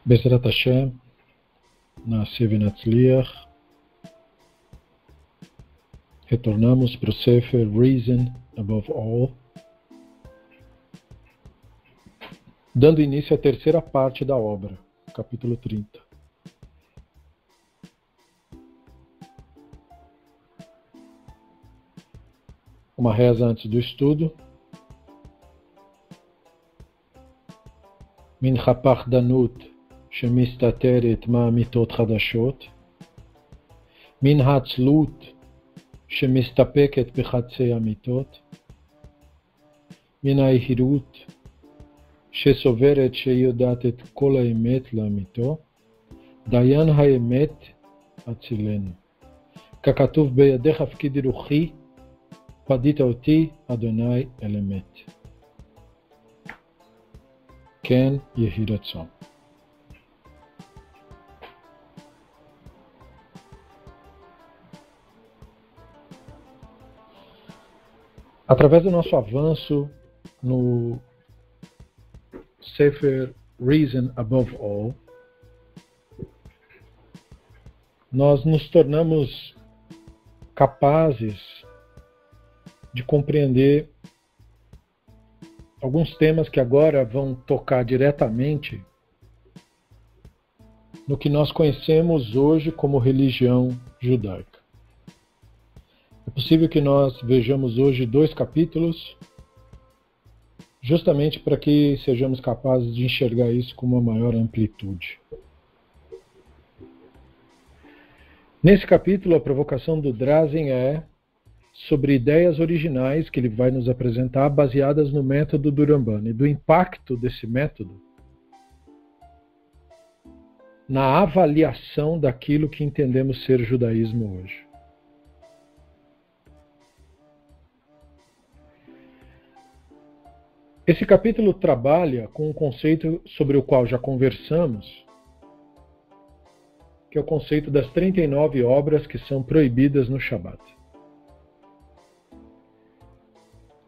Bezrat Hashem, Naaseh V'Natzliach, retornamos para o Sefer Reason Above All, dando início à terceira parte da obra, capítulo 30. Uma reza antes do estudo. Min hapachdanut שמסתתרת מאמיתות חדשות, מן העצלות שמסתפקת בחצי אמיתות, מן היהירות שסוברת שהיא יודעת את כל האמת לאמיתו, דיין האמת הצילנו. ככתוב בידיך הפקידי רוחי, פדית אותי אדוני אל אמת. כן יהי רצון. Através do nosso avanço no Sefer Reason Above All, nós nos tornamos capazes de compreender alguns temas que agora vão tocar diretamente no que nós conhecemos hoje como religião judaica. É possível que nós vejamos hoje 2 capítulos, justamente para que sejamos capazes de enxergar isso com uma maior amplitude. Nesse capítulo, a provocação do Drazen é sobre ideias originais que ele vai nos apresentar, baseadas no método do Ramban, e do impacto desse método na avaliação daquilo que entendemos ser judaísmo hoje. Esse capítulo trabalha com um conceito sobre o qual já conversamos, que é o conceito das 39 obras que são proibidas no Shabat.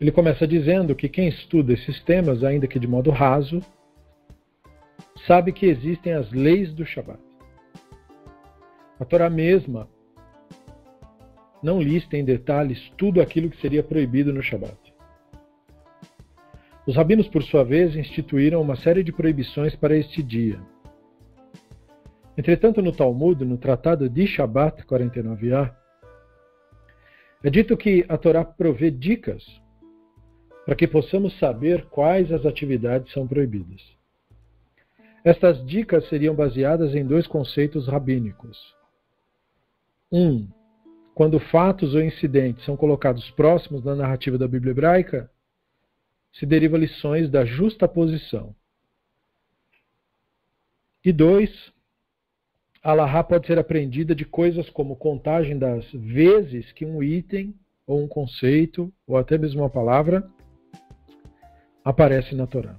Ele começa dizendo que quem estuda esses temas, ainda que de modo raso, sabe que existem as leis do Shabat. A Torá mesma não lista em detalhes tudo aquilo que seria proibido no Shabat. Os rabinos, por sua vez, instituíram uma série de proibições para este dia. Entretanto, no Talmud, no Tratado de Shabat 49a, é dito que a Torá provê dicas para que possamos saber quais as atividades são proibidas. Estas dicas seriam baseadas em 2 conceitos rabínicos. Quando fatos ou incidentes são colocados próximos na narrativa da Bíblia hebraica, se deriva lições da justaposição. E 2, a Alahá pode ser aprendida de coisas como contagem das vezes que um item, ou um conceito, ou até mesmo uma palavra, aparece na Torá.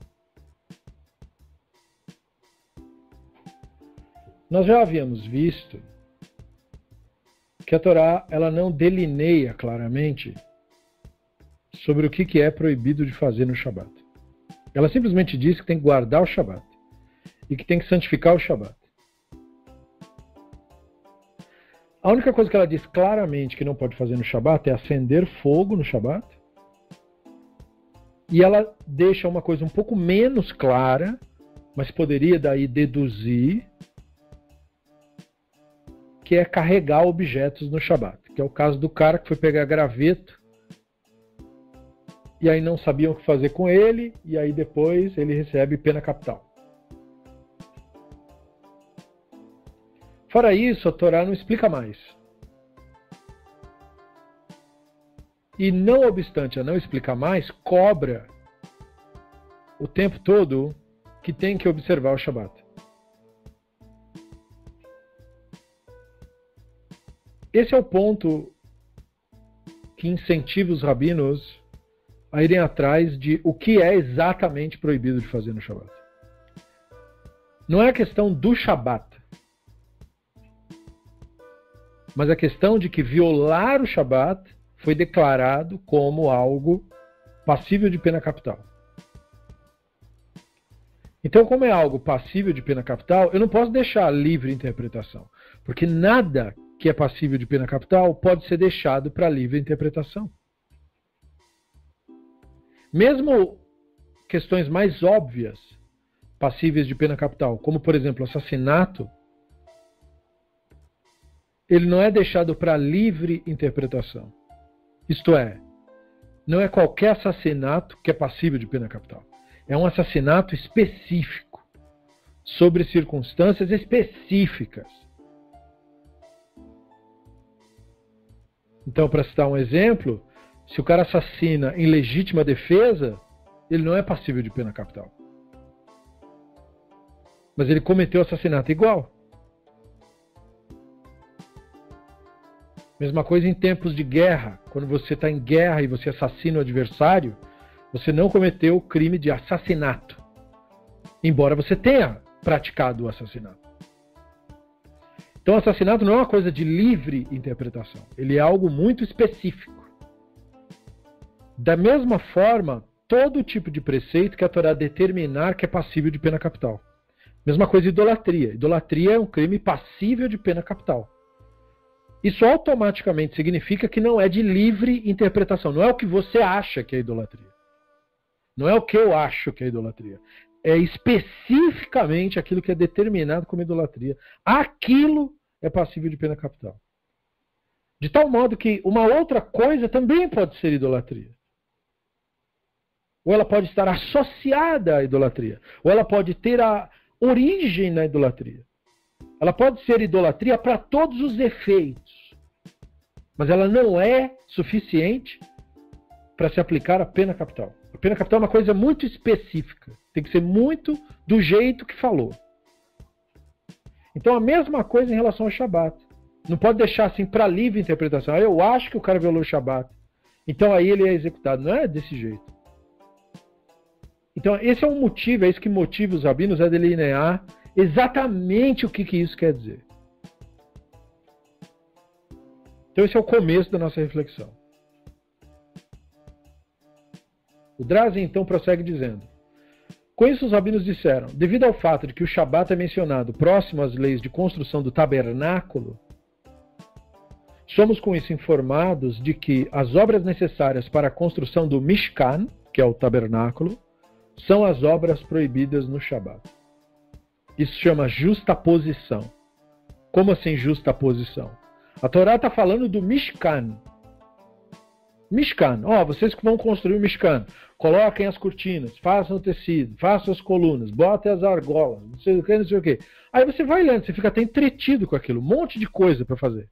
Nós já havíamos visto que a Torá ela não delineia claramente sobre o que é proibido de fazer no Shabat. Ela simplesmente diz que tem que guardar o Shabat e que tem que santificar o Shabat. A única coisa que ela diz claramente que não pode fazer no Shabat é acender fogo no Shabat. E ela deixa uma coisa um pouco menos clara, mas poderia daí deduzir, que é carregar objetos no Shabat, que é o caso do cara que foi pegar graveto e aí não sabiam o que fazer com ele, e aí depois ele recebe pena capital. Fora isso, a Torá não explica mais. E não obstante a não explicar mais, cobra o tempo todo que tem que observar o Shabat. Esse é o ponto que incentiva os rabinos a irem atrás de o que é exatamente proibido de fazer no Shabat. não é a questão do Shabat, mas a questão de que violar o Shabat foi declarado como algo passível de pena capital. Então, como é algo passível de pena capital, eu não posso deixar livre interpretação, porque nada que é passível de pena capital pode ser deixado para livre interpretação. Mesmo questões mais óbvias passíveis de pena capital, como por exemplo assassinato, ele não é deixado para livre interpretação. Isto é, não é qualquer assassinato que é passível de pena capital. É um assassinato específico, sobre circunstâncias específicas. Então, para citar um exemplo, se o cara assassina em legítima defesa, ele não é passível de pena capital. Mas ele cometeu assassinato igual. Mesma coisa em tempos de guerra. Quando você está em guerra e você assassina o adversário, você não cometeu o crime de assassinato, embora você tenha praticado o assassinato. Então, o assassinato não é uma coisa de livre interpretação. Ele é algo muito específico. Da mesma forma, todo tipo de preceito que a Torá determinar que é passível de pena capital. Mesma coisa idolatria. Idolatria é um crime passível de pena capital. Isso automaticamente significa que não é de livre interpretação. Não é o que você acha que é idolatria. Não é o que eu acho que é idolatria. É especificamente aquilo que é determinado como idolatria. Aquilo é passível de pena capital. De tal modo que uma outra coisa também pode ser idolatria. Ou ela pode estar associada à idolatria. Ou ela pode ter a origem na idolatria. Ela pode ser idolatria para todos os efeitos. Mas ela não é suficiente para se aplicar à pena capital. A pena capital é uma coisa muito específica. Tem que ser muito do jeito que falou. Então a mesma coisa em relação ao Shabat. Não pode deixar assim para livre interpretação. Eu acho que o cara violou o Shabat. Então aí ele é executado. Não é desse jeito. Então esse é um motivo, é isso que motiva os rabinos a delinear exatamente o que isso quer dizer. Então esse é o começo da nossa reflexão. O Drazen então prossegue dizendo: com isso os rabinos disseram, devido ao fato de que o Shabat é mencionado próximo às leis de construção do tabernáculo, somos com isso informados de que as obras necessárias para a construção do Mishkan, que é o tabernáculo, são as obras proibidas no Shabat. Isso chama justaposição. Como assim justaposição? A Torá está falando do Mishkan. Mishkan, vocês que vão construir o Mishkan, coloquem as cortinas, façam o tecido, façam as colunas, botem as argolas, não sei o que, não sei o que. Aí você vai lendo, você fica até entretido com aquilo, um monte de coisa para fazer.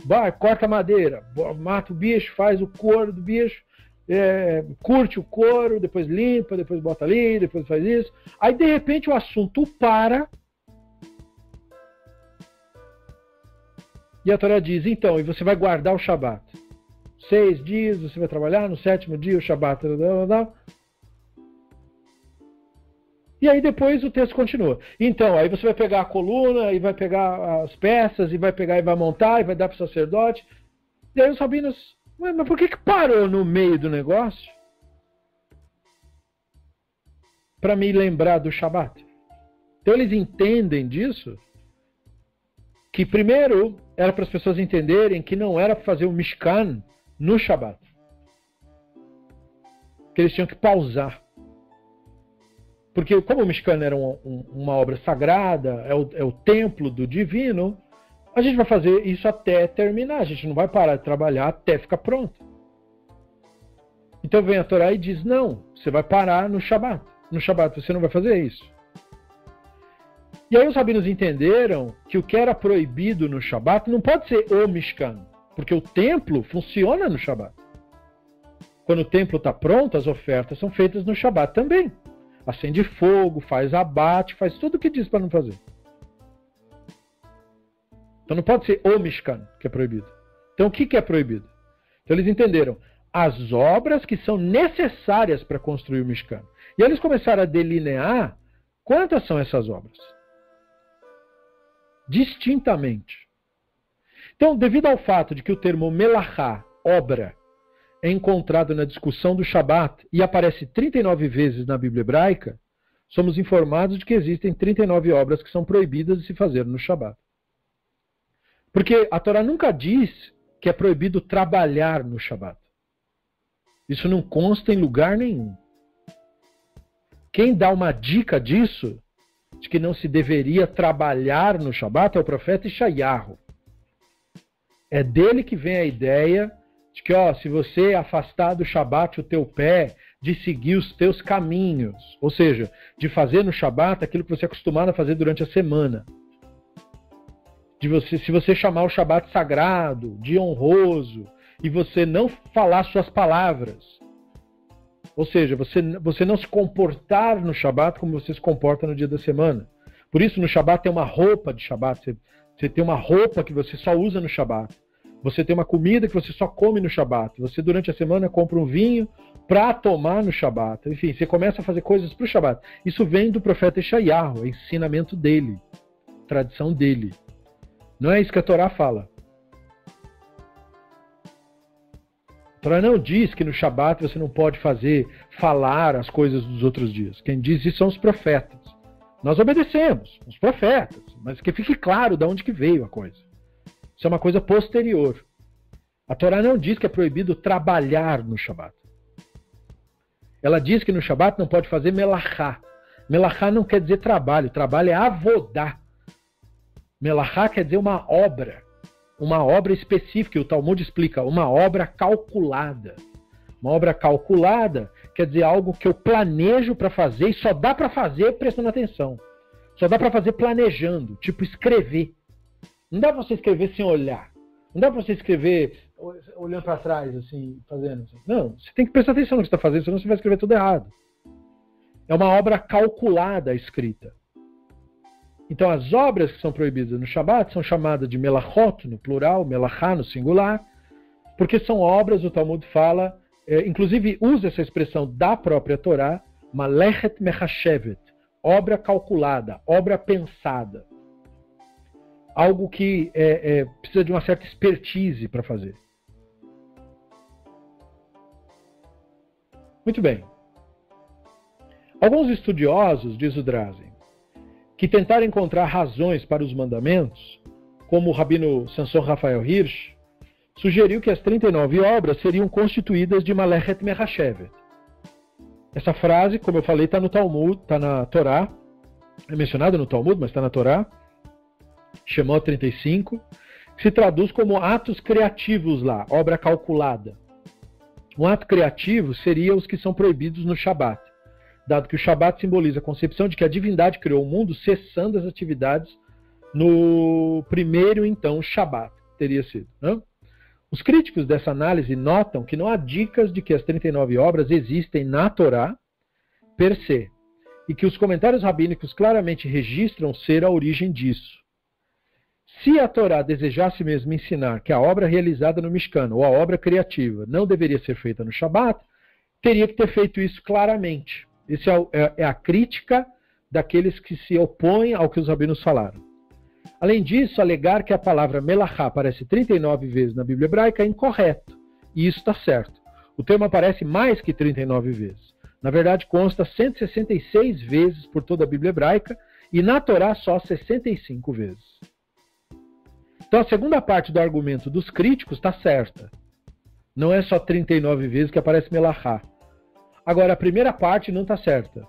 Vai, corta a madeira, mata o bicho, faz o couro do bicho, curte o couro, depois limpa, depois bota ali, depois faz isso. Aí de repente o assunto para e a Torá diz, então, e você vai guardar o Shabat. 6 dias você vai trabalhar, no 7º dia o Shabat. E aí depois o texto continua. Então, aí você vai pegar a coluna, e vai pegar as peças, e vai pegar e vai montar, e vai dar para o sacerdote. E aí os rabinos, mas por que parou no meio do negócio? Para me lembrar do Shabat. Então eles entendem disso, que primeiro era para as pessoas entenderem que não era para fazer o Mishkan no Shabat. Que eles tinham que pausar. Porque como o Mishkan era uma obra sagrada, é o templo do divino, a gente vai fazer isso até terminar. A gente não vai parar de trabalhar até ficar pronto. Então vem a Torá e diz, não, você vai parar no Shabat. No Shabat você não vai fazer isso. E aí os rabinos entenderam que o que era proibido no Shabat não pode ser o Mishkan. Porque o templo funciona no Shabat. Quando o templo está pronto, as ofertas são feitas no Shabat também. Acende fogo, faz abate, faz tudo o que diz para não fazer. Então não pode ser o Mishkan que é proibido. Então o que é proibido? Então eles entenderam as obras que são necessárias para construir o Mishkan. E eles começaram a delinear quantas são essas obras. distintamente. Então, devido ao fato de que o termo melachá, obra, é encontrado na discussão do Shabat e aparece 39 vezes na Bíblia hebraica, somos informados de que existem 39 obras que são proibidas de se fazer no Shabat. Porque a Torá nunca diz que é proibido trabalhar no Shabat. Isso não consta em lugar nenhum. Quem dá uma dica disso, de que não se deveria trabalhar no Shabat, é o profeta Ishayahu. É dele que vem a ideia de que, se você afastar do Shabat o teu pé, de seguir os teus caminhos, ou seja, de fazer no Shabat aquilo que você é acostumado a fazer durante a semana. Se você chamar o Shabat sagrado, de honroso, e você não falar suas palavras, ou seja, você não se comportar no Shabat como você se comporta no dia da semana. Por isso, no Shabat tem uma roupa de Shabat, você tem uma roupa que você só usa no Shabat. Você tem uma comida que você só come no Shabat. Você, durante a semana, compra um vinho para tomar no Shabat. Enfim, você começa a fazer coisas para o Shabat. Isso vem do profeta Ishayahu, é ensinamento dele, tradição dele. Não é isso que a Torá fala. A Torá não diz que no Shabat você não pode falar as coisas dos outros dias. Quem diz isso são os profetas. Nós obedecemos, os profetas, mas que fique claro de onde que veio a coisa. Isso é uma coisa posterior. A Torá não diz que é proibido trabalhar no Shabat. Ela diz que no Shabat não pode fazer melachá. Melachá não quer dizer trabalho. Trabalho é avodá. Melachá quer dizer uma obra específica. O Talmud explica, uma obra calculada. Uma obra calculada quer dizer algo que eu planejo para fazer e só dá para fazer prestando atenção. Só dá para fazer planejando, tipo escrever. Não dá para você escrever sem olhar. Não dá para você escrever olhando para trás, assim, fazendo assim. Não, você tem que prestar atenção no que você está fazendo, senão você vai escrever tudo errado. É uma obra calculada a escrita. Então, as obras que são proibidas no Shabat são chamadas de melachot, no plural, melachá, no singular, porque são obras, o Talmud fala, inclusive usa essa expressão da própria Torá, malechet mechashevet, obra calculada, obra pensada. Algo que precisa de uma certa expertise para fazer. Muito bem. Alguns estudiosos, diz o Drazen, que tentaram encontrar razões para os mandamentos, como o rabino Samson Rafael Hirsch, sugeriu que as 39 obras seriam constituídas de Malechet Mechashevet. Essa frase, como eu falei, está no Talmud, está na Torá, é mencionada no Talmud, mas está na Torá, Shemot 35, que se traduz como atos criativos lá, obra calculada. Um ato criativo seria os que são proibidos no Shabat, dado que o Shabat simboliza a concepção de que a divindade criou o mundo cessando as atividades no primeiro, então, Shabat, teria sido. Não? Os críticos dessa análise notam que não há dicas de que as 39 obras existem na Torá, per se, e que os comentários rabínicos claramente registram ser a origem disso. Se a Torá desejasse mesmo ensinar que a obra realizada no Mishkan, ou a obra criativa, não deveria ser feita no Shabat, teria que ter feito isso claramente. Essa é a crítica daqueles que se opõem ao que os rabinos falaram. Além disso, alegar que a palavra melachá aparece 39 vezes na Bíblia hebraica é incorreto, e isso está certo. O termo aparece mais que 39 vezes. Na verdade, consta 166 vezes por toda a Bíblia hebraica, e na Torá só 65 vezes. Então a segunda parte do argumento dos críticos está certa. Não é só 39 vezes que aparece melachá. Agora, a primeira parte não está certa.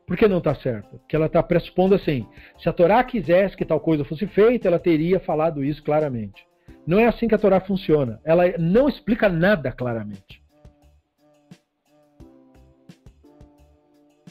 Por que não está certa? Porque ela está pressupondo assim, se a Torá quisesse que tal coisa fosse feita, ela teria falado isso claramente. Não é assim que a Torá funciona. Ela não explica nada claramente.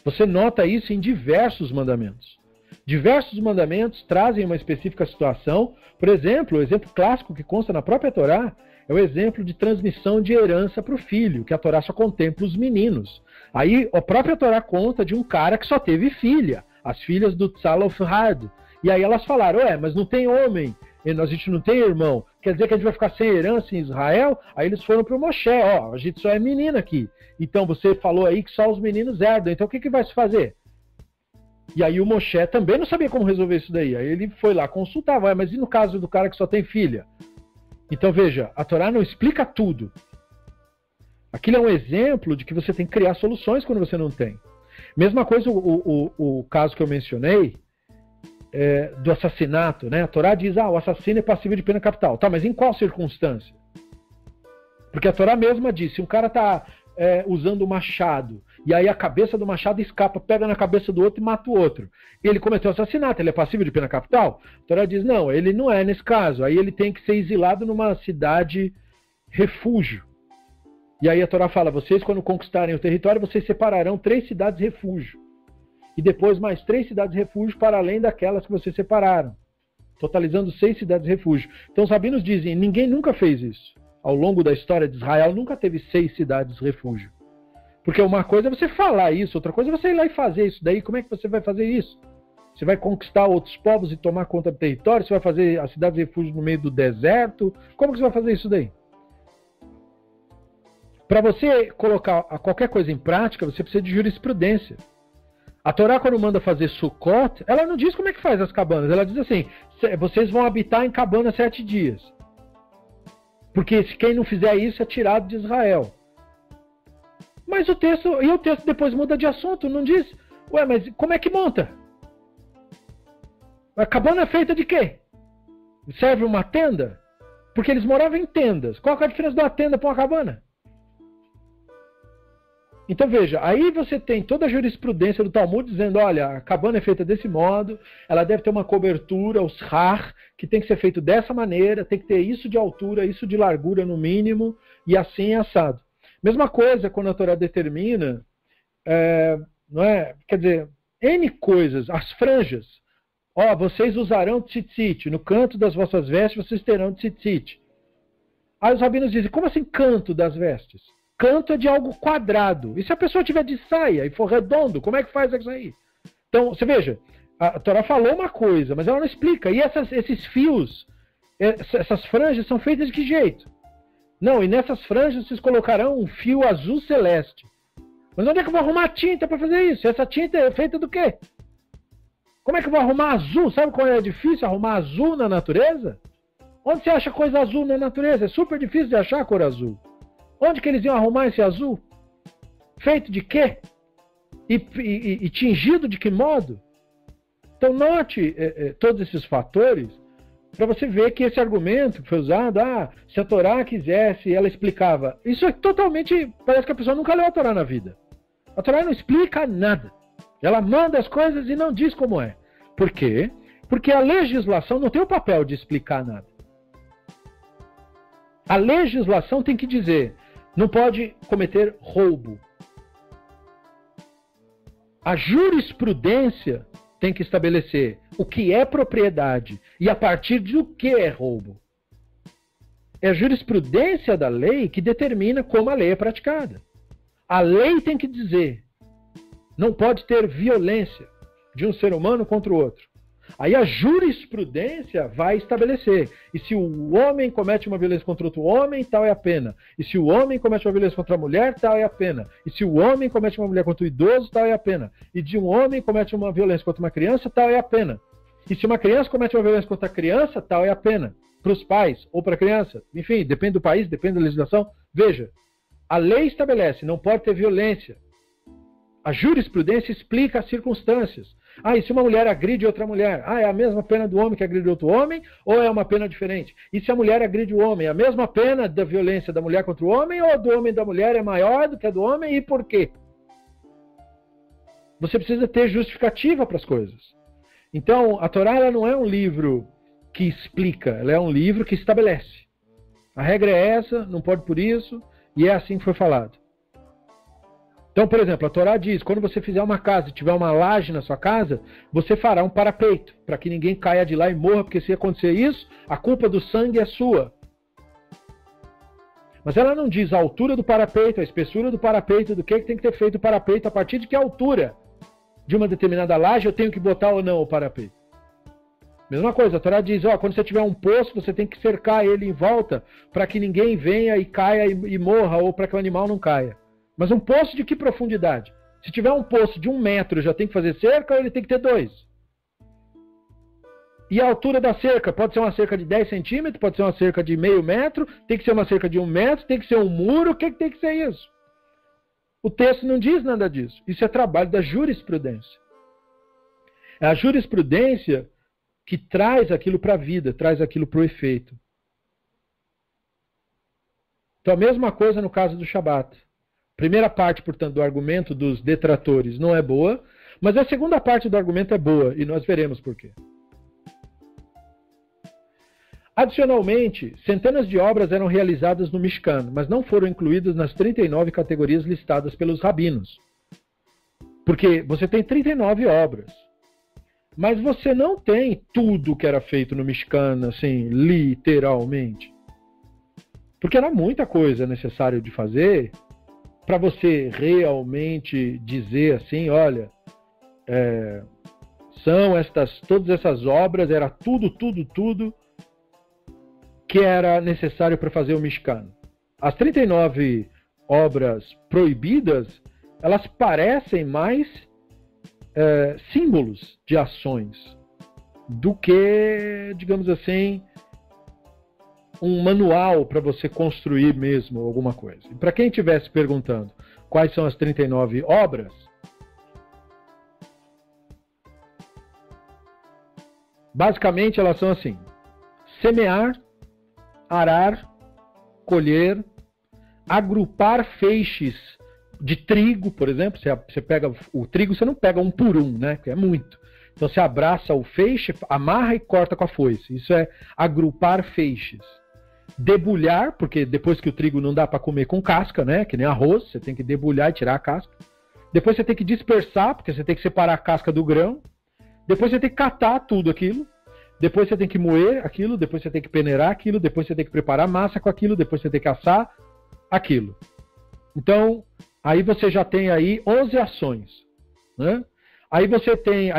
Você nota isso em diversos mandamentos. Diversos mandamentos trazem uma específica situação. Por exemplo, o exemplo clássico que consta na própria Torá é o exemplo de transmissão de herança para o filho, que a Torá só contempla os meninos. Aí a própria Torá conta de um cara que só teve filha, as filhas do Tzalofhad. E aí elas falaram, mas não tem homem, a gente não tem irmão, quer dizer que a gente vai ficar sem herança em Israel? Aí eles foram para o Moshe, a gente só é menina aqui. Então você falou aí que só os meninos herdam, então o que vai se fazer? E aí o Moshe também não sabia como resolver isso daí. Aí ele foi lá consultar, mas e no caso do cara que só tem filha? Então veja, a Torá não explica tudo. Aquilo é um exemplo de que você tem que criar soluções quando você não tem. Mesma coisa o caso que eu mencionei, do assassinato, né? A Torá diz, o assassino é passível de pena capital. Tá, mas em qual circunstância? Porque a Torá mesma diz, se um cara está usando o machado, e aí a cabeça do machado escapa, pega na cabeça do outro e mata o outro, e ele cometeu assassinato, ele é passível de pena capital? A Torá diz, não, ele não é nesse caso. Aí ele tem que ser exilado numa cidade refúgio. E aí a Torá fala, vocês quando conquistarem o território, vocês separarão 3 cidades refúgio. E depois mais 3 cidades refúgio para além daquelas que vocês separaram. Totalizando 6 cidades refúgio. Então os rabinos dizem, ninguém nunca fez isso. Ao longo da história de Israel, nunca teve 6 cidades refúgio. Porque uma coisa é você falar isso, outra coisa é você ir lá e fazer isso. Daí como é que você vai fazer isso? Você vai conquistar outros povos e tomar conta do território? Você vai fazer as cidades refúgio no meio do deserto? Como que você vai fazer isso daí? Para você colocar qualquer coisa em prática, você precisa de jurisprudência. A Torá, quando manda fazer Sukkot, ela não diz como é que faz as cabanas. Ela diz assim, vocês vão habitar em cabana 7 dias. Porque quem não fizer isso é tirado de Israel. Mas o texto depois muda de assunto, não diz? Ué, mas como é que monta? A cabana é feita de quê? Serve uma tenda? Porque eles moravam em tendas. Qual é a diferença de uma tenda para uma cabana? Então veja, aí você tem toda a jurisprudência do Talmud dizendo, olha, a cabana é feita desse modo, ela deve ter uma cobertura, os har, que tem que ser feito dessa maneira, tem que ter isso de altura, isso de largura no mínimo, e assim é assado. Mesma coisa quando a Torá determina, não é? Quer dizer, N coisas, as franjas. Vocês usarão tzitzit, no canto das vossas vestes vocês terão tzitzit. Aí os rabinos dizem, como assim canto das vestes? Canto é de algo quadrado. E se a pessoa tiver de saia e for redondo, como é que faz isso aí? Então, você veja, a Torá falou uma coisa, mas ela não explica. E esses fios, essas franjas são feitas de que jeito? Não, e nessas franjas vocês colocarão um fio azul celeste. Mas onde é que eu vou arrumar tinta para fazer isso? Essa tinta é feita do quê? Como é que eu vou arrumar azul? Sabe qual é difícil arrumar azul na natureza? Onde você acha coisa azul na natureza? É super difícil de achar a cor azul. Onde que eles iam arrumar esse azul? Feito de quê? E tingido de que modo? Então note todos esses fatores para você ver que esse argumento que foi usado, se a Torá quisesse, ela explicava. Isso é totalmente, parece que a pessoa nunca leu a Torá na vida. A Torá não explica nada. Ela manda as coisas e não diz como é. Por quê? Porque a legislação não tem o papel de explicar nada. A legislação tem que dizer, não pode cometer roubo. A jurisprudência tem que estabelecer o que é propriedade e a partir do que é roubo. É a jurisprudência da lei que determina como a lei é praticada. A lei tem que dizer, não pode ter violência de um ser humano contra o outro. Aí a jurisprudência vai estabelecer. E se o homem comete uma violência contra outro homem, tal é a pena. E se o homem comete uma violência contra a mulher, tal é a pena. E se o homem comete uma mulher contra o idoso, tal é a pena. E de um homem comete uma violência contra uma criança, tal é a pena. E se uma criança comete uma violência contra a criança, tal é a pena. Para os pais ou para a criança. Enfim, depende do país, depende da legislação. Veja, a lei estabelece, não pode ter violência. A jurisprudência explica as circunstâncias. E se uma mulher agride outra mulher? É a mesma pena do homem que agride outro homem ou é uma pena diferente? E se a mulher agride o homem? É a mesma pena da violência da mulher contra o homem ou do homem e da mulher é maior do que a do homem e por quê? Você precisa ter justificativa para as coisas. Então, a Torá ela não é um livro que explica, ela é um livro que estabelece. A regra é essa, não pode por isso, e é assim que foi falado. Então, por exemplo, a Torá diz, quando você fizer uma casa e tiver uma laje na sua casa, você fará um parapeito, para que ninguém caia de lá e morra, porque se acontecer isso, a culpa do sangue é sua. Mas ela não diz a altura do parapeito, a espessura do parapeito, do que tem que ter feito o parapeito, a partir de que altura de uma determinada laje eu tenho que botar ou não o parapeito. Mesma coisa, a Torá diz, quando você tiver um poço, você tem que cercar ele em volta, para que ninguém venha e caia e morra, ou para que o animal não caia. Mas um poço de que profundidade? Se tiver um poço de 1 metro, já tem que fazer cerca ou ele tem que ter 2? E a altura da cerca? Pode ser uma cerca de 10 centímetros, pode ser uma cerca de meio metro, tem que ser uma cerca de 1 metro, tem que ser um muro, o que tem que ser isso? O texto não diz nada disso. Isso é trabalho da jurisprudência. É a jurisprudência que traz aquilo para a vida, traz aquilo para o efeito. Então a mesma coisa no caso do Shabat. Primeira parte, portanto, do argumento dos detratores não é boa, mas a segunda parte do argumento é boa, e nós veremos por quê. Adicionalmente, centenas de obras eram realizadas no Mishkan, mas não foram incluídas nas 39 categorias listadas pelos rabinos. Porque você tem 39 obras, mas você não tem tudo que era feito no Mishkan, assim, literalmente. Porque era muita coisa necessária de fazer para você realmente dizer assim, olha, são todas essas obras, era tudo que era necessário para fazer o Mishkan. As 39 obras proibidas, elas parecem mais símbolos de ações do que, digamos assim, um manual para você construir mesmo alguma coisa. E para quem estivesse perguntando quais são as 39 obras, basicamente elas são assim: semear, arar, colher, agrupar feixes de trigo, por exemplo. Você pega o trigo, você não pega um por um, né? Porque é muito. Então você abraça o feixe, amarra e corta com a foice. Isso é agrupar feixes. Debulhar, porque depois que o trigo não dá para comer com casca, né? Que nem arroz, você tem que debulhar e tirar a casca. Depois você tem que dispersar, porque você tem que separar a casca do grão. Depois você tem que catar tudo aquilo. Depois você tem que moer aquilo, depois você tem que peneirar aquilo, depois você tem que preparar massa com aquilo, depois você tem que assar aquilo. Então, aí você já tem aí 11 ações, né? Aí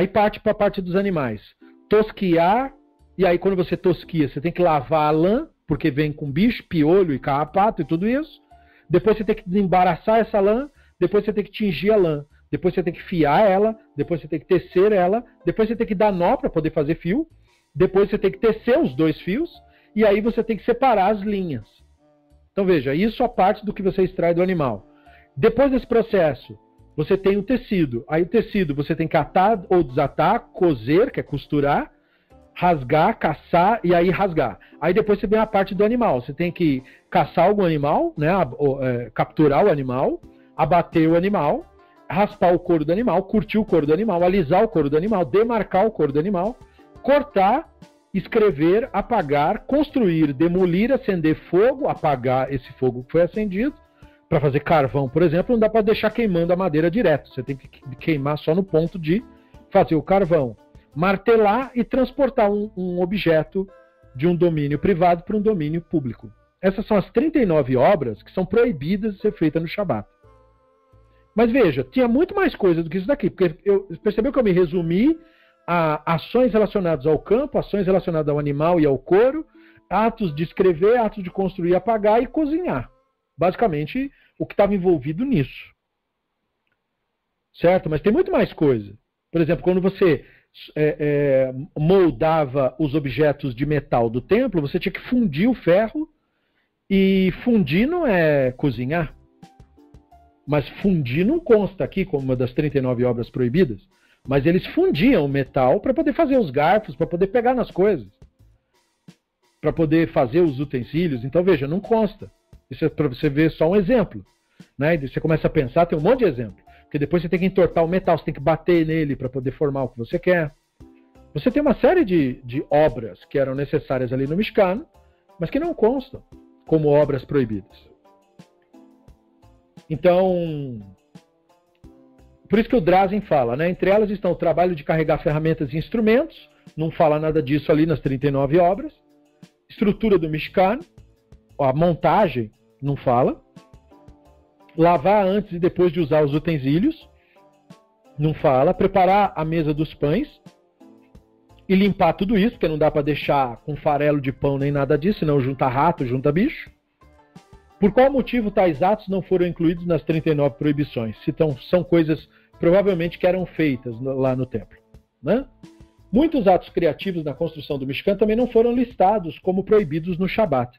parte para a parte dos animais. Tosquiar, e aí quando você tosquia, você tem que lavar a lã, porque vem com bicho, piolho e carrapato e tudo isso. Depois você tem que desembaraçar essa lã, depois você tem que tingir a lã, depois você tem que fiar ela, depois você tem que tecer ela, depois você tem que dar nó para poder fazer fio, depois você tem que tecer os 2 fios, e aí você tem que separar as linhas. Então veja, isso é a parte do que você extrai do animal. Depois desse processo, você tem o tecido. Aí o tecido você tem que atar ou desatar, coser, que é costurar, rasgar, caçar e aí rasgar. Aí depois você vem a parte do animal. Você tem que caçar algum animal, né? Capturar o animal, abater o animal, raspar o couro do animal, curtir o couro do animal, alisar o couro do animal, demarcar o couro do animal, cortar, escrever, apagar, construir, demolir, acender fogo, apagar esse fogo que foi acendido. Para fazer carvão, por exemplo, não dá para deixar queimando a madeira direto. Você tem que queimar só no ponto de fazer o carvão. Martelar e transportar um objeto de um domínio privado para um domínio público. Essas são as 39 obras que são proibidas de ser feitas no Shabat. Mas veja, tinha muito mais coisa do que isso daqui, porque percebeu que eu me resumi a ações relacionadas ao campo, ações relacionadas ao animal e ao couro, atos de escrever, atos de construir, apagar e cozinhar. Basicamente, o que estava envolvido nisso. Certo? Mas tem muito mais coisa. Por exemplo, quando você moldava os objetos de metal do templo, você tinha que fundir o ferro, e fundir não é cozinhar. Mas fundir não consta aqui como uma das 39 obras proibidas. Mas eles fundiam o metal para poder fazer os garfos, para poder pegar nas coisas, para poder fazer os utensílios. Então, veja, não consta. Isso é para você ver só um exemplo, né? E você começa a pensar, tem um monte de exemplo. Porque depois você tem que entortar o metal, você tem que bater nele para poder formar o que você quer. Você tem uma série de obras que eram necessárias ali no Mishkan, mas que não constam como obras proibidas. Então, por isso que o Drazen fala, né? Entre elas estão o trabalho de carregar ferramentas e instrumentos, não fala nada disso ali nas 39 obras, estrutura do Mishkan, a montagem, não fala. Lavar antes e depois de usar os utensílios, não fala. Preparar a mesa dos pães e limpar tudo isso, porque não dá para deixar com farelo de pão nem nada disso, senão junta rato, junta bicho. Por qual motivo tais atos não foram incluídos nas 39 proibições? Se são coisas provavelmente que eram feitas lá no templo, né? Muitos atos criativos na construção do Mishkan também não foram listados como proibidos no Shabat,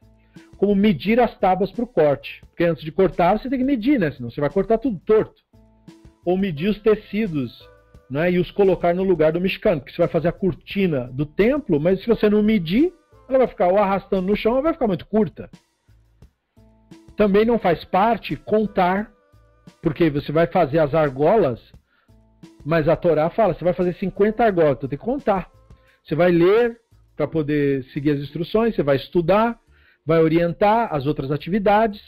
como medir as tábuas para o corte, porque antes de cortar você tem que medir, né? Senão você vai cortar tudo torto. Ou medir os tecidos, né? E os colocar no lugar do Mishkan, porque você vai fazer a cortina do templo, mas se você não medir, ela vai ficar ou arrastando no chão ou vai ficar muito curta. Também não faz parte contar, porque você vai fazer as argolas, mas a Torá fala, você vai fazer 50 argolas, então tem que contar. Você vai ler para poder seguir as instruções, você vai estudar, vai orientar as outras atividades.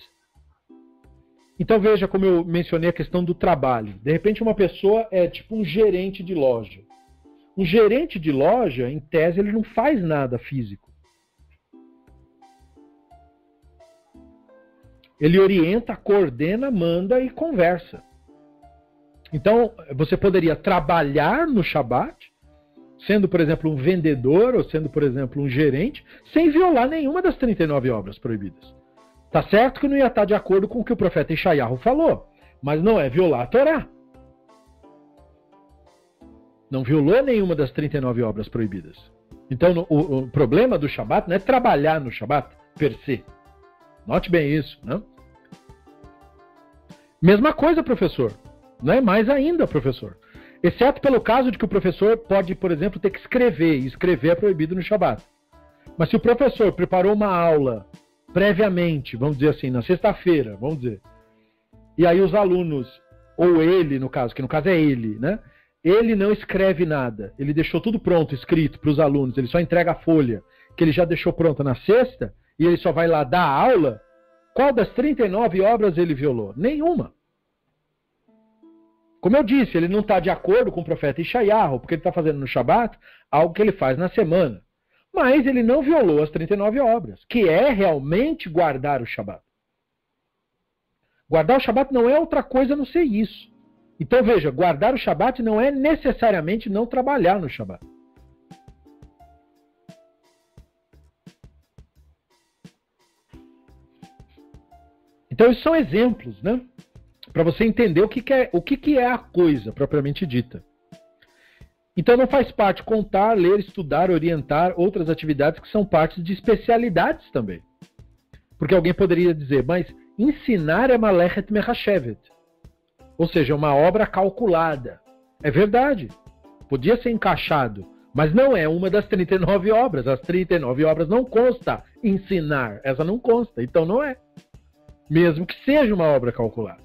Então veja como eu mencionei a questão do trabalho. De repente uma pessoa é tipo um gerente de loja. Um gerente de loja, em tese, ele não faz nada físico. Ele orienta, coordena, manda e conversa. Então, você poderia trabalhar no Shabat, sendo, por exemplo, um vendedor, ou sendo, por exemplo, um gerente, sem violar nenhuma das 39 obras proibidas. Tá certo que não ia estar de acordo com o que o profeta Ishayahu falou, mas não é violar a Torá. Não violou nenhuma das 39 obras proibidas. Então, o problema do Shabat não é trabalhar no Shabat, per se. Note bem isso, né? Mesma coisa, professor. Não é mais ainda, professor. Exceto pelo caso de que o professor pode, por exemplo, ter que escrever, e escrever é proibido no Shabat. Mas se o professor preparou uma aula previamente, vamos dizer assim, na sexta-feira, vamos dizer, e aí os alunos, ou ele, no caso, que no caso é ele, né? Ele não escreve nada, ele deixou tudo pronto, escrito para os alunos, ele só entrega a folha que ele já deixou pronta na sexta, e ele só vai lá dar a aula. Qual das 39 obras ele violou? Nenhuma. Como eu disse, ele não está de acordo com o profeta Ishayahu, porque ele está fazendo no Shabat algo que ele faz na semana. Mas ele não violou as 39 obras, que é realmente guardar o Shabat. Guardar o Shabat não é outra coisa a não ser isso. Então veja, guardar o Shabat não é necessariamente não trabalhar no Shabat. Então esses são exemplos, né? Para você entender o que é a coisa propriamente dita. Então não faz parte contar, ler, estudar, orientar outras atividades que são partes de especialidades também. Porque alguém poderia dizer, mas ensinar é malechet mechashevet. Ou seja, uma obra calculada. É verdade. Podia ser encaixado, mas não é uma das 39 obras. As 39 obras não consta ensinar. Essa não consta, então não é. Mesmo que seja uma obra calculada.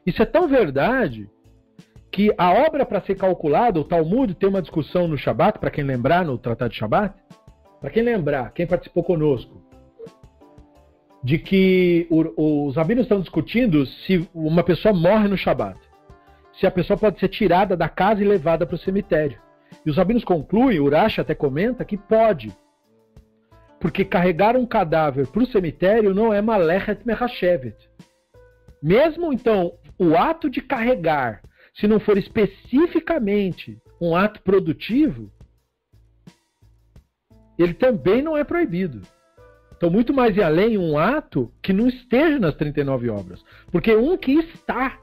Isso é tão verdade que a obra para ser calculada, o Talmud tem uma discussão no Shabat, para quem lembrar, no Tratado de Shabat, para quem lembrar, quem participou conosco, de que os rabinos estão discutindo se uma pessoa morre no Shabat, se a pessoa pode ser tirada da casa e levada para o cemitério. E os rabinos concluem, o Urash até comenta, que pode. Porque carregar um cadáver para o cemitério não é malechet mechashevet. Mesmo então, o ato de carregar, se não for especificamente um ato produtivo, ele também não é proibido. Então, muito mais e além, um ato que não esteja nas 39 obras. Porque um que está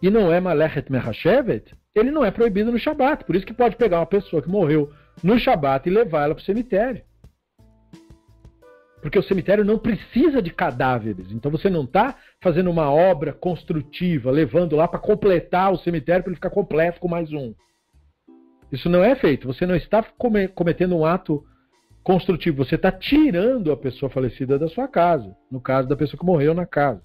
e não é malechet mechashevet, ele não é proibido no Shabat. Por isso que pode pegar uma pessoa que morreu no Shabat e levar ela para o cemitério. Porque o cemitério não precisa de cadáveres. Então você não está fazendo uma obra construtiva, levando lá para completar o cemitério para ele ficar completo com mais um. Isso não é feito. Você não está cometendo um ato construtivo. Você está tirando a pessoa falecida da sua casa. No caso da pessoa que morreu na casa.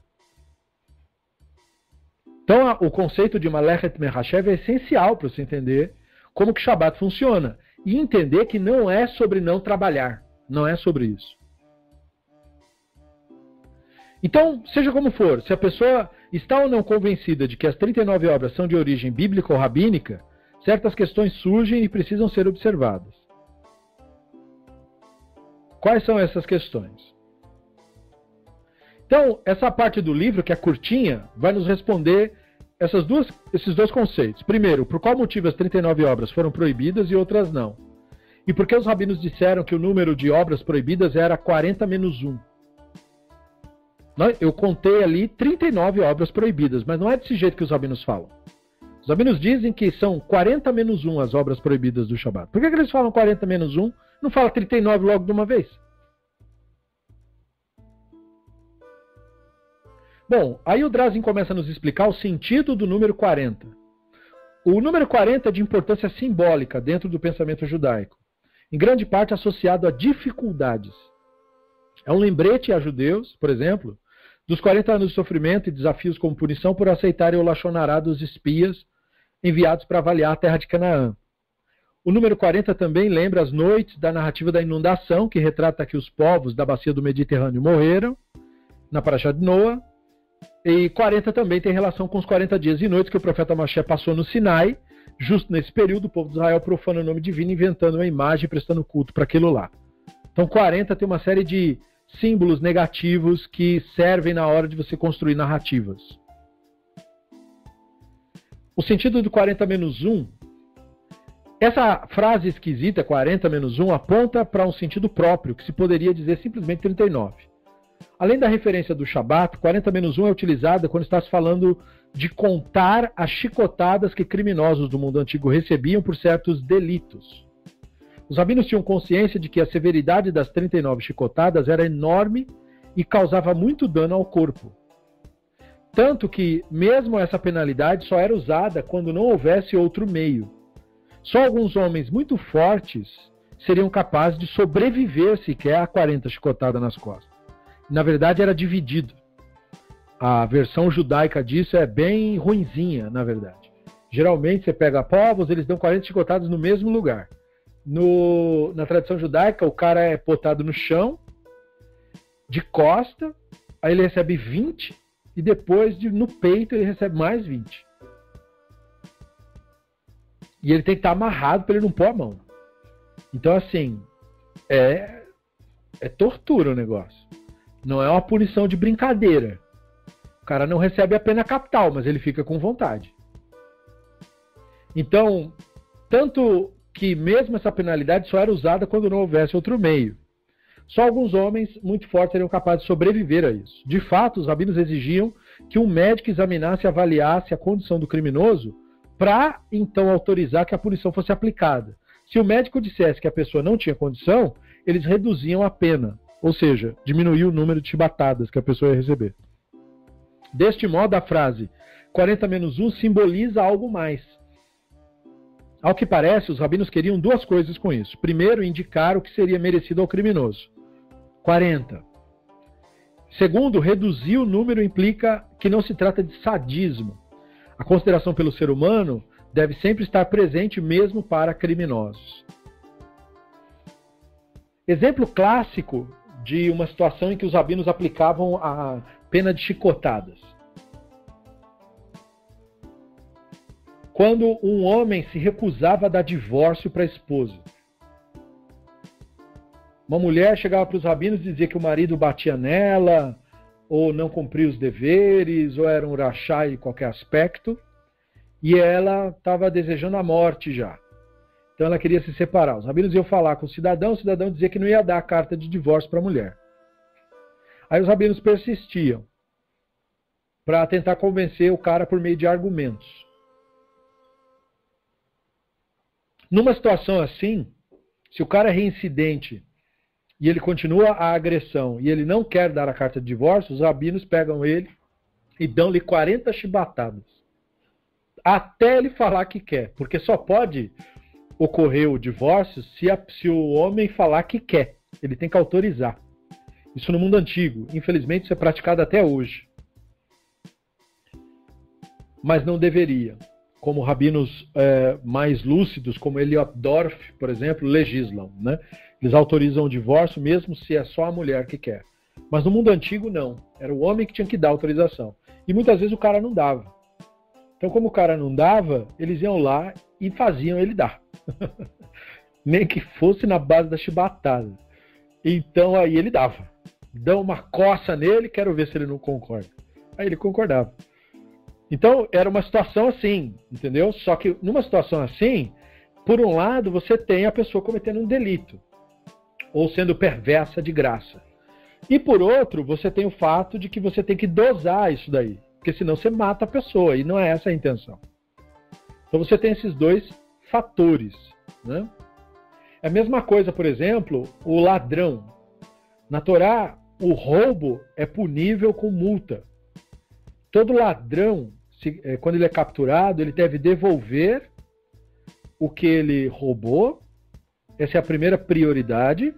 Então o conceito de malechet mechashev é essencial para você entender como que Shabat funciona. E entender que não é sobre não trabalhar. Não é sobre isso. Então, seja como for, se a pessoa está ou não convencida de que as 39 obras são de origem bíblica ou rabínica, certas questões surgem e precisam ser observadas. Quais são essas questões? Então, essa parte do livro, que é curtinha, vai nos responder esses dois conceitos. Primeiro, por qual motivo as 39 obras foram proibidas e outras não? E por que os rabinos disseram que o número de obras proibidas era 40 menos 1? Eu contei ali 39 obras proibidas, mas não é desse jeito que os rabinos falam. Os rabinos dizem que são 40 menos 1 as obras proibidas do Shabat. Por que eles falam 40 menos 1? Não fala 39 logo de uma vez? Bom, aí o Drazin começa a nos explicar o sentido do número 40. O número 40 é de importância simbólica dentro do pensamento judaico, em grande parte associado a dificuldades. É um lembrete a judeus, por exemplo, dos 40 anos de sofrimento e desafios como punição por aceitarem o Lashon Hará dos espias enviados para avaliar a terra de Canaã. O número 40 também lembra as noites da narrativa da inundação, que retrata que os povos da bacia do Mediterrâneo morreram, na Parashá de Noa. E 40 também tem relação com os 40 dias e noites que o profeta Mashiach passou no Sinai. Justo nesse período, o povo de Israel profana o nome divino, inventando uma imagem e prestando culto para aquilo lá. Então 40 tem uma série de símbolos negativos que servem na hora de você construir narrativas. O sentido do 40 menos 1, essa frase esquisita, 40 menos 1, aponta para um sentido próprio, que se poderia dizer simplesmente 39. Além da referência do Shabat, 40 menos 1 é utilizada quando está se falando de contar as chicotadas que criminosos do mundo antigo recebiam por certos delitos. Os rabinos tinham consciência de que a severidade das 39 chicotadas era enorme e causava muito dano ao corpo. Tanto que, mesmo essa penalidade só era usada quando não houvesse outro meio. Só alguns homens muito fortes seriam capazes de sobreviver sequer a 40 chicotadas nas costas. Na verdade, era dividido. A versão judaica disso é bem ruinzinha, na verdade. Geralmente, você pega povos, eles dão 40 chicotadas no mesmo lugar. Na tradição judaica, o cara é botado no chão, de costa, aí ele recebe 20, e depois, no peito, ele recebe mais 20. E ele tem que estar amarrado para ele não pôr a mão. Então, assim, é tortura o negócio. Não é uma punição de brincadeira. O cara não recebe a pena capital, mas ele fica com vontade. Então, tanto que mesmo essa penalidade só era usada quando não houvesse outro meio. Só alguns homens muito fortes seriam capazes de sobreviver a isso. De fato, os rabinos exigiam que um médico examinasse e avaliasse a condição do criminoso para, então, autorizar que a punição fosse aplicada. Se o médico dissesse que a pessoa não tinha condição, eles reduziam a pena. Ou seja, diminuir o número de chibatadas que a pessoa ia receber. Deste modo, a frase 40 menos 1 simboliza algo mais. Ao que parece, os rabinos queriam duas coisas com isso. Primeiro, indicar o que seria merecido ao criminoso. 40. Segundo, reduzir o número implica que não se trata de sadismo. A consideração pelo ser humano deve sempre estar presente mesmo para criminosos. Exemplo clássico de uma situação em que os rabinos aplicavam a pena de chicotadas. Quando um homem se recusava a dar divórcio para a esposa. Uma mulher chegava para os rabinos e dizia que o marido batia nela, ou não cumpria os deveres, ou era um rachá em qualquer aspecto, e ela estava desejando a morte já. Então ela queria se separar. Os rabinos iam falar com o cidadão dizia que não ia dar a carta de divórcio para a mulher. Aí os rabinos persistiam para tentar convencer o cara por meio de argumentos. Numa situação assim, se o cara é reincidente e ele continua a agressão e ele não quer dar a carta de divórcio, os rabinos pegam ele e dão-lhe 40 chibatadas. Até ele falar que quer, porque só pode ocorrer o divórcio se o homem falar que quer. Ele tem que autorizar. Isso no mundo antigo. Infelizmente isso é praticado até hoje. Mas não deveria. Como rabinos mais lúcidos, como Eliot-Dorf, por exemplo, legislam. Né? Eles autorizam o divórcio mesmo se é só a mulher que quer. Mas no mundo antigo não. Era o homem que tinha que dar autorização. E muitas vezes o cara não dava. Então como o cara não dava, eles iam lá e faziam ele dar. Nem que fosse na base da chibatada. Então aí ele dava. Dão uma coça nele, quero ver se ele não concorda. Aí ele concordava. Então era uma situação assim, entendeu? Só que numa situação assim, por um lado você tem a pessoa cometendo um delito, ou sendo perversa de graça. E por outro, você tem o fato de que você tem que dosar isso daí, porque senão você mata a pessoa, e não é essa a intenção. Então você tem esses dois fatores, né? É a mesma coisa, por exemplo, o ladrão. Na Torá, o roubo é punível com multa. Todo ladrão, quando ele é capturado, ele deve devolver o que ele roubou. Essa é a primeira prioridade.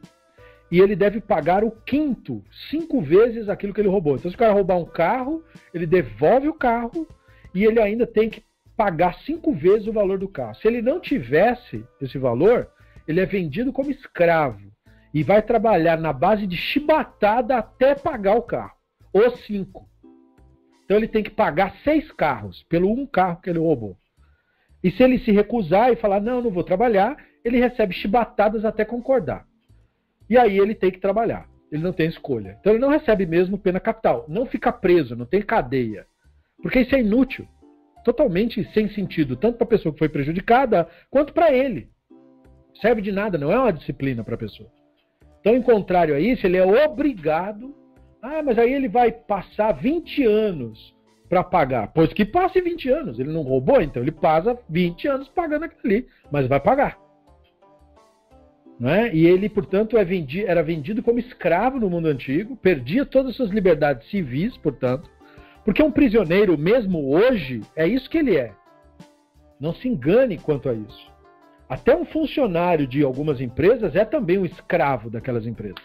E ele deve pagar o quinto, 5 vezes aquilo que ele roubou. Então, se o cara roubar um carro, ele devolve o carro e ele ainda tem que pagar 5 vezes o valor do carro. Se ele não tivesse esse valor, ele é vendido como escravo e vai trabalhar na base de chibatada até pagar o carro, ou 5. Então ele tem que pagar 6 carros pelo um carro que ele roubou. E se ele se recusar e falar, não vou trabalhar, ele recebe chibatadas até concordar. E aí ele tem que trabalhar, ele não tem escolha. Então ele não recebe mesmo pena capital, não fica preso, não tem cadeia, porque isso é inútil, totalmente sem sentido, tanto para a pessoa que foi prejudicada, quanto para ele. Serve de nada, não é uma disciplina para a pessoa. Então, em contrário a isso, ele é obrigado, mas aí ele vai passar 20 anos para pagar. Pois que passe 20 anos, ele não roubou, então ele passa 20 anos pagando aquilo ali, mas vai pagar. Não é? E ele, portanto, era vendido como escravo no mundo antigo, perdia todas as suas liberdades civis, portanto, porque um prisioneiro, mesmo hoje, é isso que ele é. Não se engane quanto a isso. Até um funcionário de algumas empresas é também um escravo daquelas empresas.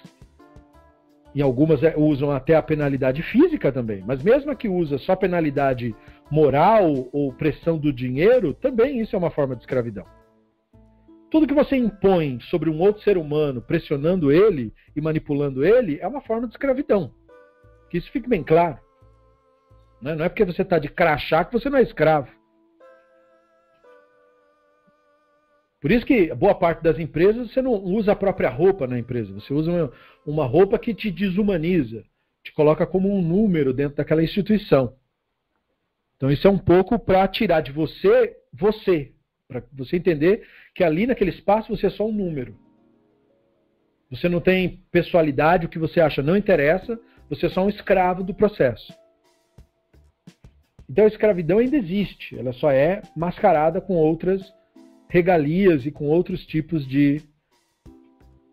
E algumas usam até a penalidade física também, mas mesmo que usa só penalidade moral ou pressão do dinheiro, também isso é uma forma de escravidão. Tudo que você impõe sobre um outro ser humano, pressionando ele e manipulando ele, é uma forma de escravidão. Que isso fique bem claro. Não é porque você está de crachá que você não é escravo. Por isso que boa parte das empresas você não usa a própria roupa na empresa. Você usa uma roupa que te desumaniza, te coloca como um número dentro daquela instituição. Então isso é um pouco para tirar de você, para você entender que ali naquele espaço você é só um número. Você não tem pessoalidade, o que você acha não interessa, você é só um escravo do processo. Então a escravidão ainda existe, ela só é mascarada com outras regalias e com outros tipos de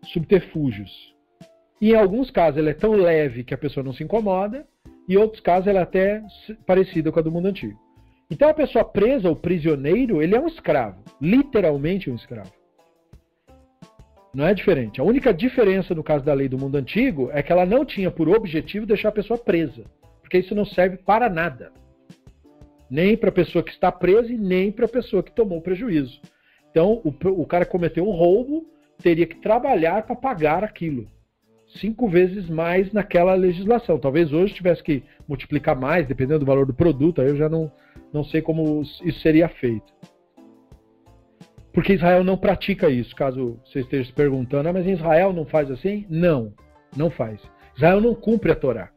subterfúgios. E em alguns casos ela é tão leve que a pessoa não se incomoda, e em outros casos ela é até parecida com a do mundo antigo. Então a pessoa presa, o prisioneiro, ele é um escravo, literalmente um escravo. Não é diferente. A única diferença no caso da lei do mundo antigo é que ela não tinha por objetivo deixar a pessoa presa, porque isso não serve para nada. Nem para a pessoa que está presa e nem para a pessoa que tomou prejuízo. Então o cara cometeu um roubo, teria que trabalhar para pagar aquilo. 5 vezes mais naquela legislação. Talvez hoje tivesse que multiplicar mais, dependendo do valor do produto, aí eu já não sei como isso seria feito. Porque Israel não pratica isso, caso você esteja se perguntando, mas em Israel não faz assim? Não faz. Israel não cumpre a Torá,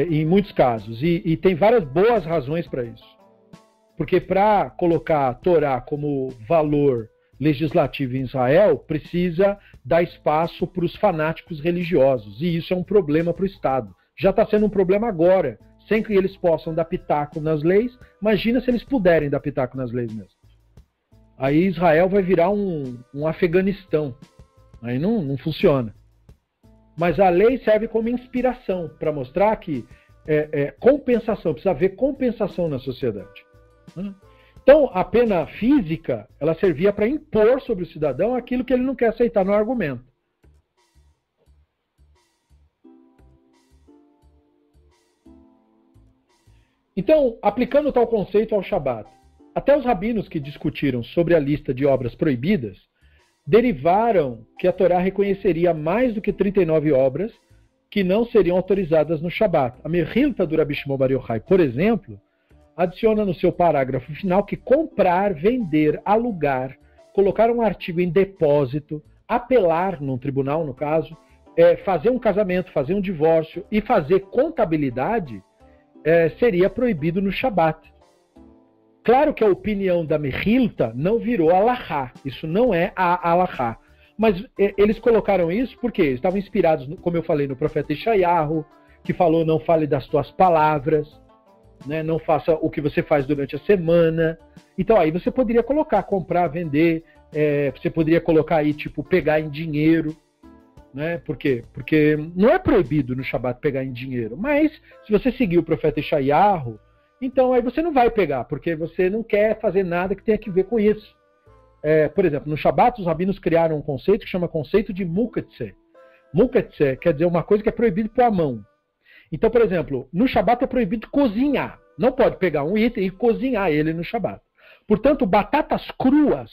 em muitos casos, e tem várias boas razões para isso. Porque para colocar a Torá como valor legislativo em Israel, precisa dar espaço para os fanáticos religiosos, e isso é um problema para o Estado. Já está sendo um problema agora, sem que eles possam dar pitaco nas leis. Imagina se eles puderem dar pitaco nas leis mesmo. Aí Israel vai virar um Afeganistão. Aí não funciona. Mas a lei serve como inspiração para mostrar que compensação, precisa haver compensação na sociedade. Então, a pena física, ela servia para impor sobre o cidadão aquilo que ele não quer aceitar no argumento. Então, aplicando tal conceito ao Shabat, até os rabinos que discutiram sobre a lista de obras proibidas derivaram que a Torá reconheceria mais do que 39 obras que não seriam autorizadas no Shabat. A Mechilta do Rabi Shimon Bar Yochai, por exemplo, adiciona no seu parágrafo final que comprar, vender, alugar, colocar um artigo em depósito, apelar num tribunal, no caso, fazer um casamento, fazer um divórcio e fazer contabilidade seria proibido no Shabat. Claro que a opinião da Mechilta não virou alahá, isso não é a alahá, Mas eles colocaram isso porque eles estavam inspirados, como eu falei, no profeta Ishayahu, que falou, não fale das tuas palavras, né? Não faça o que você faz durante a semana. Então aí você poderia colocar, comprar, vender, você poderia colocar aí, tipo, pegar em dinheiro, né? Por quê? Porque não é proibido no Shabat pegar em dinheiro, mas se você seguir o profeta Ishayahu, então aí você não vai pegar, porque você não quer fazer nada que tenha que ver com isso. Por exemplo, no Shabat os rabinos criaram um conceito que chama conceito de muktzeh. Muktzeh quer dizer uma coisa que é proibido pôr a mão. Então, por exemplo, no Shabat é proibido cozinhar. Não pode pegar um item e cozinhar ele no Shabat. Portanto, batatas cruas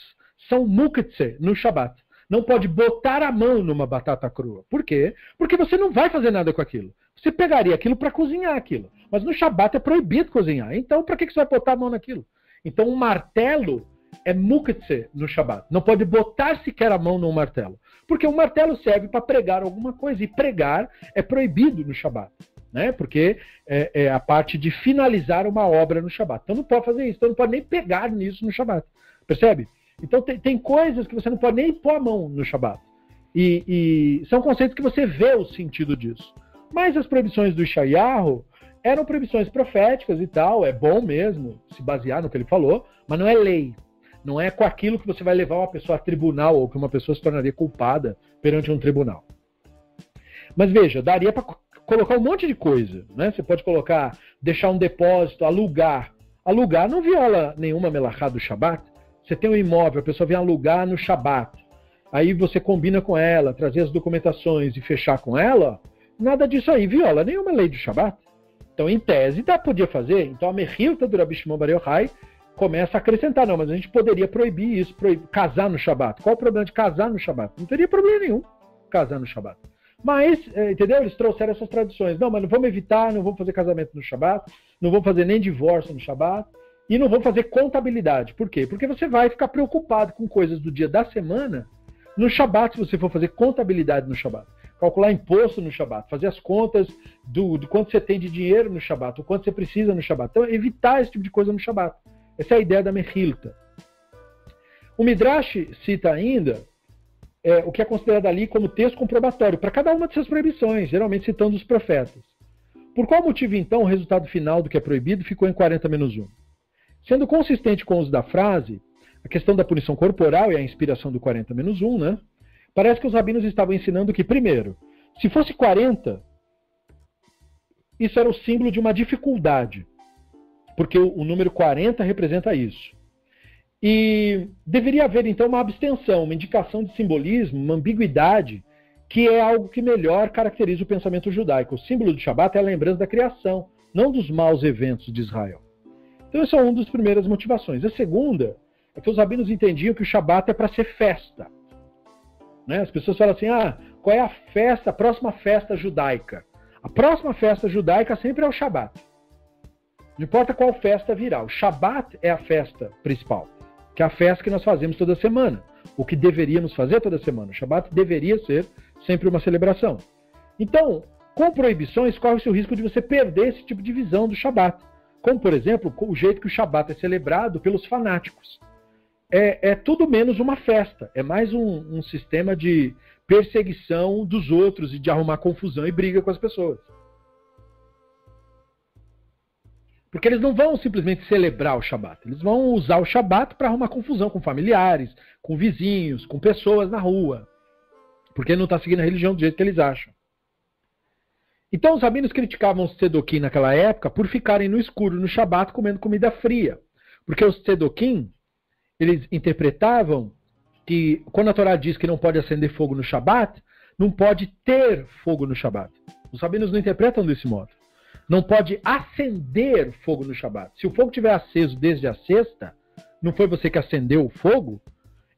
são muktzeh no Shabat. Não pode botar a mão numa batata crua. Por quê? Porque você não vai fazer nada com aquilo. Você pegaria aquilo para cozinhar aquilo. Mas no Shabat é proibido cozinhar. Então, para que você vai botar a mão naquilo? Então, um martelo é muktzeh no Shabat. Não pode botar sequer a mão num martelo. Porque o martelo serve para pregar alguma coisa. E pregar é proibido no Shabat. Né? Porque é a parte de finalizar uma obra no Shabat. Então não pode fazer isso. Então não pode nem pegar nisso no Shabat. Percebe? Então tem coisas que você não pode nem pôr a mão no Shabat. E são conceitos que você vê o sentido disso. Mas as proibições do Ishayahu eram proibições proféticas e tal. É bom mesmo se basear no que ele falou, mas não é lei. Não é com aquilo que você vai levar uma pessoa a tribunal ou que uma pessoa se tornaria culpada perante um tribunal. Mas veja, daria para colocar um monte de coisa, né? Você pode colocar, deixar um depósito, alugar. Alugar não viola nenhuma melachá do Shabat. Você tem um imóvel, a pessoa vem alugar no Shabat. Aí você combina com ela, trazer as documentações e fechar com ela. Nada disso aí viola nenhuma lei do Shabat. Então, em tese, podia fazer. Então, a Mechilta do Rabi Shimon Bar Yochai começa a acrescentar. Não, mas a gente poderia proibir isso, casar no Shabat. Qual o problema de casar no Shabat? Não teria problema nenhum casar no Shabat. Mas, entendeu? Eles trouxeram essas tradições. Não, mas não vamos evitar, não vamos fazer casamento no Shabat, não vamos fazer nem divórcio no Shabat, e não vamos fazer contabilidade. Por quê? Porque você vai ficar preocupado com coisas do dia da semana no Shabat, se você for fazer contabilidade no Shabat. Calcular imposto no Shabat, fazer as contas do quanto você tem de dinheiro no Shabat, o quanto você precisa no Shabat. Então, evitar esse tipo de coisa no Shabat. Essa é a ideia da Mechilta. O Midrash cita ainda o que é considerado ali como texto comprobatório para cada uma dessas proibições, geralmente citando os profetas. Por qual motivo, então, o resultado final do que é proibido ficou em 40-1? Sendo consistente com o uso da frase, a questão da punição corporal e a inspiração do 40-1, né? Parece que os rabinos estavam ensinando que, primeiro, se fosse 40, isso era o símbolo de uma dificuldade, porque o número 40 representa isso. E deveria haver, então, uma abstenção, uma indicação de simbolismo, uma ambiguidade, que é algo que melhor caracteriza o pensamento judaico. O símbolo do Shabat é a lembrança da criação, não dos maus eventos de Israel. Então, essa é uma das primeiras motivações. A segunda é que os rabinos entendiam que o Shabat é para ser festa. Né? As pessoas falam assim, qual é a festa, a próxima festa judaica? A próxima festa judaica sempre é o Shabat. Não importa qual festa virá. O Shabat é a festa principal, que é a festa que nós fazemos toda semana, o que deveríamos fazer toda semana. O Shabat deveria ser sempre uma celebração. Então, com proibições, corre-se o risco de você perder esse tipo de visão do Shabat. Como, por exemplo, o jeito que o Shabat é celebrado pelos fanáticos. É tudo menos uma festa. É mais um sistema de perseguição dos outros e de arrumar confusão e briga com as pessoas. Porque eles não vão simplesmente celebrar o Shabat. Eles vão usar o Shabat para arrumar confusão com familiares, com vizinhos, com pessoas na rua. Porque ele não está seguindo a religião do jeito que eles acham. Então os rabinos criticavam os tzedokim naquela época por ficarem no escuro no Shabat comendo comida fria. Porque os tzedokim, eles interpretavam que quando a Torá diz que não pode acender fogo no Shabat, não pode ter fogo no Shabat. Os rabinos não interpretam desse modo. Não pode acender fogo no Shabat. Se o fogo estiver aceso desde a sexta, não foi você que acendeu o fogo,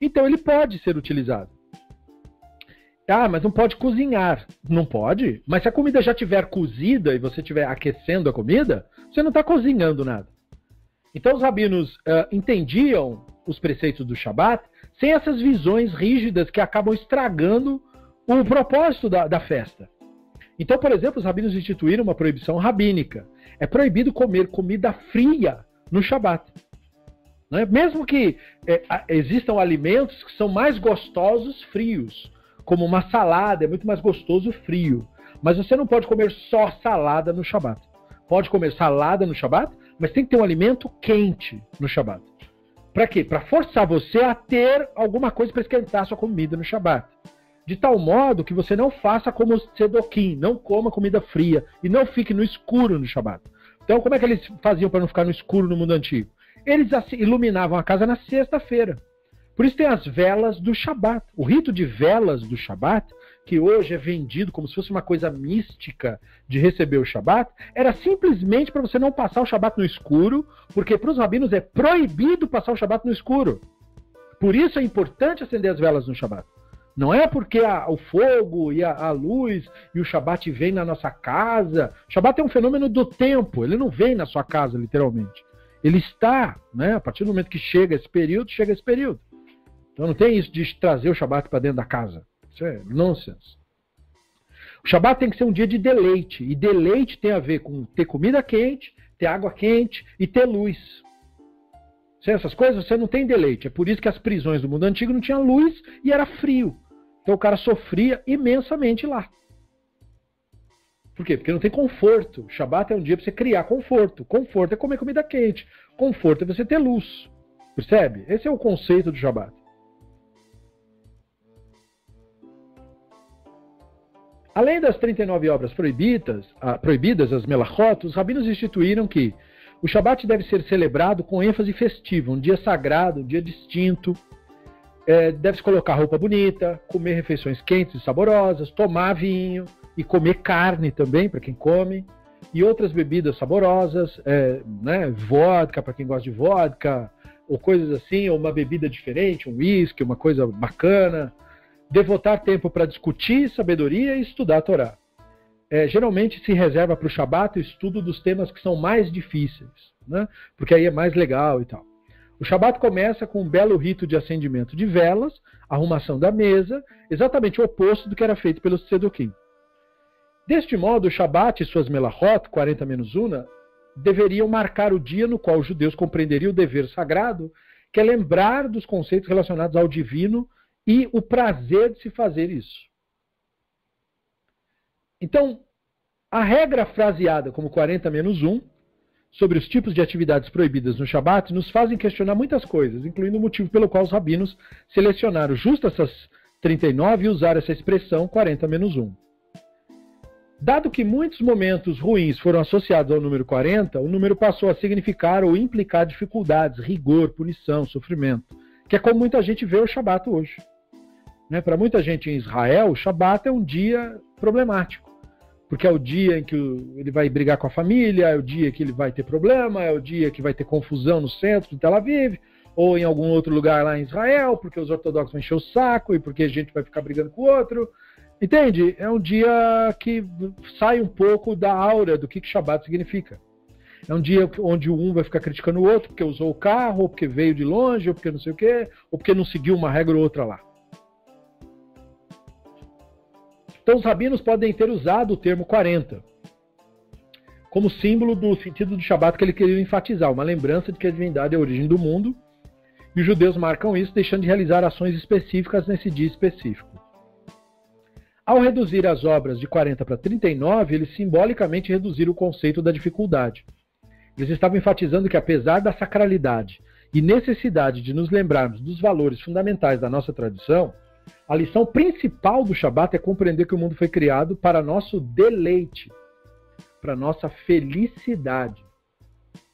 então ele pode ser utilizado. Mas não pode cozinhar. Não pode. Mas se a comida já estiver cozida e você estiver aquecendo a comida, você não está cozinhando nada. Então os rabinos entendiam os preceitos do Shabat sem essas visões rígidas que acabam estragando o propósito da festa. Então, por exemplo, os rabinos instituíram uma proibição rabínica. É proibido comer comida fria no Shabat. Né? Mesmo que existam alimentos que são mais gostosos frios, como uma salada, é muito mais gostoso frio. Mas você não pode comer só salada no Shabat. Pode comer salada no Shabat, mas tem que ter um alimento quente no Shabat. Para quê? Para forçar você a ter alguma coisa para esquentar sua comida no Shabat. De tal modo que você não faça como o Tzedokim, não coma comida fria e não fique no escuro no Shabat. Então, como é que eles faziam para não ficar no escuro no mundo antigo? Eles iluminavam a casa na sexta-feira. Por isso tem as velas do Shabat. O rito de velas do Shabat, que hoje é vendido como se fosse uma coisa mística de receber o Shabat, era simplesmente para você não passar o Shabat no escuro, porque para os rabinos é proibido passar o Shabat no escuro. Por isso é importante acender as velas no Shabat. Não é porque o fogo e a luz e o Shabat vem na nossa casa. O Shabat é um fenômeno do tempo, ele não vem na sua casa, literalmente. Ele está, né? A partir do momento que chega esse período, chega esse período. Então não tem isso de trazer o Shabat para dentro da casa. Isso é nonsense. O Shabat tem que ser um dia de deleite. E deleite tem a ver com ter comida quente, ter água quente e ter luz. Sem essas coisas você não tem deleite. É por isso que as prisões do mundo antigo não tinham luz e era frio. Então o cara sofria imensamente lá. Por quê? Porque não tem conforto. O Shabat é um dia para você criar conforto. Conforto é comer comida quente. Conforto é você ter luz. Percebe? Esse é o conceito do Shabat. Além das 39 obras proibidas, as melachot, os rabinos instituíram que o Shabat deve ser celebrado com ênfase festiva, um dia sagrado, um dia distinto. Deve-se colocar roupa bonita, comer refeições quentes e saborosas, tomar vinho e comer carne também, para quem come, e outras bebidas saborosas, né, vodka, para quem gosta de vodka, ou coisas assim, ou uma bebida diferente, um whisky, uma coisa bacana. Devotar tempo para discutir sabedoria e estudar a Torá. Geralmente se reserva para o Shabat o estudo dos temas que são mais difíceis, né? Porque aí é mais legal e tal. O Shabat começa com um belo rito de acendimento de velas, arrumação da mesa, exatamente o oposto do que era feito pelos Tzedokim. Deste modo, o Shabat e suas melachot, 40 menos una, deveriam marcar o dia no qual os judeus compreenderiam o dever sagrado, que é lembrar dos conceitos relacionados ao divino e o prazer de se fazer isso. Então, a regra fraseada como 40 menos 1, sobre os tipos de atividades proibidas no Shabat, nos fazem questionar muitas coisas, incluindo o motivo pelo qual os rabinos selecionaram justo essas 39 e usaram essa expressão 40 menos 1. Dado que muitos momentos ruins foram associados ao número 40, o número passou a significar ou implicar dificuldades, rigor, punição, sofrimento, que é como muita gente vê o Shabat hoje. Né? Para muita gente em Israel, o Shabat é um dia problemático, porque é o dia em que ele vai brigar com a família, é o dia que ele vai ter problema, é o dia que vai ter confusão no centro de Tel Aviv, ou em algum outro lugar lá em Israel, porque os ortodoxos vão encher o saco e porque a gente vai ficar brigando com o outro. Entende? É um dia que sai um pouco da aura do que Shabat significa. É um dia onde um vai ficar criticando o outro porque usou o carro, ou porque veio de longe, ou porque não sei o quê, ou porque não seguiu uma regra ou outra lá. Então os rabinos podem ter usado o termo 40 como símbolo do sentido do Shabat que ele queria enfatizar, uma lembrança de que a divindade é a origem do mundo, e os judeus marcam isso deixando de realizar ações específicas nesse dia específico. Ao reduzir as obras de 40 para 39, eles simbolicamente reduziram o conceito da dificuldade. Eles estavam enfatizando que, apesar da sacralidade e necessidade de nos lembrarmos dos valores fundamentais da nossa tradição, a lição principal do Shabat é compreender que o mundo foi criado para nosso deleite, para nossa felicidade.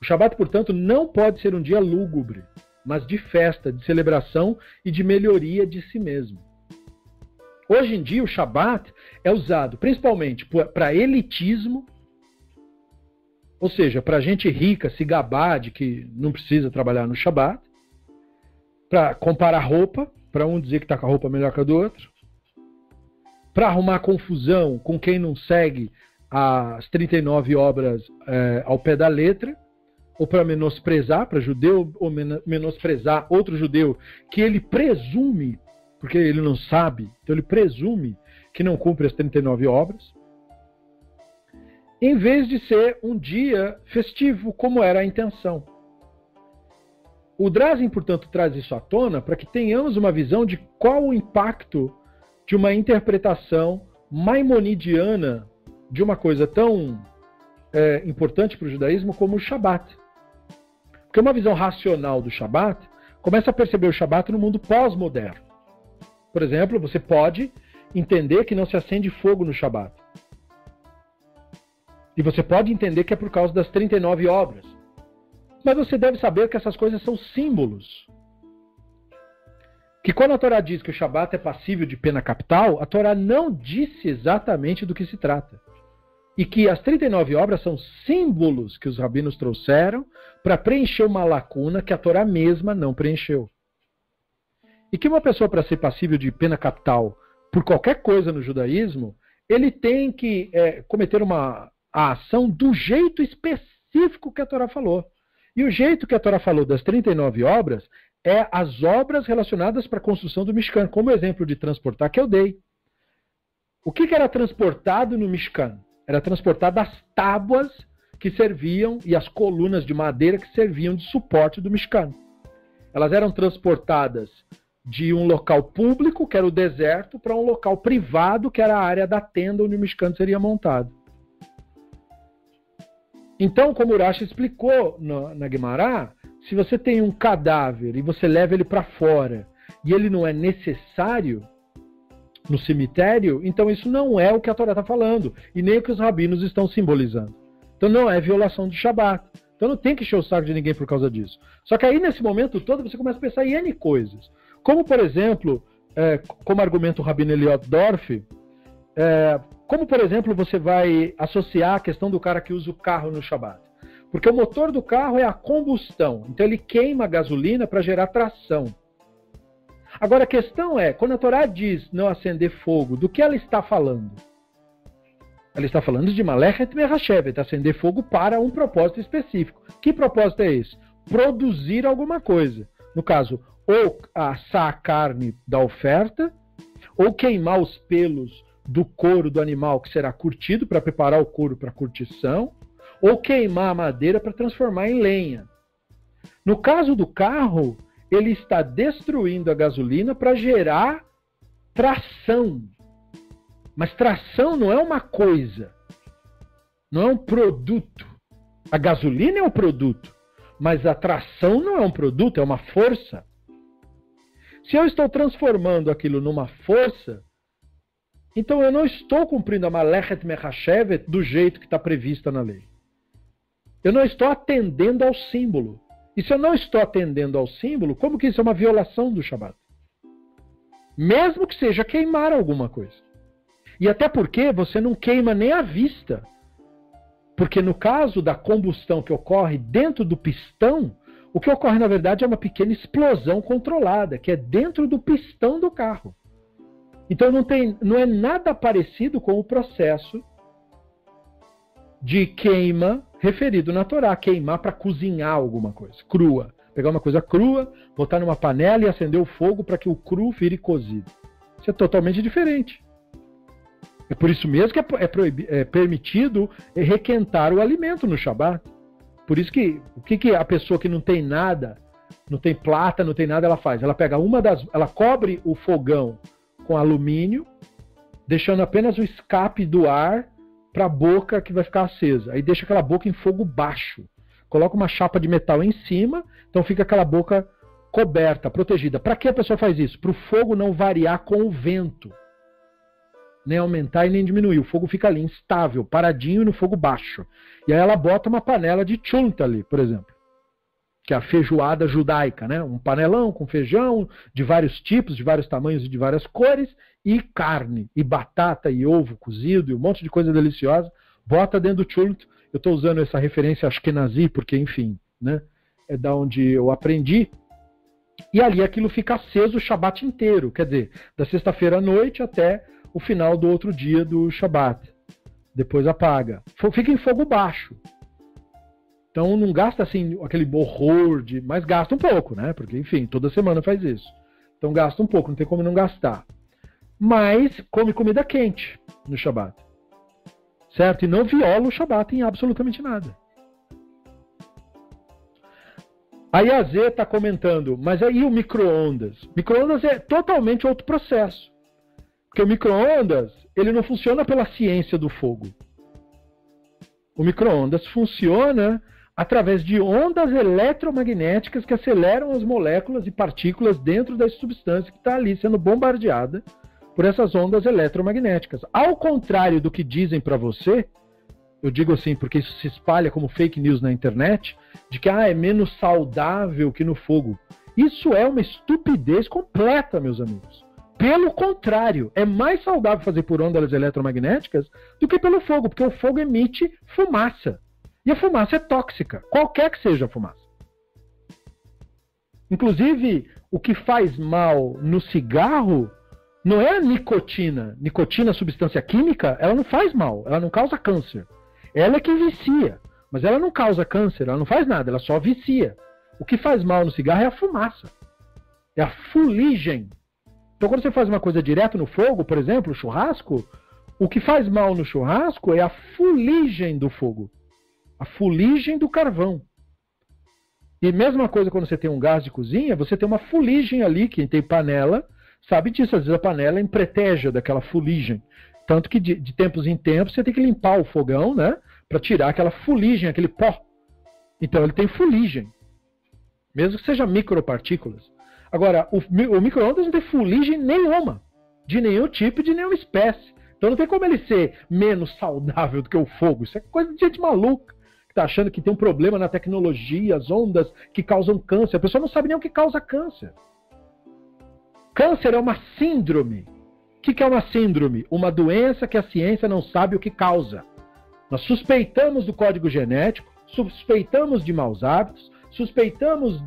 O Shabat, portanto, não pode ser um dia lúgubre, mas de festa, de celebração e de melhoria de si mesmo. Hoje em dia, o Shabat é usado principalmente para elitismo, ou seja, para gente rica se gabar de que não precisa trabalhar no Shabat, para comparar roupa, para um dizer que está com a roupa melhor que a do outro, para arrumar confusão com quem não segue as 39 obras ao pé da letra, ou para menosprezar, para judeu, ou menosprezar outro judeu que ele presume, porque ele não sabe, então ele presume que não cumpre as 39 obras, em vez de ser um dia festivo, como era a intenção. O Drazen, portanto, traz isso à tona para que tenhamos uma visão de qual o impacto de uma interpretação maimonidiana de uma coisa tão importante para o judaísmo como o Shabat. Porque uma visão racional do Shabat começa a perceber o Shabat no mundo pós-moderno. Por exemplo, você pode entender que não se acende fogo no Shabat. E você pode entender que é por causa das 39 obras. Mas você deve saber que essas coisas são símbolos. Que quando a Torá diz que o Shabat é passível de pena capital, a Torá não disse exatamente do que se trata. E que as 39 obras são símbolos que os rabinos trouxeram para preencher uma lacuna que a Torá mesma não preencheu. E que uma pessoa, para ser passível de pena capital por qualquer coisa no judaísmo, ele tem que cometer a ação do jeito específico que a Torá falou. E o jeito que a Torá falou das 39 obras é as obras relacionadas para a construção do Mishkan, como o exemplo de transportar que eu dei. O que era transportado no Mishkan? Era transportado as tábuas que serviam e as colunas de madeira que serviam de suporte do Mishkan. Elas eram transportadas de um local público, que era o deserto, para um local privado, que era a área da tenda onde o Mishkan seria montado. Então, como o Rashi explicou na Guemará, se você tem um cadáver e você leva ele para fora e ele não é necessário no cemitério, então isso não é o que a Torá está falando e nem o que os rabinos estão simbolizando. Então não é violação do Shabat. Então não tem que encher o saco de ninguém por causa disso. Só que aí nesse momento todo você começa a pensar em N coisas. Como por exemplo, como argumenta o Rabino Eliot Dorf, como por exemplo você vai associar a questão do cara que usa o carro no Shabat. Porque o motor do carro é a combustão. Então ele queima a gasolina para gerar tração. Agora a questão é, quando a Torá diz não acender fogo, do que ela está falando? Ela está falando de Malechet Merashevet, acender fogo para um propósito específico. Que propósito é esse? Produzir alguma coisa. No caso, ou assar a carne da oferta, ou queimar os pelos do couro do animal que será curtido para preparar o couro para curtição, ou queimar a madeira para transformar em lenha. No caso do carro, ele está destruindo a gasolina para gerar tração. Mas tração não é uma coisa, não é um produto. A gasolina é um produto, mas a tração não é um produto, é uma força. Se eu estou transformando aquilo numa força, então eu não estou cumprindo a Malechet Merashevet do jeito que está prevista na lei. Eu não estou atendendo ao símbolo. E se eu não estou atendendo ao símbolo, como que isso é uma violação do Shabat? Mesmo que seja queimar alguma coisa. E até porque você não queima nem a vista. Porque no caso da combustão que ocorre dentro do pistão, o que ocorre na verdade é uma pequena explosão controlada, que é dentro do pistão do carro. Então não é nada parecido com o processo de queima referido na Torá, queimar para cozinhar alguma coisa, crua. Pegar uma coisa crua, botar numa panela e acender o fogo para que o cru vire cozido. Isso é totalmente diferente. É por isso mesmo que é permitido requentar o alimento no Shabat. Por isso que o que a pessoa que não tem nada, não tem plata, não tem nada, ela faz? Ela pega ela cobre o fogão com alumínio, deixando apenas o escape do ar para a boca que vai ficar acesa. Aí deixa aquela boca em fogo baixo. Coloca uma chapa de metal em cima, então fica aquela boca coberta, protegida. Para que a pessoa faz isso? Para o fogo não variar com o vento. Nem aumentar e nem diminuir. O fogo fica ali, instável, paradinho no fogo baixo. E aí ela bota uma panela de chulta ali, por exemplo. Que é a feijoada judaica, né? Um panelão com feijão de vários tipos, de vários tamanhos e de várias cores, e carne, e batata, e ovo cozido, e um monte de coisa deliciosa. Bota dentro do chulta. Eu estou usando essa referência ashkenazi, porque, enfim, né? É da onde eu aprendi. E ali aquilo fica aceso o Shabat inteiro. Quer dizer, da sexta-feira à noite até o final do outro dia do Shabat. Depois apaga. Fica em fogo baixo. Então não gasta assim aquele horror de... Mas gasta um pouco, né? Porque, enfim, toda semana faz isso. Então gasta um pouco, não tem como não gastar. Mas come comida quente no Shabat. Certo? E não viola o Shabat em absolutamente nada. Aí a Z está comentando, mas aí o micro-ondas? Micro-ondas é totalmente outro processo. Porque o micro-ondas, ele não funciona pela ciência do fogo. O micro-ondas funciona através de ondas eletromagnéticas que aceleram as moléculas e partículas dentro da substância que está ali sendo bombardeada por essas ondas eletromagnéticas. Ao contrário do que dizem para você, eu digo assim porque isso se espalha como fake news na internet, de que é menos saudável que no fogo. Isso é uma estupidez completa, meus amigos. Pelo contrário, é mais saudável fazer por ondas eletromagnéticas do que pelo fogo, porque o fogo emite fumaça. E a fumaça é tóxica, qualquer que seja a fumaça. Inclusive, o que faz mal no cigarro não é a nicotina. Nicotina, substância química, ela não faz mal, ela não causa câncer. Ela é que vicia, mas ela não causa câncer, ela não faz nada, ela só vicia. O que faz mal no cigarro é a fumaça, é a fuligem. Então, quando você faz uma coisa direto no fogo, por exemplo, churrasco, o que faz mal no churrasco é a fuligem do fogo, a fuligem do carvão. E mesma coisa quando você tem um gás de cozinha, você tem uma fuligem ali, quem tem panela sabe disso, às vezes a panela empreteja daquela fuligem. Tanto que de tempos em tempos você tem que limpar o fogão, né, para tirar aquela fuligem, aquele pó. Então ele tem fuligem, mesmo que seja micropartículas. Agora, o micro-ondas não tem fuligem nenhuma, de nenhum tipo, de nenhuma espécie. Então não tem como ele ser menos saudável do que o fogo. Isso é coisa de gente maluca, que está achando que tem um problema na tecnologia, as ondas que causam câncer. A pessoa não sabe nem o que causa câncer. Câncer é uma síndrome. O que é uma síndrome? Uma doença que a ciência não sabe o que causa. Nós suspeitamos do código genético, suspeitamos de maus hábitos, suspeitamos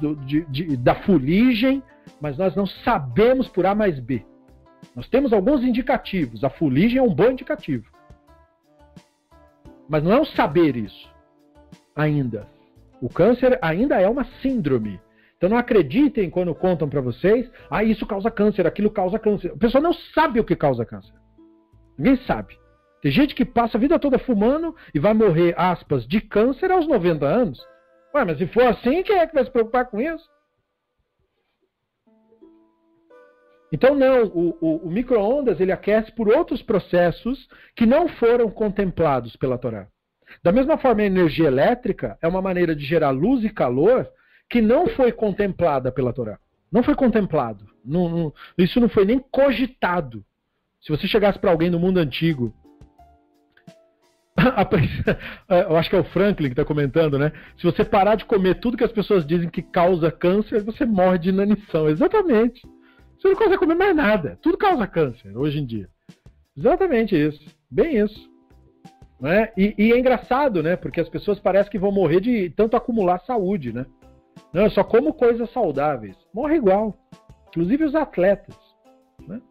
da fuligem, mas nós não sabemos por A mais B. Nós temos alguns indicativos. A fuligem é um bom indicativo. Mas não é um saber isso. Ainda. O câncer ainda é uma síndrome. Então não acreditem quando contam para vocês, isso causa câncer, aquilo causa câncer. A pessoa não sabe o que causa câncer. Ninguém sabe. Tem gente que passa a vida toda fumando e vai morrer, aspas, de câncer aos 90 anos. Ué, mas se for assim, quem é que vai se preocupar com isso? Então não, o micro-ondas ele aquece por outros processos que não foram contemplados pela Torá. Da mesma forma, a energia elétrica é uma maneira de gerar luz e calor que não foi contemplada pela Torá. Não foi contemplado. Isso não foi nem cogitado. Se você chegasse para alguém no mundo antigo, eu acho que é o Franklin que está comentando, né? Se você parar de comer tudo que as pessoas dizem que causa câncer, você morre de inanição. Exatamente. Você não consegue comer mais nada. Tudo causa câncer hoje em dia. Exatamente isso. Bem isso. Né? E é engraçado, né? Porque as pessoas parecem que vão morrer de tanto acumular saúde, né? Não, eu só como coisas saudáveis. Morre igual. Inclusive os atletas. Né?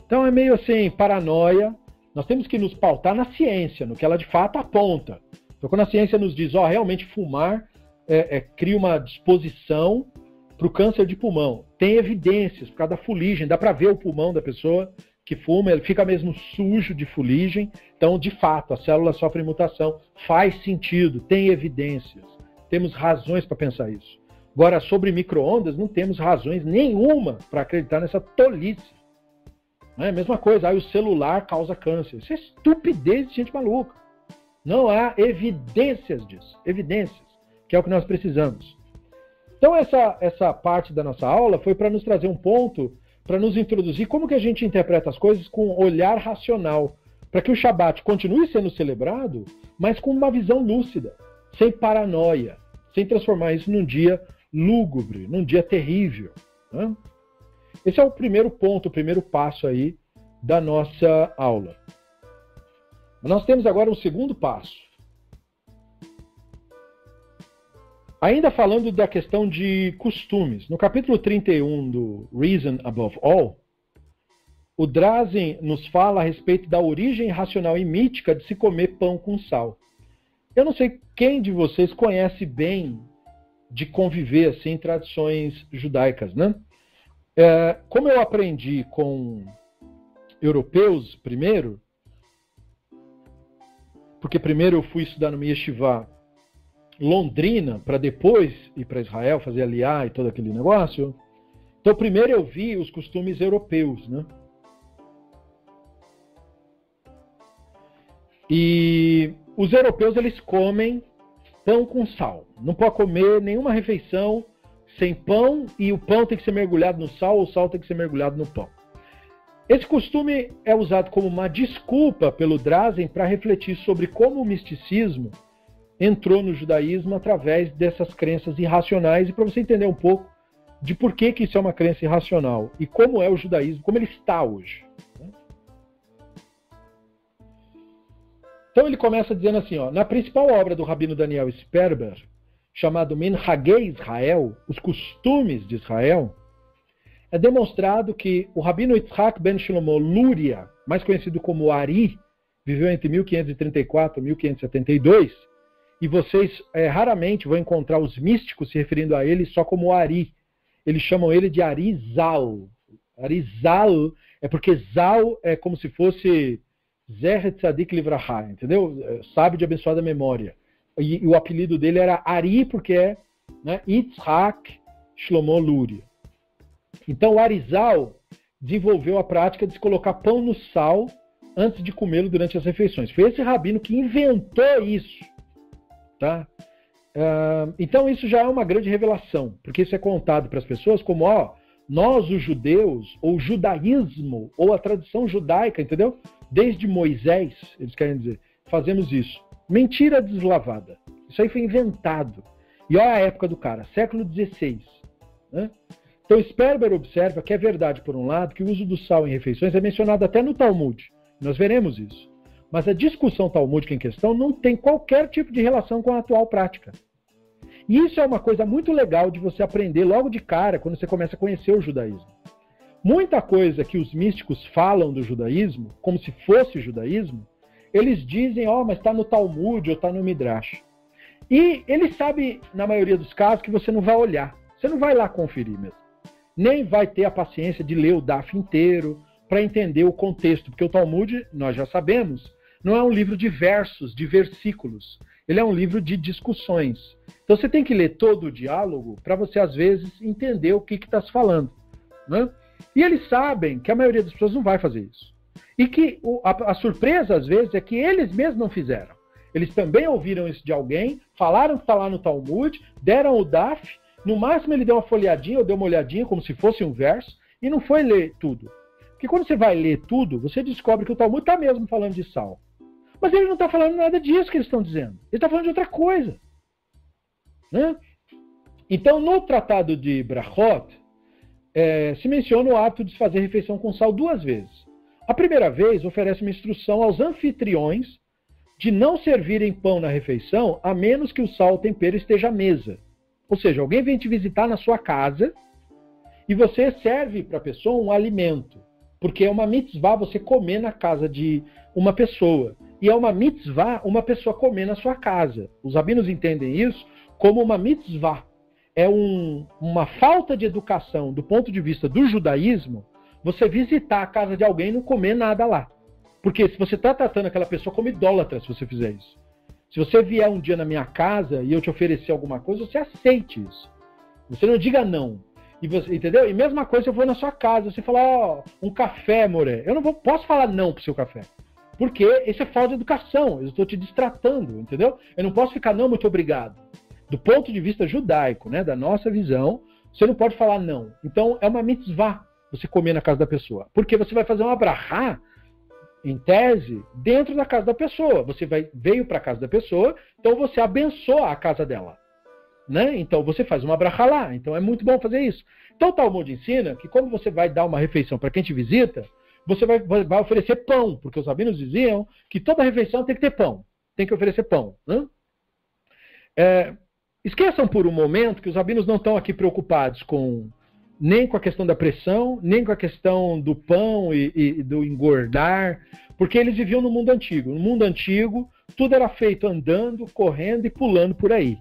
Então é meio assim, paranoia. Nós temos que nos pautar na ciência, no que ela de fato aponta. Então quando a ciência nos diz, realmente fumar cria uma disposição para o câncer de pulmão. Tem evidências por causa da fuligem, dá para ver o pulmão da pessoa que fuma, ele fica mesmo sujo de fuligem. Então, de fato, a célula sofre mutação. Faz sentido, tem evidências. Temos razões para pensar isso. Agora, sobre micro-ondas, não temos razões nenhuma para acreditar nessa tolice. Não é a mesma coisa, o celular causa câncer. Isso é estupidez de gente maluca. Não há evidências disso. Evidências, que é o que nós precisamos. Então, essa parte da nossa aula foi para nos trazer um ponto, para nos introduzir como que a gente interpreta as coisas com um olhar racional, para que o Shabat continue sendo celebrado, mas com uma visão lúcida, sem paranoia, sem transformar isso num dia lúgubre, num dia terrível. Né? Esse é o primeiro ponto, o primeiro passo aí da nossa aula. Nós temos agora um segundo passo. Ainda falando da questão de costumes, no capítulo 31 do Reason Above All, o Drazen nos fala a respeito da origem racional e mítica de se comer pão com sal. Eu não sei quem de vocês conhece bem de conviver assim em tradições judaicas, né? Como eu aprendi com europeus primeiro, porque primeiro eu fui estudar no Yeshiva Londrina para depois ir para Israel, fazer aliar e todo aquele negócio. Então, primeiro eu vi os costumes europeus, né? E os europeus, eles comem pão com sal. Não pode comer nenhuma refeição sem pão, e o pão tem que ser mergulhado no sal, ou o sal tem que ser mergulhado no pão. Esse costume é usado como uma desculpa pelo Drazen para refletir sobre como o misticismo entrou no judaísmo através dessas crenças irracionais, e para você entender um pouco de por que isso é uma crença irracional e como é o judaísmo, como ele está hoje. Então ele começa dizendo assim, ó, na principal obra do Rabino Daniel Sperber, chamado Minhagei Israel, os costumes de Israel, é demonstrado que o Rabino Yitzhak ben Shlomo Luria, mais conhecido como Ari, viveu entre 1534 e 1572, e vocês raramente vão encontrar os místicos se referindo a ele só como Ari. Eles chamam ele de Arizal. Arizal é porque Zal é como se fosse Zeher Tzadik Livraha, entendeu? Sábio de abençoada memória. E o apelido dele era Ari, porque é, né, Yitzhak Shlomo Luria. Então o Arizal desenvolveu a prática de se colocar pão no sal antes de comê-lo durante as refeições. Foi esse rabino que inventou isso. Tá? Então isso já é uma grande revelação, porque isso é contado para as pessoas como, ó, nós os judeus, ou o judaísmo, ou a tradição judaica, entendeu? Desde Moisés, eles querem dizer, fazemos isso. Mentira deslavada. Isso aí foi inventado. E olha a época do cara, século XVI. Né? Então Sperber observa que é verdade, por um lado, que o uso do sal em refeições é mencionado até no Talmud. Nós veremos isso. Mas a discussão talmúdica em questão não tem qualquer tipo de relação com a atual prática. E isso é uma coisa muito legal de você aprender logo de cara, quando você começa a conhecer o judaísmo. Muita coisa que os místicos falam do judaísmo, como se fosse judaísmo, eles dizem, ó, mas está no Talmud ou está no Midrash. E ele sabe, na maioria dos casos, que você não vai olhar. Você não vai lá conferir mesmo. Nem vai ter a paciência de ler o Daf inteiro para entender o contexto. Porque o Talmud, nós já sabemos, não é um livro de versos, de versículos. Ele é um livro de discussões. Então você tem que ler todo o diálogo para você, às vezes, entender o que está se falando. Né? E eles sabem que a maioria das pessoas não vai fazer isso. E que a surpresa, às vezes, é que eles mesmos não fizeram. Eles também ouviram isso de alguém, falaram que está lá no Talmud, deram o Daf, no máximo ele deu uma folhadinha ou deu uma olhadinha, como se fosse um verso, e não foi ler tudo. Porque quando você vai ler tudo, você descobre que o Talmud está mesmo falando de sal. Mas ele não está falando nada disso que eles estão dizendo. Ele está falando de outra coisa. Né? Então, no Tratado de Brachot, se menciona o ato de se fazer refeição com sal 2 vezes. A primeira vez oferece uma instrução aos anfitriões de não servirem pão na refeição, a menos que o sal ou tempero esteja à mesa. Ou seja, alguém vem te visitar na sua casa e você serve para a pessoa um alimento. Porque é uma mitzvah você comer na casa de uma pessoa. E é uma mitzvah uma pessoa comer na sua casa. Os rabinos entendem isso como uma mitzvah. É uma falta de educação do ponto de vista do judaísmo você visitar a casa de alguém e não comer nada lá. Porque se você está tratando aquela pessoa como idólatra se você fizer isso. Se você vier um dia na minha casa e eu te oferecer alguma coisa, você aceite isso. Você não diga não. E você, entendeu? E mesma coisa se eu for na sua casa, você falar, ó, um café, Moré. Eu não posso falar não pro seu café. Porque isso é falta de educação. Eu estou te distratando, entendeu? Eu não posso ficar, não, muito obrigado. Do ponto de vista judaico, né, da nossa visão, você não pode falar não. Então, é uma mitzvah você comer na casa da pessoa. Porque você vai fazer uma brachá, em tese, dentro da casa da pessoa. Você veio para a casa da pessoa, então você abençoa a casa dela. Né? Então você faz uma brachá lá. Então é muito bom fazer isso. Então o Talmud ensina que quando você vai dar uma refeição para quem te visita, você vai oferecer pão, porque os rabinos diziam que toda refeição tem que ter pão. Tem que oferecer pão. Né? Esqueçam por um momento que os rabinos não estão aqui preocupados nem com a questão da pressão, nem com a questão do pão e do engordar, porque eles viviam no mundo antigo. No mundo antigo, tudo era feito andando, correndo e pulando por aí.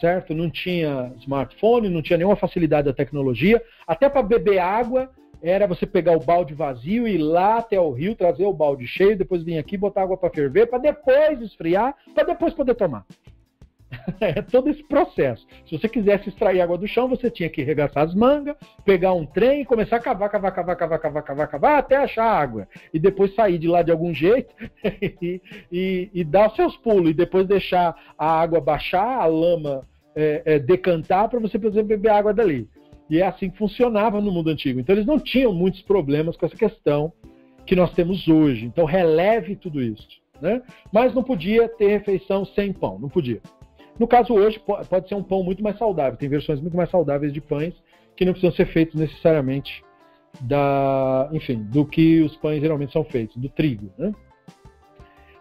Certo? Não tinha smartphone, não tinha nenhuma facilidade da tecnologia. Até para beber água, era você pegar o balde vazio e ir lá até o rio, trazer o balde cheio, depois vir aqui, botar água para ferver, para depois esfriar, para depois poder tomar. É todo esse processo. Se você quisesse extrair água do chão, você tinha que arregaçar as mangas, pegar um trem e começar a cavar, até achar água. E depois sair de lá de algum jeito e dar os seus pulos. E depois deixar a água baixar, a lama decantar para você poder beber água dali. E é assim que funcionava no mundo antigo. Então eles não tinham muitos problemas com essa questão que nós temos hoje. Então releve tudo isso, né? Mas não podia ter refeição sem pão, não podia. No caso hoje, pode ser um pão muito mais saudável. Tem versões muito mais saudáveis de pães que não precisam ser feitos necessariamente do que os pães geralmente são feitos, do trigo, né?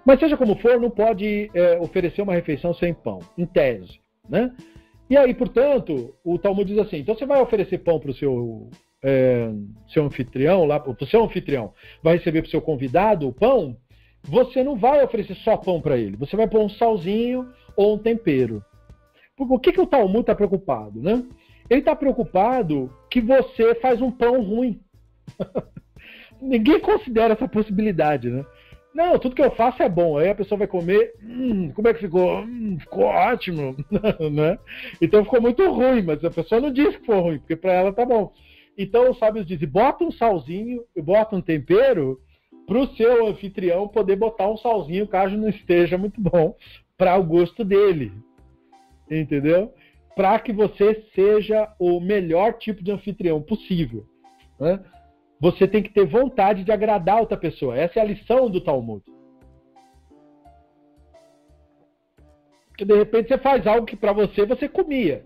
Mas seja como for, não pode oferecer uma refeição sem pão, em tese, né? E aí, portanto, o Talmud diz assim, então você vai oferecer pão para o seu anfitrião, o seu anfitrião vai receber para o seu convidado o pão, você não vai oferecer só pão para ele, você vai pôr um salzinho ou um tempero. Por que o Talmud está preocupado, né? Ele está preocupado que você faz um pão ruim. Ninguém considera essa possibilidade, né? Não, tudo que eu faço é bom. Aí a pessoa vai comer, como é que ficou? Ficou ótimo, né? Então ficou muito ruim, mas a pessoa não disse que foi ruim, porque para ela tá bom. Então os sábios dizem, bota um salzinho, bota um tempero, para o seu anfitrião poder botar um salzinho, caso não esteja muito bom, para o gosto dele. Entendeu? Para que você seja o melhor tipo de anfitrião possível, né? Você tem que ter vontade de agradar outra pessoa. Essa é a lição do Talmud. Porque de repente você faz algo que para você comia.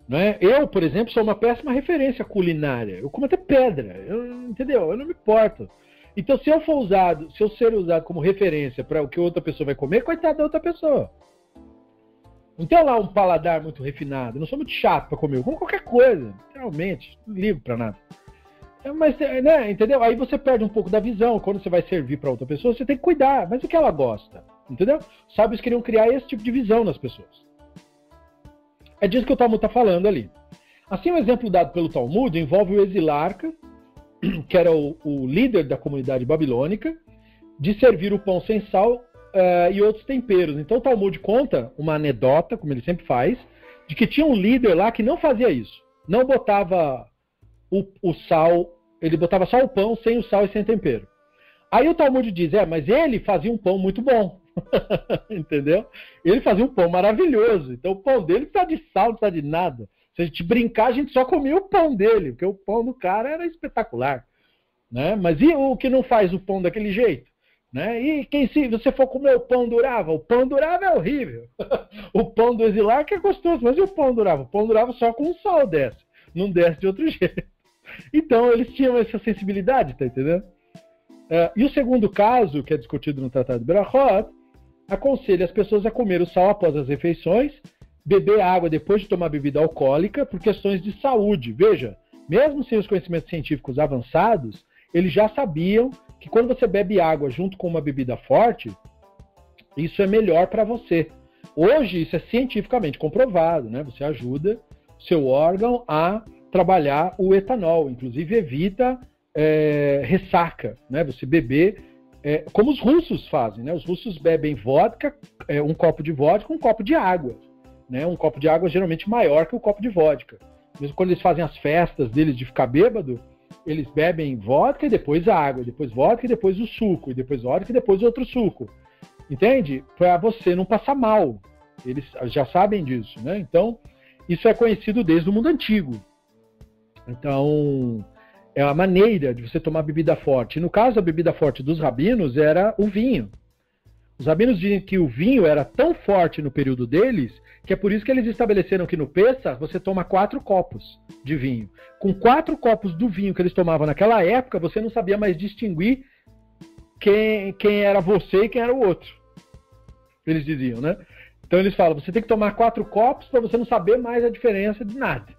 Né? Eu, por exemplo, sou uma péssima referência culinária. Eu como até pedra. Entendeu? Eu não me importo. Então, se eu ser usado como referência para o que outra pessoa vai comer, coitado da outra pessoa. Não tem lá um paladar muito refinado. Eu não sou muito chato para comer. Eu como qualquer coisa. Realmente. Não ligo para nada. Mas, né, entendeu? Aí você perde um pouco da visão. Quando você vai servir para outra pessoa, você tem que cuidar. Mas o que ela gosta? Entendeu? Os sábios queriam criar esse tipo de visão nas pessoas. É disso que o Talmud está falando ali. Assim, um exemplo dado pelo Talmud envolve o exilarca, que era o líder da comunidade babilônica, de servir o pão sem sal e outros temperos. Então o Talmud conta uma anedota, como ele sempre faz, de que tinha um líder lá que não fazia isso. Não botava o sal, ele botava só o pão sem o sal e sem tempero. Aí o Talmud diz, mas ele fazia um pão muito bom. Entendeu? Ele fazia um pão maravilhoso. Então o pão dele não precisa de sal, não precisa de nada. Se a gente brincar, a gente só comia o pão dele, porque o pão do cara era espetacular. Né? Mas e o que não faz o pão daquele jeito? Né? E se você for comer o pão durava? O pão durava é horrível. O pão do exilar que é gostoso, mas e o pão durava? O pão durava só com o sal desce. Não desce de outro jeito. Então eles tinham essa sensibilidade, tá entendendo? E o segundo caso, que é discutido no Tratado de Berachot, aconselha as pessoas a comer o sal após as refeições, beber água depois de tomar bebida alcoólica por questões de saúde. Veja, mesmo sem os conhecimentos científicos avançados, eles já sabiam que quando você bebe água junto com uma bebida forte, isso é melhor para você. Hoje isso é cientificamente comprovado, né? Você ajuda seu órgão a trabalhar o etanol, inclusive evita ressaca, né? Você beber, como os russos fazem, né? Os russos bebem vodka, um copo de vodka, um copo de água, né? Um copo de água geralmente maior que o copo de vodka. Mesmo quando eles fazem as festas deles de ficar bêbado, eles bebem vodka e depois água, depois vodka e depois o suco, e depois vodka e depois outro suco. Entende? Para você não passar mal. Eles já sabem disso, né? Então, isso é conhecido desde o mundo antigo. Então, é a maneira de você tomar bebida forte. E no caso, a bebida forte dos rabinos era o vinho. Os rabinos dizem que o vinho era tão forte no período deles, que é por isso que eles estabeleceram que no Pessah você toma 4 copos de vinho. Com 4 copos do vinho que eles tomavam naquela época, você não sabia mais distinguir quem era você e quem era o outro. Eles diziam, né? Então eles falam, você tem que tomar 4 copos para você não saber mais a diferença de nada.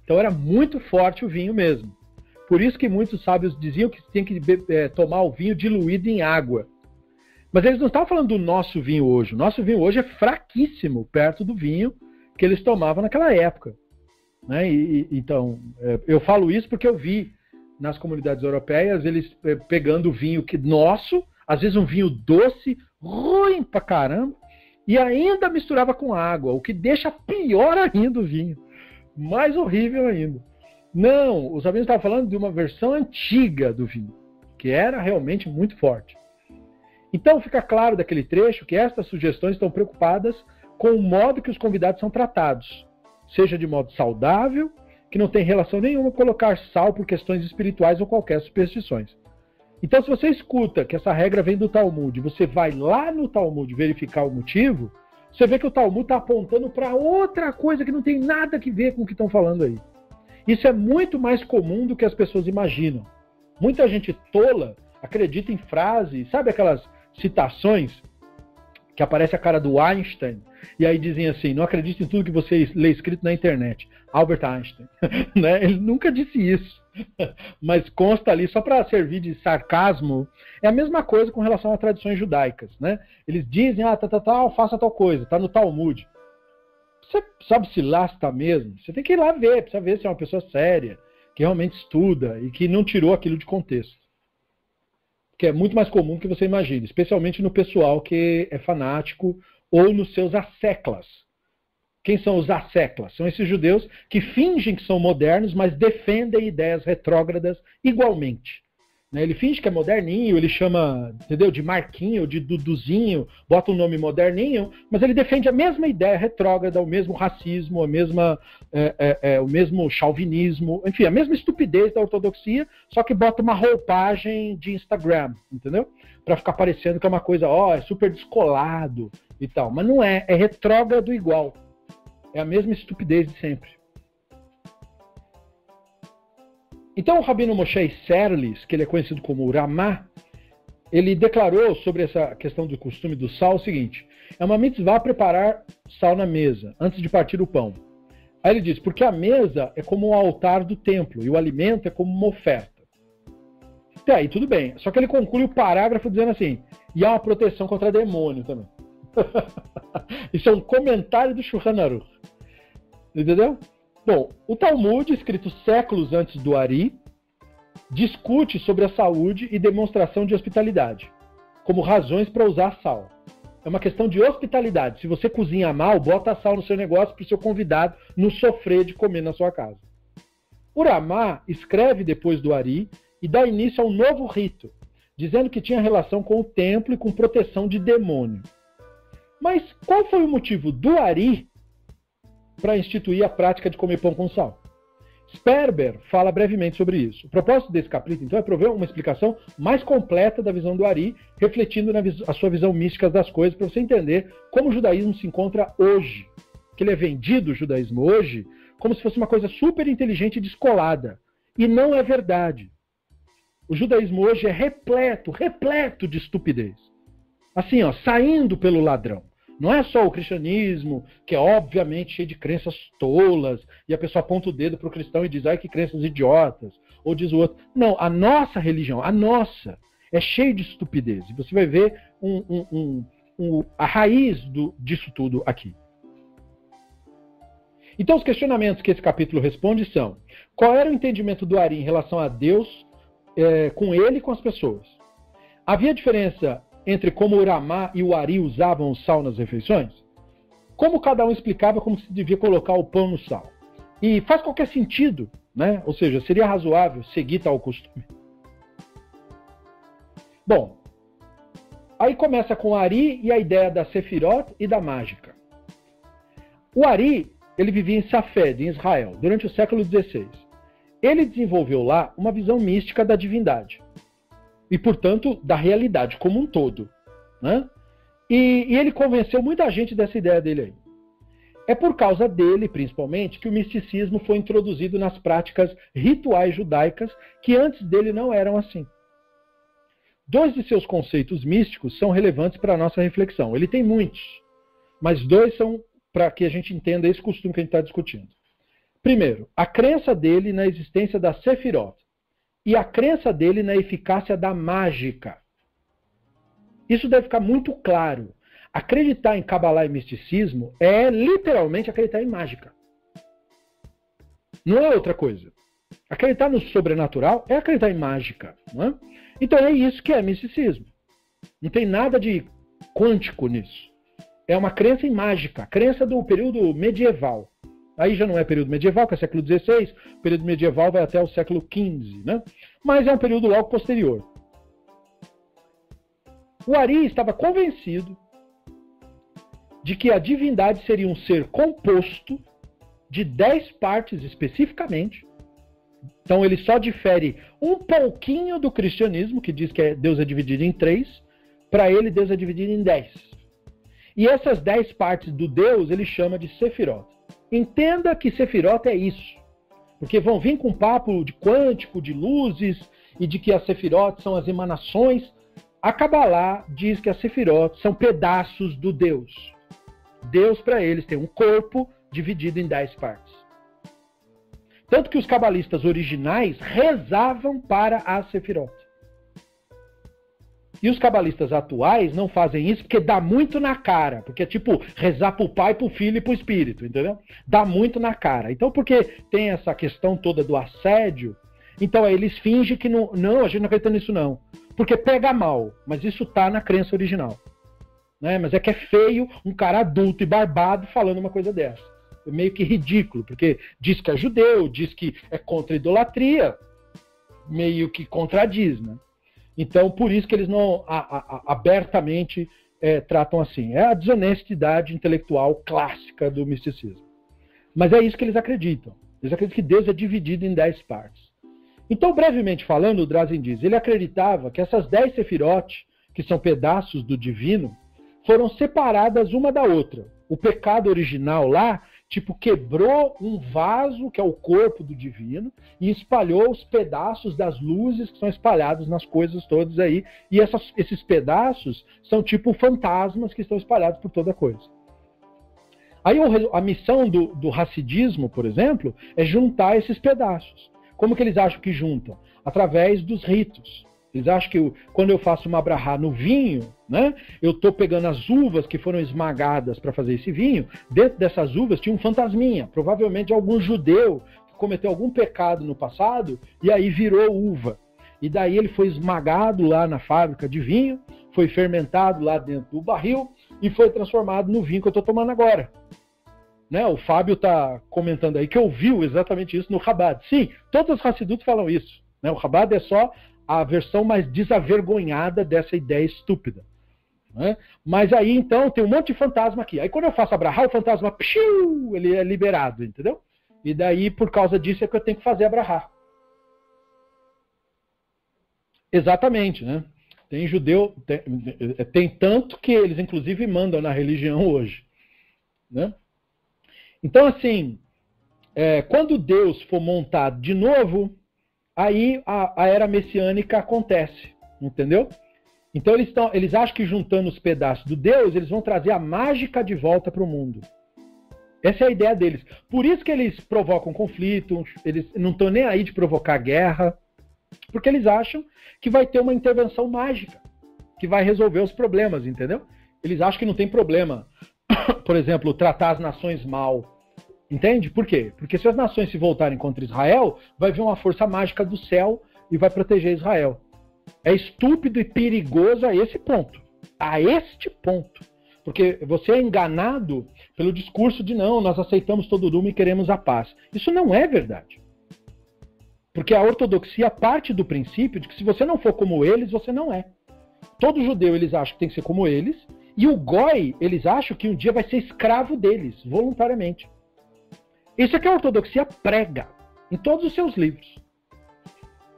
Então era muito forte o vinho mesmo. Por isso que muitos sábios diziam que tem que tomar o vinho diluído em água. Mas eles não estavam falando do nosso vinho hoje. O nosso vinho hoje é fraquíssimo perto do vinho que eles tomavam naquela época. Né? Então, eu falo isso porque eu vi nas comunidades europeias eles pegando o vinho nosso, às vezes um vinho doce, ruim pra caramba, E ainda misturava com água, o que deixa pior ainda o vinho. Mais horrível ainda. Não, os rabinos estavam falando de uma versão antiga do vinho, que era realmente muito forte. Então fica claro daquele trecho que estas sugestões estão preocupadas com o modo que os convidados são tratados, seja de modo saudável, que não tem relação nenhuma com colocar sal por questões espirituais ou qualquer superstições. Então, se você escuta que essa regra vem do Talmud, você vai lá no Talmud verificar o motivo, você vê que o Talmud está apontando para outra coisa que não tem nada a ver com o que estão falando aí. Isso é muito mais comum do que as pessoas imaginam. Muita gente tola acredita em frases, sabe aquelas citações que aparece a cara do Einstein e aí dizem assim, não acredite em tudo que você lê escrito na internet. Albert Einstein. Né? Ele nunca disse isso. Mas consta ali, só para servir de sarcasmo, é a mesma coisa com relação a tradições judaicas. Né? Eles dizem, faça tal coisa, está no Talmud. Você sabe se lá está mesmo? Você tem que ir lá ver, precisa ver se é uma pessoa séria, que realmente estuda e que não tirou aquilo de contexto. Que é muito mais comum do que você imagina, especialmente no pessoal que é fanático ou nos seus asseclas. Quem são os asseclas? São esses judeus que fingem que são modernos, mas defendem ideias retrógradas igualmente. Ele finge que é moderninho, ele chama, entendeu, de Marquinho, de Duduzinho, bota um nome moderninho, mas ele defende a mesma ideia retrógrada, o mesmo racismo, o mesmo chauvinismo, enfim, a mesma estupidez da ortodoxia, só que bota uma roupagem de Instagram, entendeu? Para ficar parecendo que é uma coisa, é super descolado e tal, mas não é, é retrógrado igual. É a mesma estupidez de sempre. Então o Rabino Moshe Serlis, que ele é conhecido como Ramá, ele declarou sobre essa questão do costume do sal o seguinte: é uma mitzvah preparar sal na mesa, antes de partir o pão. Aí ele diz, porque a mesa é como o altar do templo, e o alimento é como uma oferta. Até aí tudo bem, só que ele conclui o parágrafo dizendo assim, e há uma proteção contra demônio também. Isso é um comentário do Shulchan Aruch. Entendeu? Bom, o Talmud, escrito séculos antes do Ari, discute sobre a saúde e demonstração de hospitalidade, como razões para usar sal. É uma questão de hospitalidade. Se você cozinha mal, bota sal no seu negócio para o seu convidado não sofrer de comer na sua casa. O Ramá escreve depois do Ari e dá início a um novo rito, dizendo que tinha relação com o templo e com proteção de demônio. Mas qual foi o motivo do Ari para instituir a prática de comer pão com sal? Sperber fala brevemente sobre isso. O propósito desse capítulo, então, é prover uma explicação mais completa da visão do Ari, refletindo a sua visão mística das coisas, para você entender como o judaísmo se encontra hoje. Que ele é vendido, o judaísmo hoje, como se fosse uma coisa super inteligente e descolada. E não é verdade. O judaísmo hoje é repleto de estupidez. Assim, saindo pelo ladrão. Não é só o cristianismo, que é obviamente cheio de crenças tolas, e a pessoa aponta o dedo para o cristão e diz, ai que crenças idiotas, ou diz o outro. Não, a nossa religião, a nossa, é cheia de estupidez. E você vai ver a raiz disso tudo aqui. Então os questionamentos que esse capítulo responde são, qual era o entendimento do Ari em relação a Deus, com ele e com as pessoas? Havia diferença entre como o Ramá e o Ari usavam o sal nas refeições? Como cada um explicava como se devia colocar o pão no sal? E faz qualquer sentido, né? Ou seja, seria razoável seguir tal costume? Bom, aí começa com o Ari e a ideia da Sefirot e da mágica. O Ari, ele vivia em Safed, em Israel, durante o século XVI. Ele desenvolveu lá uma visão mística da divindade. E, portanto, da realidade como um todo. Né? E ele convenceu muita gente dessa ideia dele aí. É por causa dele, principalmente, que o misticismo foi introduzido nas práticas rituais judaicas, que antes dele não eram assim. Dois de seus conceitos místicos são relevantes para a nossa reflexão. Ele tem muitos, mas dois são para que a gente entenda esse costume que a gente está discutindo. Primeiro, a crença dele na existência da Sefirot. E a crença dele na eficácia da mágica. Isso deve ficar muito claro. Acreditar em Kabbalah e misticismo é literalmente acreditar em mágica. Não é outra coisa. Acreditar no sobrenatural é acreditar em mágica. Não é? Então é isso que é misticismo. Não tem nada de quântico nisso. É uma crença em mágica, crença do período medieval. Aí já não é período medieval, que é século XVI, o período medieval vai até o século XV, né? Mas é um período logo posterior. O Ari estava convencido de que a divindade seria um ser composto de 10 partes especificamente. Então ele só difere um pouquinho do cristianismo, que diz que Deus é dividido em 3, para ele Deus é dividido em 10. E essas 10 partes do Deus ele chama de Sefirot. Entenda que Sefirot é isso, porque vão vir com papo de quântico, de luzes, e de que as Sefirot são as emanações. A Kabbalah diz que as Sefirot são pedaços do Deus. Deus, para eles, tem um corpo dividido em 10 partes. Tanto que os cabalistas originais rezavam para as Sefirot. E os cabalistas atuais não fazem isso porque dá muito na cara. Porque é tipo rezar para o pai, para o filho e para o espírito, entendeu? Dá muito na cara. Então, porque tem essa questão toda do assédio, então eles fingem que não, a gente não acredita nisso não. Porque pega mal, mas isso está na crença original. Né? Mas é que é feio um cara adulto e barbado falando uma coisa dessa. É meio que ridículo, porque diz que é judeu, diz que é contra a idolatria, meio que contradiz, né? Então, por isso que eles não abertamente tratam assim. É a desonestidade intelectual clássica do misticismo. Mas é isso que eles acreditam. Eles acreditam que Deus é dividido em 10 partes. Então, brevemente falando, o Drazen diz, ele acreditava que essas 10 sefirot, que são pedaços do divino, foram separadas uma da outra. O pecado original lá, tipo, quebrou um vaso, que é o corpo do divino, e espalhou os pedaços das luzes que são espalhados nas coisas todas aí. E esses pedaços são tipo fantasmas que estão espalhados por toda a coisa. Aí a missão do Hassidismo, por exemplo, é juntar esses pedaços. Como que eles acham que juntam? Através dos ritos. Eles acham que quando eu faço uma brahá no vinho, né, eu estou pegando as uvas que foram esmagadas para fazer esse vinho. Dentro dessas uvas tinha um fantasminha, provavelmente algum judeu que cometeu algum pecado no passado e aí virou uva. E daí ele foi esmagado lá na fábrica de vinho, foi fermentado lá dentro do barril e foi transformado no vinho que eu estou tomando agora. Né, o Fábio está comentando aí que ouviu exatamente isso no Chabad. Sim, todos os Hassidutos falam isso. Né, o Chabad é só a versão mais desavergonhada dessa ideia estúpida. Né? Mas aí, então, tem um monte de fantasma aqui. Aí, quando eu faço a brahá, o fantasma, psiu, ele é liberado, entendeu? E daí, por causa disso, é que eu tenho que fazer a brahá. Exatamente, né? Tem judeu, tem tanto que eles, inclusive, mandam na religião hoje. Né? Então, assim, quando Deus for montado de novo, aí a era messiânica acontece, entendeu? Então eles acham que juntando os pedaços do Deus, eles vão trazer a mágica de volta para o mundo. Essa é a ideia deles. Por isso que eles provocam conflito, eles não estão nem aí de provocar guerra, porque eles acham que vai ter uma intervenção mágica, que vai resolver os problemas, entendeu? Eles acham que não tem problema, por exemplo, tratar as nações mal. Entende? Por quê? Porque se as nações se voltarem contra Israel, vai vir uma força mágica do céu e vai proteger Israel. É estúpido e perigoso a esse ponto. A este ponto. Porque você é enganado pelo discurso de não, nós aceitamos todo mundo e queremos a paz. Isso não é verdade. Porque a ortodoxia parte do princípio de que se você não for como eles, você não é. Todo judeu eles acham que tem que ser como eles, e o goi eles acham que um dia vai ser escravo deles, voluntariamente. Isso é que a ortodoxia prega em todos os seus livros.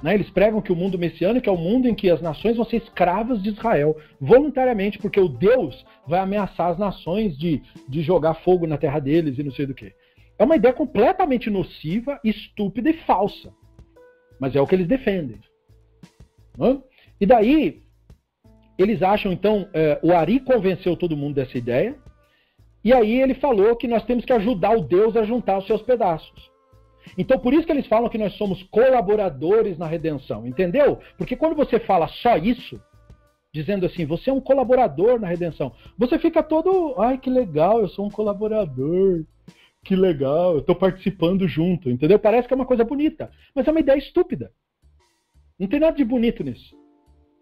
Né? Eles pregam que o mundo messiânico é o mundo em que as nações vão ser escravas de Israel, voluntariamente, porque o Deus vai ameaçar as nações de jogar fogo na terra deles e não sei do que. É uma ideia completamente nociva, estúpida e falsa. Mas é o que eles defendem. Né? E daí, eles acham, então, o Ari convenceu todo mundo dessa ideia, e aí ele falou que nós temos que ajudar o Deus a juntar os seus pedaços. Então por isso que eles falam que nós somos colaboradores na redenção, entendeu? Porque quando você fala só isso, dizendo assim, você é um colaborador na redenção, você fica todo, ai que legal, eu sou um colaborador, que legal, eu estou participando junto, entendeu? Parece que é uma coisa bonita, mas é uma ideia estúpida. Não tem nada de bonito nisso.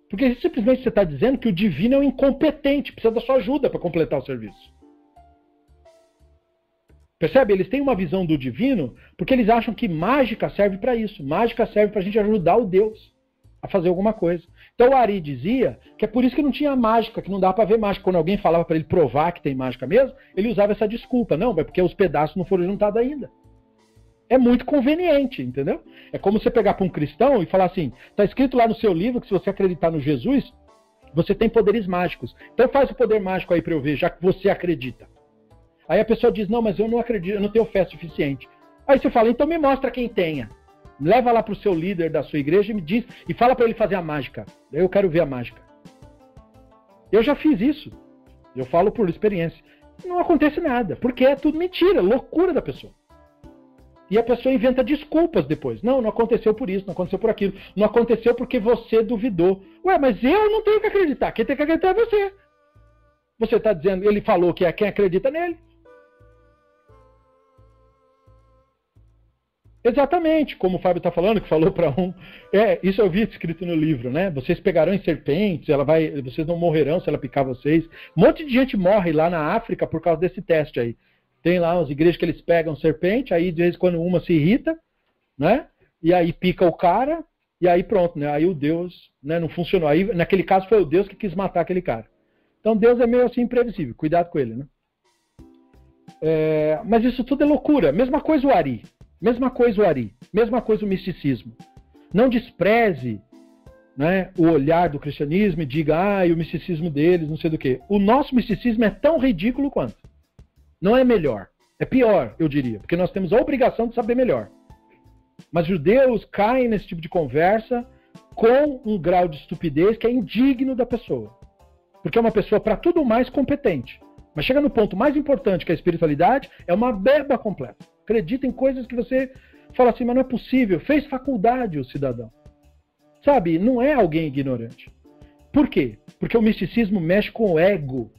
Porque simplesmente você está dizendo que o divino é um incompetente, precisa da sua ajuda para completar o serviço. Percebe? Eles têm uma visão do divino porque eles acham que mágica serve para isso. Mágica serve para a gente ajudar o Deus a fazer alguma coisa. Então o Ari dizia que é por isso que não tinha mágica, que não dá para ver mágica. Quando alguém falava para ele provar que tem mágica mesmo, ele usava essa desculpa. Não, é porque os pedaços não foram juntados ainda. É muito conveniente, entendeu? É como você pegar para um cristão e falar assim, está escrito lá no seu livro que se você acreditar no Jesus, você tem poderes mágicos. Então faz o poder mágico aí para eu ver, já que você acredita. Aí a pessoa diz, não, mas eu não acredito, eu não tenho fé suficiente. Aí você fala, então me mostra quem tenha. Leva lá para o seu líder da sua igreja e me diz, e fala para ele fazer a mágica. Eu quero ver a mágica. Eu já fiz isso. Eu falo por experiência. Não acontece nada, porque é tudo mentira, loucura da pessoa. E a pessoa inventa desculpas depois. Não aconteceu por isso, não aconteceu por aquilo. Não aconteceu porque você duvidou. Ué, mas eu não tenho que acreditar. Quem tem que acreditar é você. Você está dizendo, ele falou que é quem acredita nele. Exatamente, como o Fábio está falando, que falou para um... isso eu vi escrito no livro, né? Vocês pegarão em serpentes, vocês não morrerão se ela picar vocês. Um monte de gente morre lá na África por causa desse teste aí. Tem lá as igrejas que eles pegam serpente, aí de vez em quando uma se irrita, né? E aí pica o cara, e aí pronto, né? Aí o Deus, né, não funcionou. Aí, naquele caso, foi o Deus que quis matar aquele cara. Então Deus é meio assim imprevisível, cuidado com ele, né? Mas isso tudo é loucura. Mesma coisa o Ari. Mesma coisa o Ari, mesma coisa o misticismo. Não despreze, né, o olhar do cristianismo e diga, o misticismo deles, não sei do que. O nosso misticismo é tão ridículo quanto. Não é melhor, é pior, eu diria, porque nós temos a obrigação de saber melhor. Mas judeus caem nesse tipo de conversa com um grau de estupidez que é indigno da pessoa. Porque é uma pessoa para tudo mais competente. Mas chega no ponto mais importante, que é a espiritualidade, é uma beba completa. Acredita em coisas que você fala assim, mas não é possível. Fez faculdade o cidadão. Sabe, não é alguém ignorante. Por quê? Porque o misticismo mexe com o ego.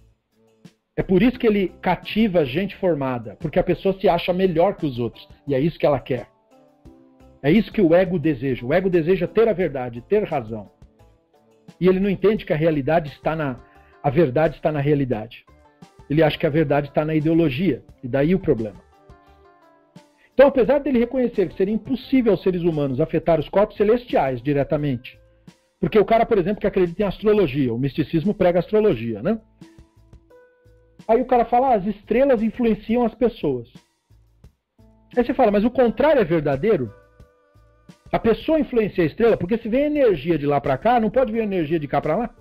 É por isso que ele cativa gente formada. Porque a pessoa se acha melhor que os outros. E é isso que ela quer. É isso que o ego deseja. O ego deseja ter a verdade, ter razão. E ele não entende que a verdade está na realidade. Ele acha que a verdade está na ideologia. E daí o problema. Então, apesar dele reconhecer que seria impossível aos seres humanos afetar os corpos celestiais diretamente, porque o cara, por exemplo, que acredita em astrologia, o misticismo prega astrologia, né? Aí o cara fala, as estrelas influenciam as pessoas. Aí você fala, mas o contrário é verdadeiro? A pessoa influencia a estrela, porque se vem energia de lá para cá, não pode vir energia de cá para lá?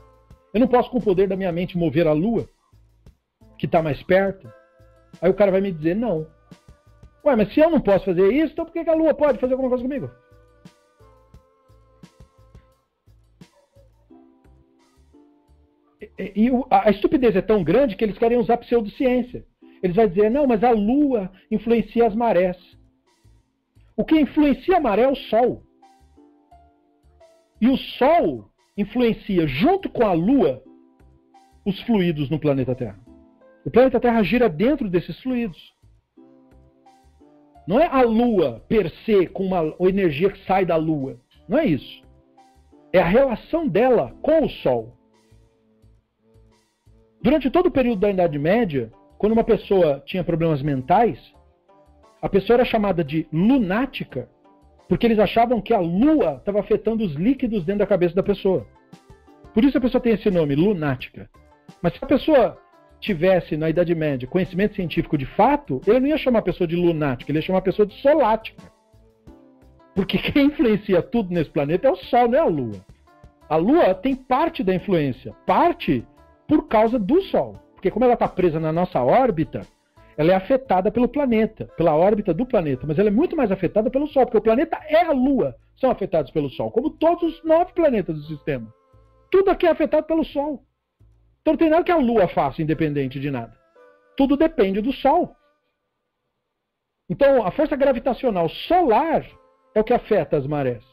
Eu não posso, com o poder da minha mente, mover a lua, que está mais perto? Aí o cara vai me dizer, não. Ué, mas se eu não posso fazer isso, então por que a lua pode fazer alguma coisa comigo? E a estupidez é tão grande que eles querem usar pseudociência. Eles vão dizer, não, mas a lua influencia as marés. O que influencia a maré é o sol. E o sol influencia, junto com a lua, os fluidos no planeta Terra. O planeta Terra gira dentro desses fluidos. Não é a lua per se com uma energia que sai da lua. Não é isso. É a relação dela com o sol. Durante todo o período da Idade Média, quando uma pessoa tinha problemas mentais, a pessoa era chamada de lunática, porque eles achavam que a lua estava afetando os líquidos dentro da cabeça da pessoa. Por isso a pessoa tem esse nome, lunática. Mas se a pessoa tivesse, na Idade Média, conhecimento científico de fato, ele não ia chamar a pessoa de lunática, ele ia chamar a pessoa de solática. Porque quem influencia tudo nesse planeta é o Sol, não é a Lua. A Lua tem parte da influência, parte por causa do Sol. Porque como ela está presa na nossa órbita, ela é afetada pelo planeta, pela órbita do planeta, mas ela é muito mais afetada pelo Sol, porque o planeta é a Lua, são afetados pelo Sol, como todos os 9 planetas do sistema. Tudo aqui é afetado pelo Sol. Então não tem nada que a Lua faça independente de nada. Tudo depende do Sol. Então a força gravitacional solar é o que afeta as marés.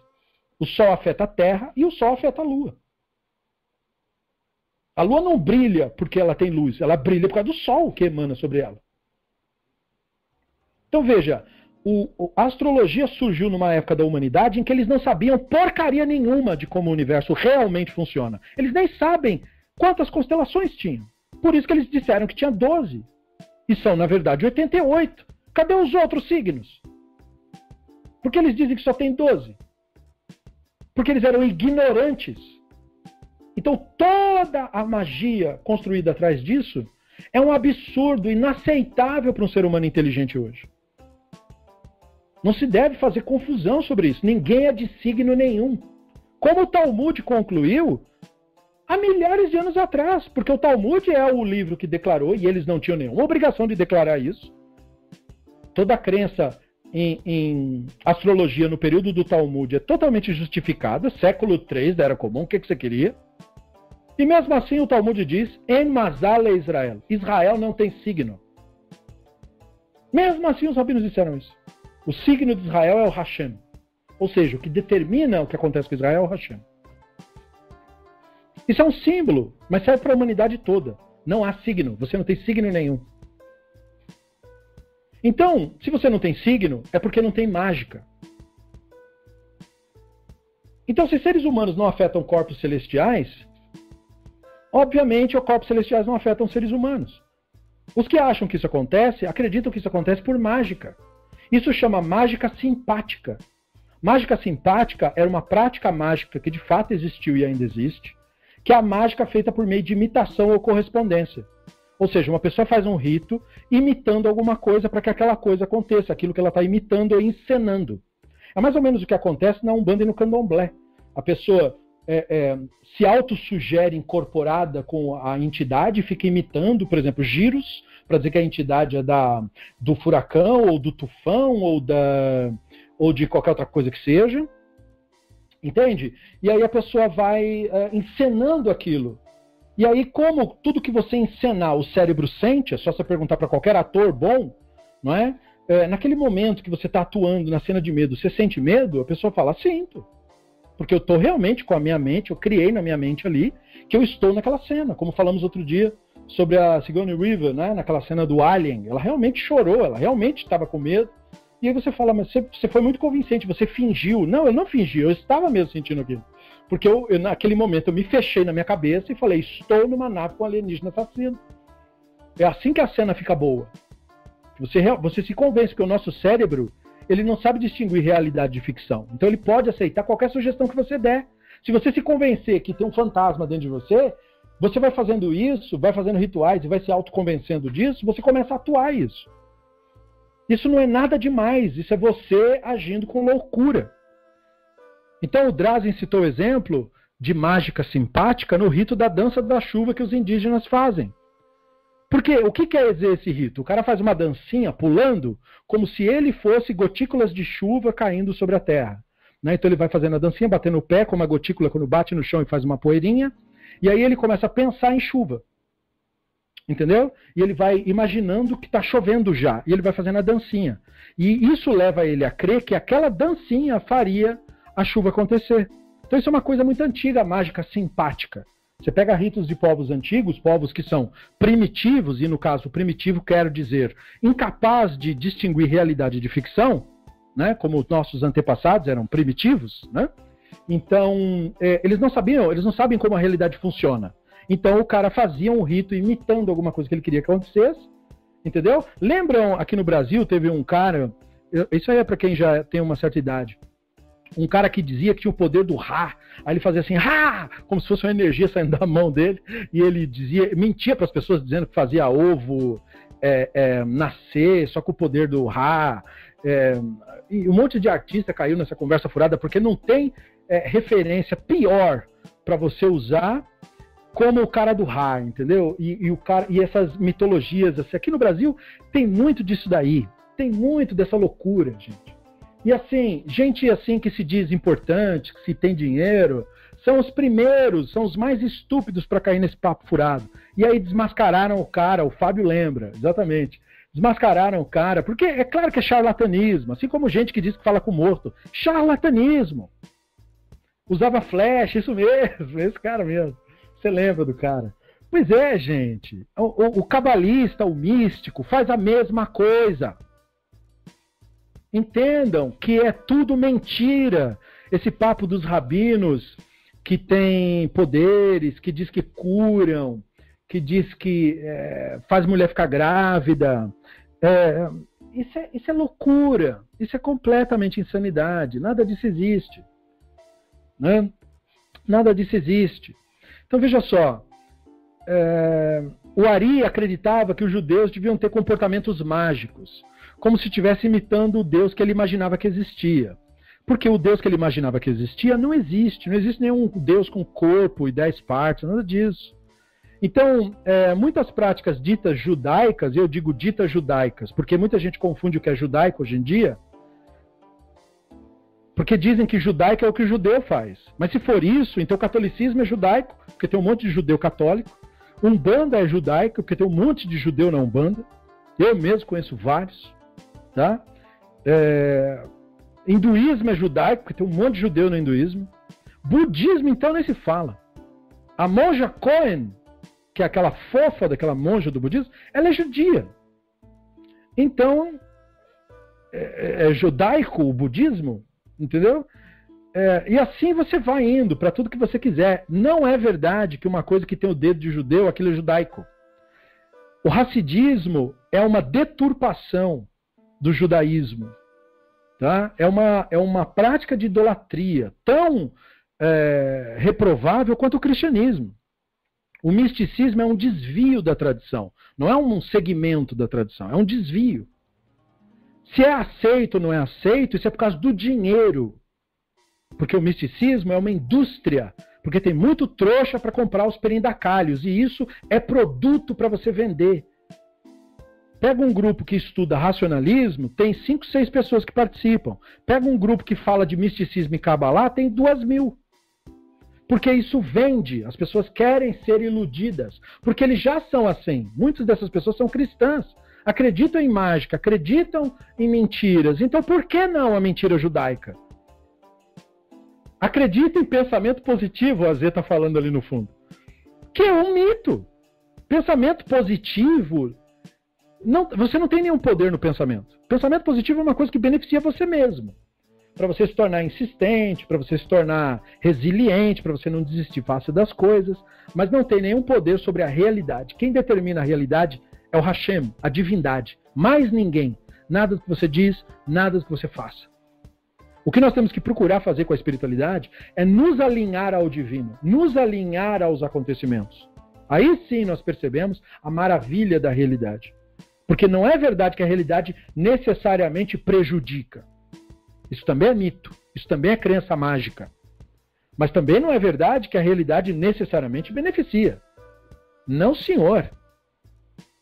O Sol afeta a Terra e o Sol afeta a Lua. A Lua não brilha porque ela tem luz, ela brilha por causa do Sol que emana sobre ela. Então veja, a astrologia surgiu numa época da humanidade em que eles não sabiam porcaria nenhuma de como o universo realmente funciona. Eles nem sabem quantas constelações tinham. Por isso que eles disseram que tinha 12. E são, na verdade, 88. Cadê os outros signos? Por que eles dizem que só tem 12? Porque eles eram ignorantes. Então toda a magia construída atrás disso é um absurdo inaceitável para um ser humano inteligente hoje. Não se deve fazer confusão sobre isso. Ninguém é de signo nenhum. Como o Talmud concluiu há milhares de anos atrás. Porque o Talmud é o livro que declarou, e eles não tinham nenhuma obrigação de declarar isso. Toda a crença em astrologia no período do Talmud é totalmente justificada. Século III da Era Comum, o que você queria? E mesmo assim o Talmud diz, En Mazal é Israel. Israel não tem signo. Mesmo assim os rabinos disseram isso. O signo de Israel é o Hashem. Ou seja, o que determina o que acontece com Israel é o Hashem. Isso é um símbolo, mas serve para a humanidade toda. Não há signo. Você não tem signo nenhum. Então, se você não tem signo, é porque não tem mágica. Então, se seres humanos não afetam corpos celestiais, obviamente os corpos celestiais não afetam seres humanos. Os que acham que isso acontece, acreditam que isso acontece por mágica. Isso chama mágica simpática. Mágica simpática era uma prática mágica que de fato existiu e ainda existe, que é a mágica feita por meio de imitação ou correspondência. Ou seja, uma pessoa faz um rito imitando alguma coisa para que aquela coisa aconteça, aquilo que ela está imitando ou encenando. É mais ou menos o que acontece na Umbanda e no Candomblé. A pessoa se autossugere incorporada com a entidade e fica imitando, por exemplo, giros, para dizer que a entidade é do furacão, ou do tufão, ou de qualquer outra coisa que seja. Entende? E aí a pessoa vai encenando aquilo. E aí, como tudo que você encenar, o cérebro sente, é só você perguntar para qualquer ator bom, não é? Naquele momento que você está atuando na cena de medo, você sente medo? A pessoa fala, sinto. Porque eu estou realmente com a minha mente, eu criei na minha mente ali, que eu estou naquela cena. Como falamos outro dia sobre a Sigourney Weaver, né? Naquela cena do Alien. Ela realmente chorou, ela realmente estava com medo. E aí você fala, mas você foi muito convincente, você fingiu. Não, eu não fingi, eu estava mesmo sentindo aquilo. Porque eu naquele momento eu me fechei na minha cabeça e falei, estou numa nave com um alienígena assassino. É assim que a cena fica boa. Você se convence que o nosso cérebro, ele não sabe distinguir realidade de ficção. Então ele pode aceitar qualquer sugestão que você der. Se você se convencer que tem um fantasma dentro de você, você vai fazendo isso, vai fazendo rituais e vai se autoconvencendo disso, você começa a atuar isso. Isso não é nada demais, isso é você agindo com loucura. Então o Drazen citou o exemplo de mágica simpática no rito da dança da chuva que os indígenas fazem. Porque o que quer dizer esse rito? O cara faz uma dancinha pulando como se ele fosse gotículas de chuva caindo sobre a terra. Né? Então ele vai fazendo a dancinha, batendo o pé como uma gotícula quando bate no chão e faz uma poeirinha. E aí ele começa a pensar em chuva. Entendeu? E ele vai imaginando que está chovendo já. E ele vai fazendo a dancinha. E isso leva ele a crer que aquela dancinha faria a chuva acontecer. Então isso é uma coisa muito antiga, a mágica simpática. Você pega ritos de povos antigos, povos que são primitivos, e no caso primitivo quero dizer incapaz de distinguir realidade de ficção, né? Como os nossos antepassados eram primitivos, né? Então eles não sabem como a realidade funciona. Então o cara fazia um rito imitando alguma coisa que ele queria que acontecesse, entendeu? Lembram, aqui no Brasil teve um cara, isso aí é para quem já tem uma certa idade, um cara que dizia que tinha o poder do Ra, aí ele fazia assim, Ra, como se fosse uma energia saindo da mão dele, e ele mentia para as pessoas dizendo que fazia ovo nascer só com o poder do Ra, e um monte de artista caiu nessa conversa furada, porque não tem referência pior para você usar como o cara do Ra, entendeu? E essas mitologias, assim, aqui no Brasil tem muito disso daí, tem muito dessa loucura, gente. E assim, gente assim que se diz importante, que se tem dinheiro, são os primeiros, são os mais estúpidos para cair nesse papo furado. E aí desmascararam o cara, o Fábio lembra, exatamente. Desmascararam o cara, porque é claro que é charlatanismo, assim como gente que diz que fala com morto. Charlatanismo. Usava flash, isso mesmo, esse cara mesmo. Você lembra do cara? Pois é, gente. O cabalista, o místico, faz a mesma coisa. Entendam que é tudo mentira. Esse papo dos rabinos que tem poderes, que diz que curam, que diz que faz mulher ficar grávida. isso é loucura, isso é completamente insanidade, nada disso existe. Né? Nada disso existe. Então veja só, o Ari acreditava que os judeus deviam ter comportamentos mágicos, como se estivesse imitando o Deus que ele imaginava que existia. Porque o Deus que ele imaginava que existia não existe. Não existe nenhum Deus com corpo e 10 partes, nada disso. Então, muitas práticas ditas judaicas, eu digo ditas judaicas, porque muita gente confunde o que é judaico hoje em dia, porque dizem que judaico é o que o judeu faz. Mas se for isso, então o catolicismo é judaico, porque tem um monte de judeu católico. Umbanda é judaico, porque tem um monte de judeu na Umbanda. Eu mesmo conheço vários. Tá? Hinduísmo é judaico, porque tem um monte de judeu no hinduísmo. Budismo, então, nem se fala. A monja Cohen, que é aquela fofa daquela monja do budismo, ela é judia. Então, é judaico o budismo, entendeu? E assim você vai indo para tudo que você quiser. Não é verdade que uma coisa que tem o dedo de judeu, aquilo é judaico. O hassidismo é uma deturpação do judaísmo. Tá? É uma prática de idolatria tão reprovável quanto o cristianismo. O misticismo é um desvio da tradição. Não é um segmento da tradição, é um desvio. Se é aceito ou não é aceito, isso é por causa do dinheiro. Porque o misticismo é uma indústria. Porque tem muito trouxa para comprar os perindacalhos. E isso é produto para você vender. Pega um grupo que estuda racionalismo, tem 5, 6 pessoas que participam. Pega um grupo que fala de misticismo e Kabbalah, tem 2.000. Porque isso vende. As pessoas querem ser iludidas. Porque eles já são assim. Muitas dessas pessoas são cristãs. Acreditam em mágica, acreditam em mentiras. Então por que não a mentira judaica? Acredita em pensamento positivo, a Zé está falando ali no fundo. Que é um mito. Pensamento positivo, você não tem nenhum poder no pensamento. Pensamento positivo é uma coisa que beneficia você mesmo. Para você se tornar insistente, para você se tornar resiliente, para você não desistir fácil das coisas, mas não tem nenhum poder sobre a realidade. Quem determina a realidade é o Hashem, a divindade. Mais ninguém. Nada do que você diz, nada do que você faça. O que nós temos que procurar fazer com a espiritualidade é nos alinhar ao divino, nos alinhar aos acontecimentos. Aí sim nós percebemos a maravilha da realidade. Porque não é verdade que a realidade necessariamente prejudica. Isso também é mito, isso também é crença mágica. Mas também não é verdade que a realidade necessariamente beneficia. Não, senhor.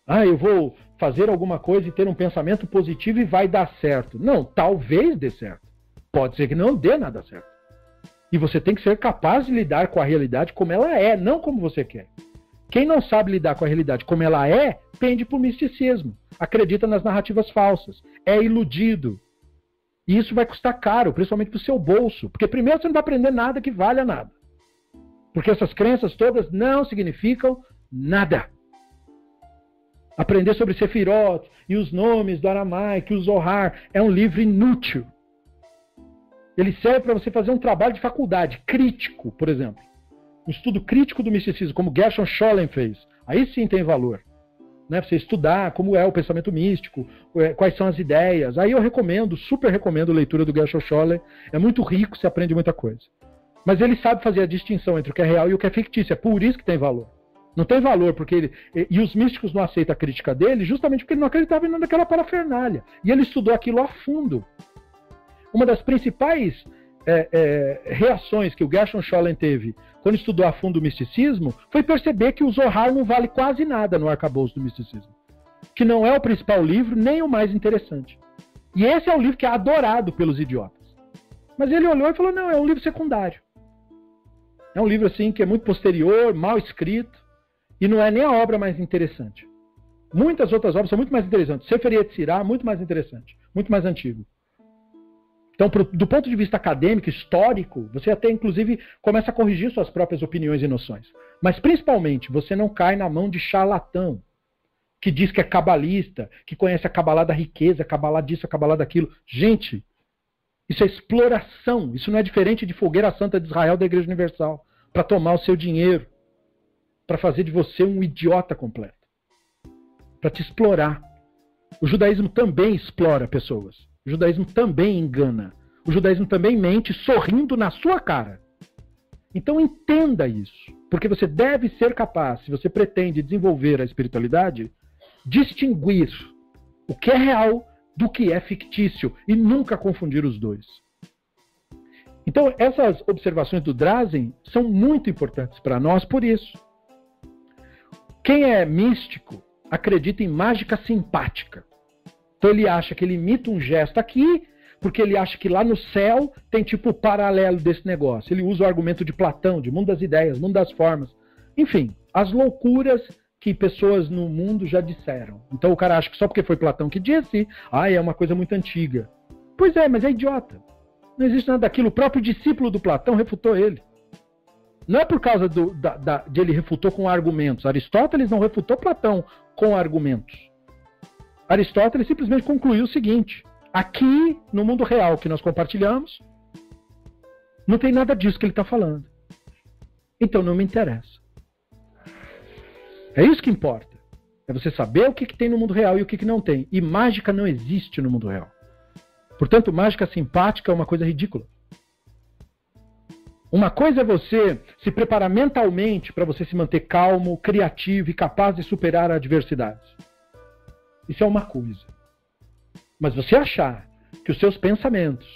Eu vou fazer alguma coisa e ter um pensamento positivo e vai dar certo. Não, talvez dê certo. Pode ser que não dê nada certo. E você tem que ser capaz de lidar com a realidade como ela é, não como você quer. Quem não sabe lidar com a realidade como ela é, pende por misticismo. Acredita nas narrativas falsas. É iludido. E isso vai custar caro, principalmente para o seu bolso. Porque primeiro você não vai aprender nada que valha nada. Porque essas crenças todas não significam nada. Aprender sobre Sefirot e os nomes do Aramaico e o Zohar é um livro inútil. Ele serve para você fazer um trabalho de faculdade, crítico, por exemplo. Um estudo crítico do misticismo, como Gershon Scholem fez. Aí sim tem valor. Né? Você estudar como é o pensamento místico, quais são as ideias. Aí eu recomendo, super recomendo a leitura do Gershon Scholem. É muito rico, você aprende muita coisa. Mas ele sabe fazer a distinção entre o que é real e o que é fictício. É por isso que tem valor. Não tem valor, porque ele... E os místicos não aceitam a crítica dele justamente porque ele não acreditava em nada daquela parafernália. E ele estudou aquilo a fundo. Uma das principais reações que o Gershon Scholem teve quando estudou a fundo o misticismo foi perceber que o Zohar não vale quase nada no arcabouço do misticismo. Que não é o principal livro, nem o mais interessante. E esse é o livro que é adorado pelos idiotas. Mas ele olhou e falou, não, é um livro secundário. É um livro assim que é muito posterior, mal escrito, e não é nem a obra mais interessante. Muitas outras obras são muito mais interessantes. Sefer Yetzirah, muito mais interessante, muito mais antigo. Então, do ponto de vista acadêmico, histórico, você até, inclusive, começa a corrigir suas próprias opiniões e noções. Mas, principalmente, você não cai na mão de charlatão, que diz que é cabalista, que conhece a Kabbalah da riqueza, a Kabbalah disso, a Kabbalah daquilo. Gente, isso é exploração. Isso não é diferente de fogueira santa de Israel da Igreja Universal, para tomar o seu dinheiro, para fazer de você um idiota completo, para te explorar. O judaísmo também explora pessoas. O judaísmo também engana. O judaísmo também mente sorrindo na sua cara. Então entenda isso. Porque você deve ser capaz, se você pretende desenvolver a espiritualidade, distinguir o que é real do que é fictício e nunca confundir os dois. Então essas observações do Drazen são muito importantes para nós por isso. Quem é místico acredita em mágica simpática. Então ele acha que ele imita um gesto aqui, porque ele acha que lá no céu tem tipo o paralelo desse negócio. Ele usa o argumento de Platão, de mundo das ideias, mundo das formas. Enfim, as loucuras que pessoas no mundo já disseram. Então o cara acha que só porque foi Platão que disse, é uma coisa muito antiga. Pois é, mas é idiota. Não existe nada daquilo. O próprio discípulo do Platão refutou ele. Não é por causa de ele refutou com argumentos. Aristóteles não refutou Platão com argumentos. Aristóteles simplesmente concluiu o seguinte: aqui, no mundo real que nós compartilhamos, não tem nada disso que ele está falando. Então não me interessa. É isso que importa. É você saber o que tem no mundo real e o que não tem. E mágica não existe no mundo real. Portanto, mágica simpática é uma coisa ridícula. Uma coisa é você se preparar mentalmente para você se manter calmo, criativo e capaz de superar adversidades. Isso é uma coisa. Mas você achar que os seus pensamentos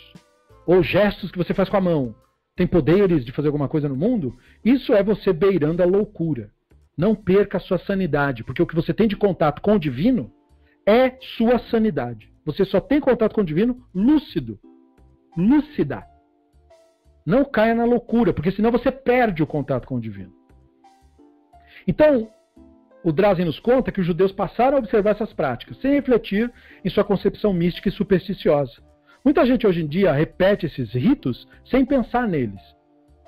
ou gestos que você faz com a mão têm poderes de fazer alguma coisa no mundo, isso é você beirando a loucura. Não perca a sua sanidade, porque o que você tem de contato com o divino é sua sanidade. Você só tem contato com o divino lúcido. Lúcida. Não caia na loucura, porque senão você perde o contato com o divino. Então, o Drazen nos conta que os judeus passaram a observar essas práticas, sem refletir em sua concepção mística e supersticiosa. Muita gente hoje em dia repete esses ritos sem pensar neles,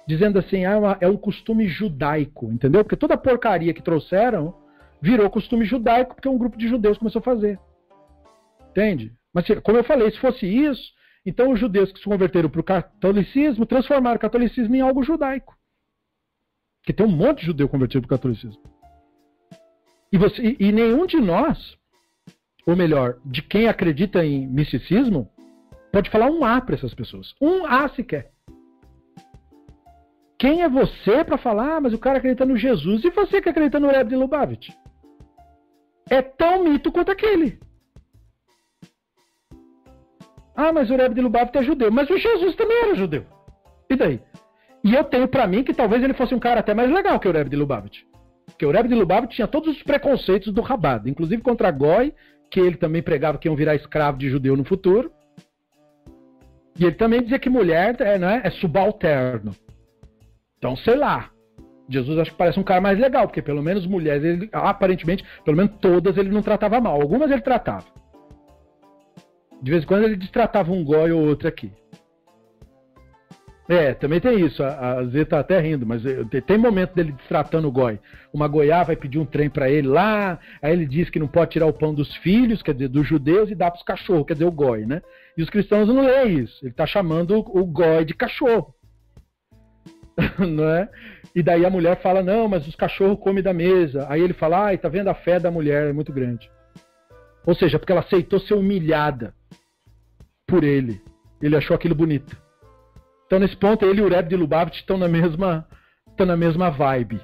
dizendo assim, é um costume judaico, entendeu? Porque toda a porcaria que trouxeram virou costume judaico, porque um grupo de judeus começou a fazer. Entende? Mas, como eu falei, se fosse isso, então os judeus que se converteram para o catolicismo transformaram o catolicismo em algo judaico. Porque tem um monte de judeu convertido para o catolicismo. E nenhum de nós, ou melhor, de quem acredita em misticismo, pode falar um A para essas pessoas. Um A sequer. Quem é você para falar, mas o cara acredita no Jesus, e você que acredita no Rebbe de Lubavitch? É tão mito quanto aquele. Mas o Rebbe de Lubavitch é judeu. Mas o Jesus também era judeu. E daí? E eu tenho pra mim que talvez ele fosse um cara até mais legal que o Rebbe de Lubavitch. Porque o Rebbe de Lubavitch tinha todos os preconceitos do Rabado, inclusive contra Goi, que ele também pregava que iam virar escravo de judeu no futuro. E ele também dizia que mulher é subalterno. Então, sei lá. Jesus acho que parece um cara mais legal, porque pelo menos mulheres, ele, aparentemente, pelo menos todas ele não tratava mal. Algumas ele tratava. De vez em quando ele destratava um goi ou outro aqui. Também tem isso. A Zé tá até rindo, mas tem momento dele destratando o goi. Uma goiá vai pedir um trem para ele lá, aí ele diz que não pode tirar o pão dos filhos, quer dizer, dos judeus, e dá para os cachorros, quer dizer, o goi, né? E os cristãos não leem isso. Ele tá chamando o goi de cachorro. Não é? E daí a mulher fala, não, mas os cachorros comem da mesa. Aí ele fala, tá vendo, a fé da mulher é muito grande. Ou seja, porque ela aceitou ser humilhada por ele. Ele achou aquilo bonito. Então, nesse ponto, ele e o Rebbe de Lubavitch estão na mesma vibe.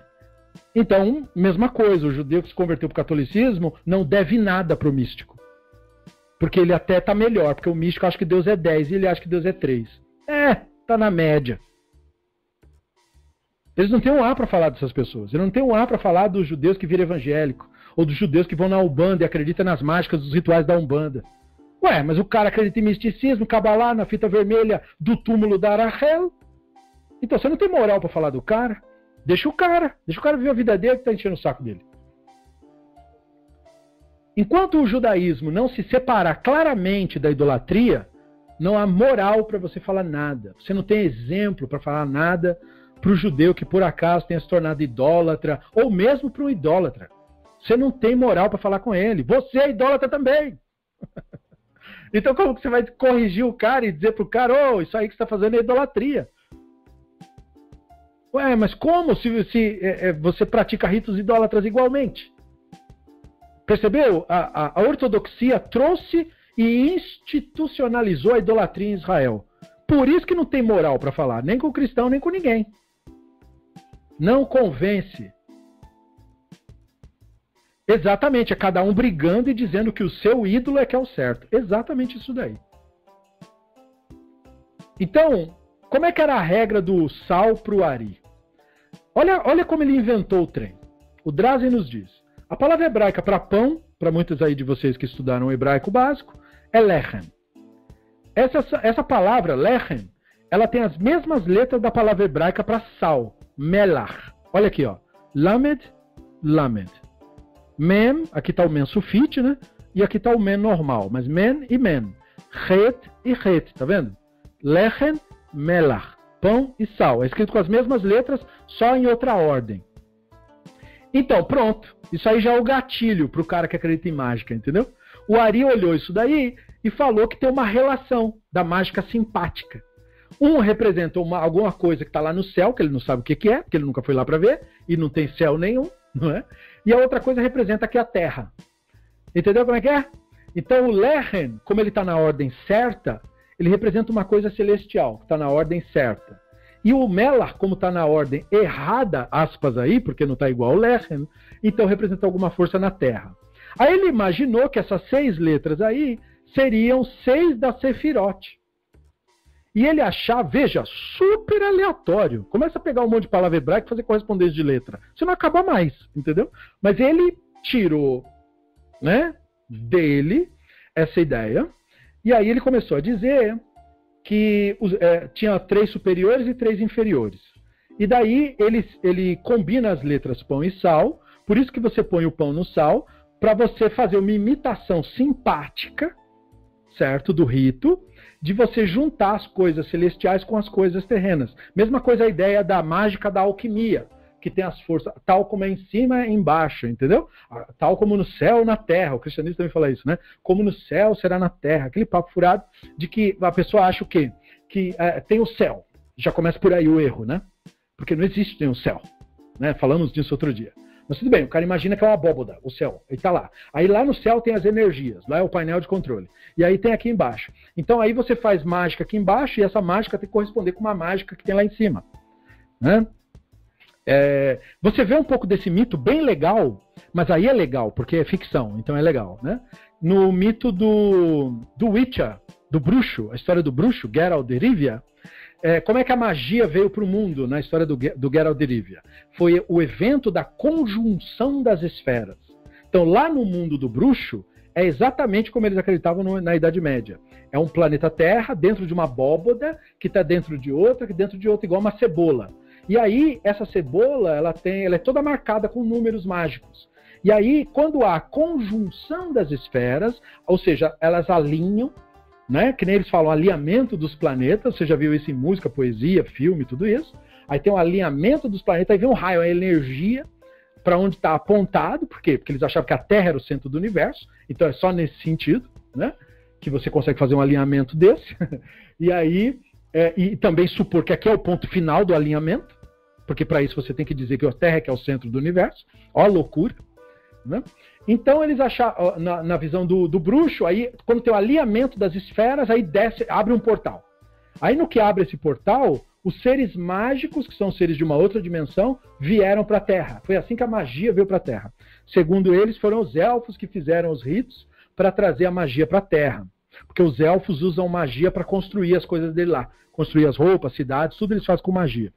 Então, mesma coisa, o judeu que se converteu para o catolicismo não deve nada para o místico. Porque ele até está melhor, porque o místico acha que Deus é 10 e ele acha que Deus é 3. Tá na média. Eles não têm um A para falar dessas pessoas. Eles não têm um A para falar dos judeus que viram evangélico, ou dos judeus que vão na Umbanda e acreditam nas mágicas dos rituais da Umbanda. Mas o cara acredita em misticismo, cabalá, na fita vermelha do túmulo da Rachel. Então você não tem moral para falar do cara. Deixa o cara viver a vida dele que está enchendo o saco dele. Enquanto o judaísmo não se separar claramente da idolatria, não há moral para você falar nada. Você não tem exemplo para falar nada para o judeu que por acaso tenha se tornado idólatra, ou mesmo para um idólatra. Você não tem moral para falar com ele. Você é idólatra também. Então como que você vai corrigir o cara e dizer pro cara, isso aí que você está fazendo é idolatria? Mas como se você pratica ritos idólatras igualmente? Percebeu? A ortodoxia trouxe e institucionalizou a idolatria em Israel. Por isso que não tem moral para falar, nem com o cristão, nem com ninguém. Não convence. Exatamente, é cada um brigando e dizendo que o seu ídolo é que é o certo. Exatamente isso daí. Então, como é que era a regra do sal para o Ari? Olha como ele inventou o trem. O Drazen nos diz. A palavra hebraica para pão, para muitos aí de vocês que estudaram o hebraico básico, é lechem. Essa palavra, lechem, ela tem as mesmas letras da palavra hebraica para sal, melach. Olha aqui, ó. Lamed, lamed. Mem, aqui está o men sufite, né? E aqui está o men normal, mas men e men. Het e het, tá vendo? Lechem, melach. Pão e sal. É escrito com as mesmas letras, só em outra ordem. Então, pronto. Isso aí já é o gatilho para o cara que acredita em mágica, entendeu? O Ari olhou isso daí e falou que tem uma relação da mágica simpática. Um representa alguma coisa que está lá no céu, que ele não sabe o que é, porque ele nunca foi lá para ver, e não tem céu nenhum, não é? E a outra coisa representa aqui a terra. Entendeu como é que é? Então o Lechem, como ele está na ordem certa, ele representa uma coisa celestial, que está na ordem certa. E o Melach, como está na ordem errada, aspas aí, porque não está igual ao Lechem, então representa alguma força na terra. Aí ele imaginou que essas 6 letras aí seriam 6 da Sefirot. E ele achava, veja, super aleatório. Começa a pegar um monte de palavra hebraica e fazer correspondência de letra. Você não acaba mais, entendeu? Mas ele tirou, né, dele essa ideia. E aí ele começou a dizer que tinha 3 superiores e 3 inferiores. E daí ele combina as letras pão e sal. Por isso que você põe o pão no sal, para você fazer uma imitação simpática, certo, do rito, de você juntar as coisas celestiais com as coisas terrenas. Mesma coisa a ideia da mágica da alquimia, que tem as forças, tal como é em cima, é embaixo, entendeu? Tal como no céu, na terra. O cristianismo também fala isso, né? Como no céu, será na terra. Aquele papo furado de que a pessoa acha o quê? Que tem o céu. Já começa por aí o erro, né? Porque não existe nenhum céu, né? Falamos disso outro dia. Mas tudo bem, o cara imagina que é uma abóboda, o céu, ele está lá. Aí lá no céu tem as energias, lá é o painel de controle. E aí tem aqui embaixo. Então aí você faz mágica aqui embaixo e essa mágica tem que corresponder com uma mágica que tem lá em cima. Né? Você vê um pouco desse mito bem legal, mas aí é legal, porque é ficção, então é legal. Né? No mito do Witcher, do bruxo, a história do bruxo, Geralt de Rivia, como é que a magia veio para o mundo na história do Geralt de Rivia? Foi o evento da conjunção das esferas. Então, lá no mundo do bruxo, é exatamente como eles acreditavam na Idade Média. É um planeta Terra dentro de uma abóboda, que está dentro de outra, que dentro de outra, igual uma cebola. E aí, essa cebola, ela é toda marcada com números mágicos. E aí, quando há a conjunção das esferas, ou seja, elas alinham, né? Que nem eles falam, alinhamento dos planetas. Você já viu isso em música, poesia, filme, tudo isso. Aí tem um alinhamento dos planetas, aí vem um raio, a energia para onde está apontado. Por quê? Porque eles achavam que a Terra era o centro do universo. Então é só nesse sentido, né, que você consegue fazer um alinhamento desse. E aí, e também supor que aqui é o ponto final do alinhamento, porque para isso você tem que dizer que a Terra é que é o centro do universo. Ó, loucura, né? Então eles acharam, na visão do bruxo, aí quando tem o alinhamento das esferas, aí desce, abre um portal. Aí no que abre esse portal, os seres mágicos, que são seres de uma outra dimensão, vieram para a Terra. Foi assim que a magia veio para a Terra. Segundo eles, foram os elfos que fizeram os ritos para trazer a magia para a Terra. Porque os elfos usam magia para construir as coisas dele lá. Construir as roupas, cidades, tudo eles fazem com magia.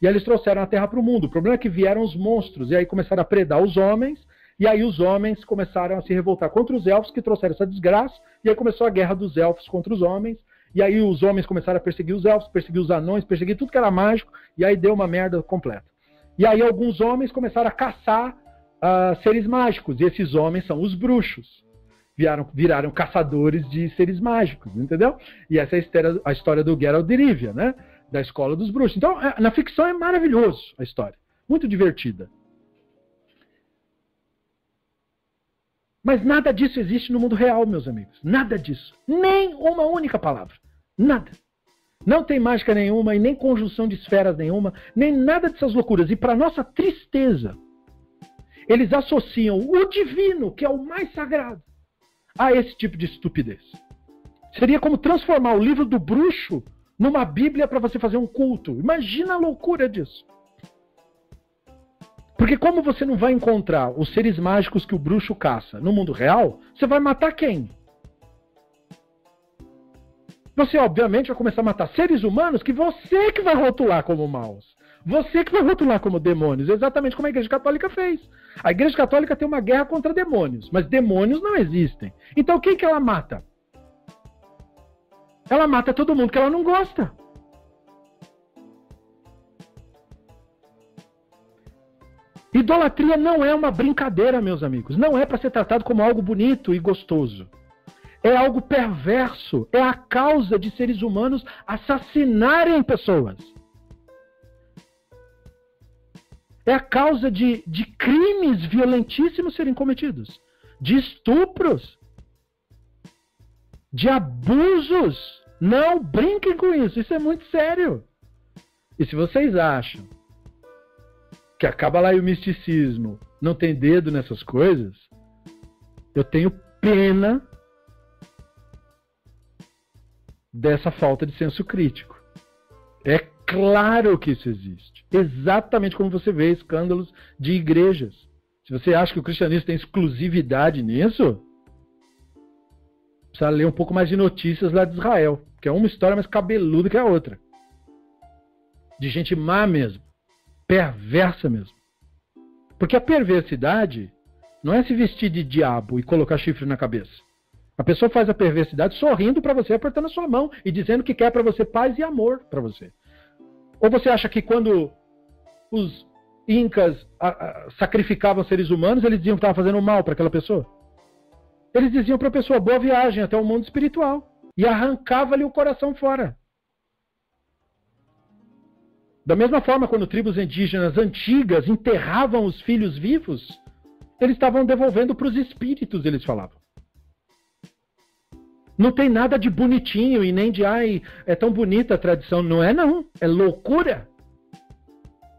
E aí eles trouxeram a Terra para o mundo. O problema é que vieram os monstros, e aí começaram a predar os homens. E aí os homens começaram a se revoltar contra os elfos, que trouxeram essa desgraça, e aí começou a guerra dos elfos contra os homens, e aí os homens começaram a perseguir os elfos, perseguir os anões, perseguir tudo que era mágico, e aí deu uma merda completa. E aí alguns homens começaram a caçar seres mágicos, e esses homens são os bruxos. Viraram caçadores de seres mágicos, entendeu? E essa é a história do Geralt de Rivia, né? Da escola dos bruxos. Então, na ficção é maravilhoso a história, muito divertida. Mas nada disso existe no mundo real, meus amigos. Nada disso. Nem uma única palavra. Nada. Não tem mágica nenhuma e nem conjunção de esferas nenhuma, nem nada dessas loucuras. E para nossa tristeza, eles associam o divino, que é o mais sagrado, a esse tipo de estupidez. Seria como transformar o livro do bruxo numa Bíblia para você fazer um culto. Imagina a loucura disso. Porque como você não vai encontrar os seres mágicos que o bruxo caça no mundo real, você vai matar quem? Você, obviamente, vai começar a matar seres humanos que você que vai rotular como maus. Você que vai rotular como demônios. Exatamente como a Igreja Católica fez. A Igreja Católica tem uma guerra contra demônios, mas demônios não existem. Então quem que ela mata? Ela mata todo mundo que ela não gosta. Idolatria não é uma brincadeira, meus amigos. Não é para ser tratado como algo bonito e gostoso. É algo perverso. É a causa de seres humanos assassinarem pessoas. É a causa de crimes violentíssimos serem cometidos. De estupros. De abusos. Não brinquem com isso. Isso é muito sério. E se vocês acham que a Kabbalah e o misticismo não tem dedo nessas coisas, eu tenho pena dessa falta de senso crítico. É claro que isso existe. Exatamente como você vê escândalos de igrejas. Se você acha que o cristianismo tem exclusividade nisso, precisa ler um pouco mais de notícias lá de Israel, que é uma história mais cabeluda que a outra. De gente má mesmo. Perversa mesmo. Porque a perversidade não é se vestir de diabo e colocar chifre na cabeça. A pessoa faz a perversidade sorrindo para você, apertando a sua mão e dizendo que quer para você paz e amor para você. Ou você acha que quando os incas sacrificavam seres humanos, eles diziam que estavam fazendo mal para aquela pessoa? Eles diziam para a pessoa, boa viagem até o mundo espiritual. E arrancava-lhe o coração fora. Da mesma forma, quando tribos indígenas antigas enterravam os filhos vivos, eles estavam devolvendo para os espíritos, eles falavam. Não tem nada de bonitinho e nem de, ai, é tão bonita a tradição. Não é, não. É loucura.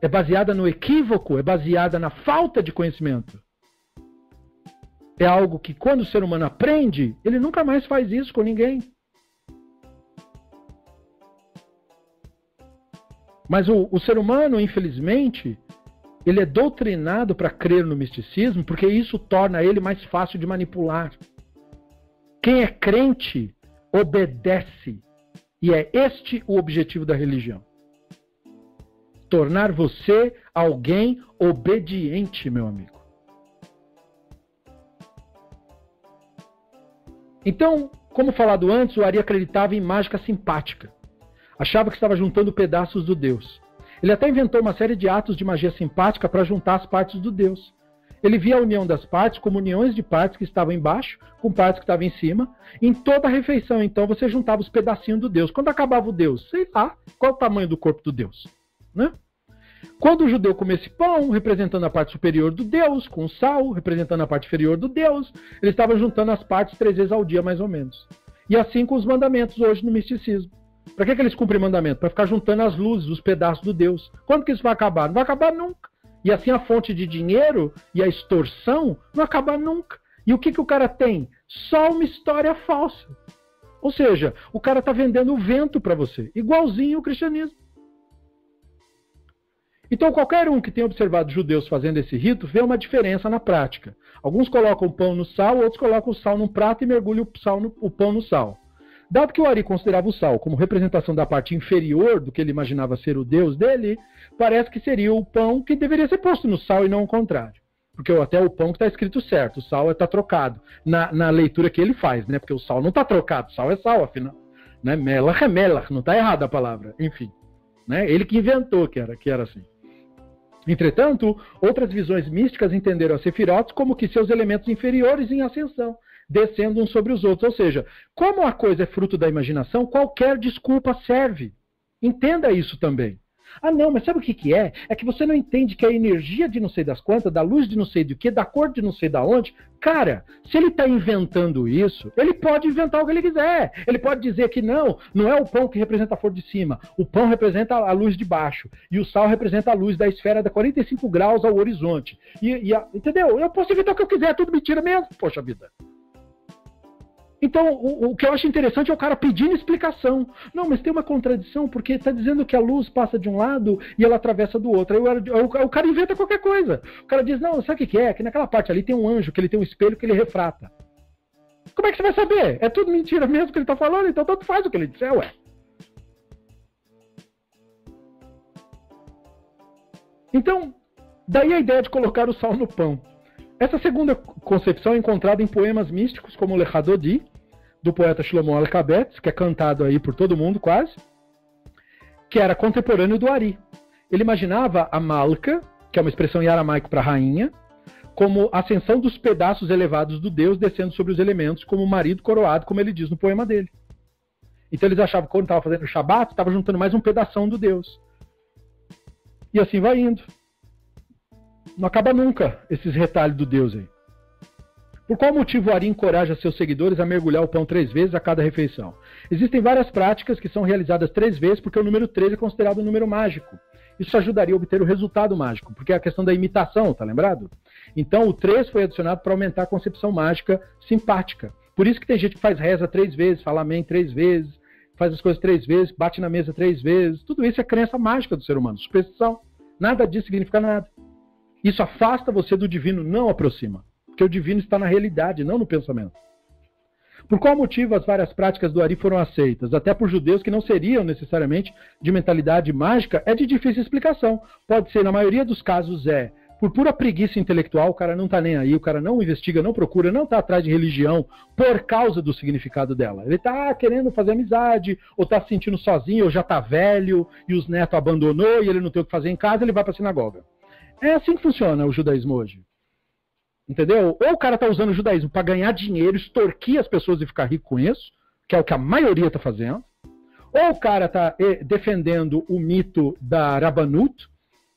É baseada no equívoco, é baseada na falta de conhecimento. É algo que, quando o ser humano aprende, ele nunca mais faz isso com ninguém. Mas o ser humano, infelizmente, ele é doutrinado para crer no misticismo, porque isso torna ele mais fácil de manipular. Quem é crente obedece. E é este o objetivo da religião. Tornar você alguém obediente, meu amigo. Então, como falado antes, o Ari acreditava em mágica simpática. Achava que estava juntando pedaços do Deus. Ele até inventou uma série de atos de magia simpática para juntar as partes do Deus. Ele via a união das partes como uniões de partes que estavam embaixo, com partes que estavam em cima. Em toda a refeição, então, você juntava os pedacinhos do Deus. Quando acabava o Deus, sei lá, qual o tamanho do corpo do Deus, né? Quando o judeu comia esse pão, representando a parte superior do Deus, com sal, representando a parte inferior do Deus, ele estava juntando as partes 3 vezes ao dia, mais ou menos. E assim com os mandamentos hoje no misticismo. Para que eles cumprem mandamento? Para ficar juntando as luzes, os pedaços do Deus. Quando que isso vai acabar? Não vai acabar nunca. E assim a fonte de dinheiro e a extorsão não vai acabar nunca. E o que o cara tem? Só uma história falsa. Ou seja, o cara está vendendo o vento para você. Igualzinho o cristianismo. Então qualquer um que tenha observado judeus fazendo esse rito vê uma diferença na prática. Alguns colocam o pão no sal, outros colocam o sal num prato e mergulham o pão no sal. Dado que o Ari considerava o sal como representação da parte inferior do que ele imaginava ser o Deus dele, parece que seria o pão que deveria ser posto no sal e não o contrário. Porque até o pão que está escrito certo, o sal está trocado. Na leitura que ele faz, né? Porque o sal não está trocado, sal é sal, afinal. Né? Melach é melach, não está errada a palavra. Enfim, né? Ele que inventou que era assim. Entretanto, outras visões místicas entenderam a Sefirot como que seus elementos inferiores em ascensão, descendo uns sobre os outros. Ou seja, como a coisa é fruto da imaginação, qualquer desculpa serve. Entenda isso também. Ah, não, mas sabe o que é? É que você não entende que a energia de não sei das quantas, da luz de não sei do que, da cor de não sei da onde. Cara, se ele está inventando isso, ele pode inventar o que ele quiser. Ele pode dizer que não é o pão que representa a flor de cima. O pão representa a luz de baixo. E o sal representa a luz da esfera da 45 graus ao horizonte. Entendeu? Eu posso inventar o que eu quiser, é tudo mentira mesmo, poxa vida. Então, o que eu acho interessante é o cara pedindo explicação. Não, mas tem uma contradição, porque está dizendo que a luz passa de um lado e ela atravessa do outro. Aí o cara inventa qualquer coisa. O cara diz, não, sabe o que é? Que naquela parte ali tem um anjo, que ele tem um espelho que ele refrata. Como é que você vai saber? É tudo mentira mesmo que ele está falando, então tanto faz o que ele disser, ué. Então, daí a ideia de colocar o sal no pão. Essa segunda concepção é encontrada em poemas místicos como o Lechadodi, do poeta Shlomo Alkabetz, que é cantado aí por todo mundo quase, que era contemporâneo do Ari. Ele imaginava a Malka, que é uma expressão em aramaico para rainha, como a ascensão dos pedaços elevados do Deus descendo sobre os elementos, como o marido coroado, como ele diz no poema dele. Então eles achavam que quando estava fazendo o Shabat, estava juntando mais um pedação do Deus. E assim vai indo. Não acaba nunca esses retalhos do Deus aí. Por qual motivo o Ari encoraja seus seguidores a mergulhar o pão 3 vezes a cada refeição? Existem várias práticas que são realizadas 3 vezes porque o número 3 é considerado um número mágico. Isso ajudaria a obter o resultado mágico, porque é a questão da imitação, tá lembrado? Então o 3 foi adicionado para aumentar a concepção mágica simpática. Por isso que tem gente que faz reza 3 vezes, fala amém 3 vezes, faz as coisas 3 vezes, bate na mesa 3 vezes. Tudo isso é crença mágica do ser humano, superstição. Nada disso significa nada. Isso afasta você do divino, não aproxima. Porque o divino está na realidade, não no pensamento. Por qual motivo as várias práticas do Ari foram aceitas? Até por judeus que não seriam necessariamente de mentalidade mágica, é de difícil explicação. Pode ser, na maioria dos casos, por pura preguiça intelectual, o cara não está nem aí, o cara não investiga, não procura, não está atrás de religião por causa do significado dela. Ele está querendo fazer amizade, ou está se sentindo sozinho, ou já está velho, e os netos abandonou, e ele não tem o que fazer em casa, ele vai para a sinagoga. É assim que funciona o judaísmo hoje. Entendeu? Ou o cara está usando o judaísmo para ganhar dinheiro, extorquir as pessoas e ficar rico com isso, que é o que a maioria está fazendo. Ou o cara está defendendo o mito da Rabanut,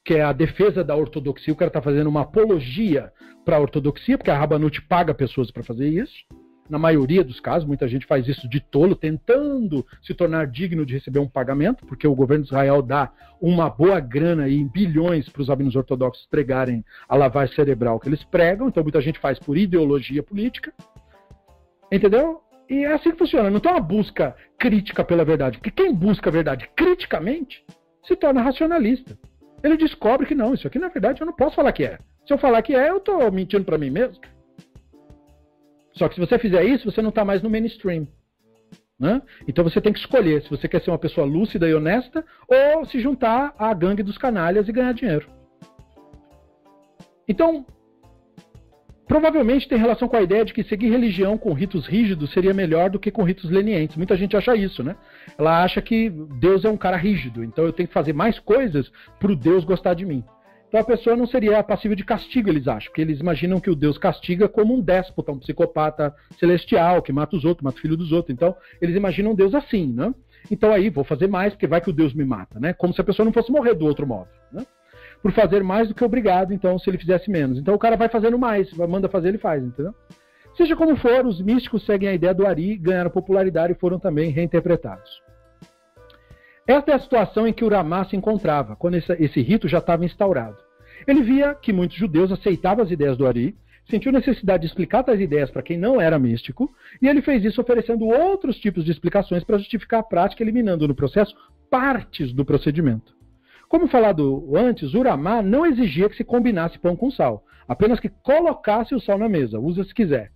que é a defesa da ortodoxia. O cara está fazendo uma apologia para a ortodoxia, porque a Rabanut paga pessoas para fazer isso. Na maioria dos casos, muita gente faz isso de tolo, tentando se tornar digno de receber um pagamento, porque o governo de Israel dá uma boa grana aí, em bilhões para os rabinos ortodoxos pregarem a lavagem cerebral que eles pregam. Então muita gente faz por ideologia política. Entendeu? E é assim que funciona. Não tem uma busca crítica pela verdade. Porque quem busca a verdade criticamente se torna racionalista. Ele descobre que não, isso aqui na verdade eu não posso falar que é. Se eu falar que é, eu estou mentindo para mim mesmo. Só que se você fizer isso, você não está mais no mainstream. Né? Então você tem que escolher se você quer ser uma pessoa lúcida e honesta ou se juntar à gangue dos canalhas e ganhar dinheiro. Então, provavelmente tem relação com a ideia de que seguir religião com ritos rígidos seria melhor do que com ritos lenientes. Muita gente acha isso, né? Ela acha que Deus é um cara rígido, então eu tenho que fazer mais coisas para o Deus gostar de mim. Então a pessoa não seria passível de castigo, eles acham, porque eles imaginam que o Deus castiga como um déspota, um psicopata celestial, que mata os outros, mata o filho dos outros. Então eles imaginam Deus assim, né? Então aí, vou fazer mais, porque vai que o Deus me mata, né? Como se a pessoa não fosse morrer do outro modo, né? Por fazer mais do que obrigado, então, se ele fizesse menos. Então o cara vai fazendo mais, manda fazer, ele faz, entendeu? Seja como for, os místicos seguem a ideia do Ari, ganharam popularidade e foram também reinterpretados. Esta é a situação em que o Ramá se encontrava, quando esse rito já estava instaurado. Ele via que muitos judeus aceitavam as ideias do Ari, sentiu necessidade de explicar tais ideias para quem não era místico, e ele fez isso oferecendo outros tipos de explicações para justificar a prática, eliminando no processo partes do procedimento. Como falado antes, o Ramá não exigia que se combinasse pão com sal, apenas que colocasse o sal na mesa, usa se quiser.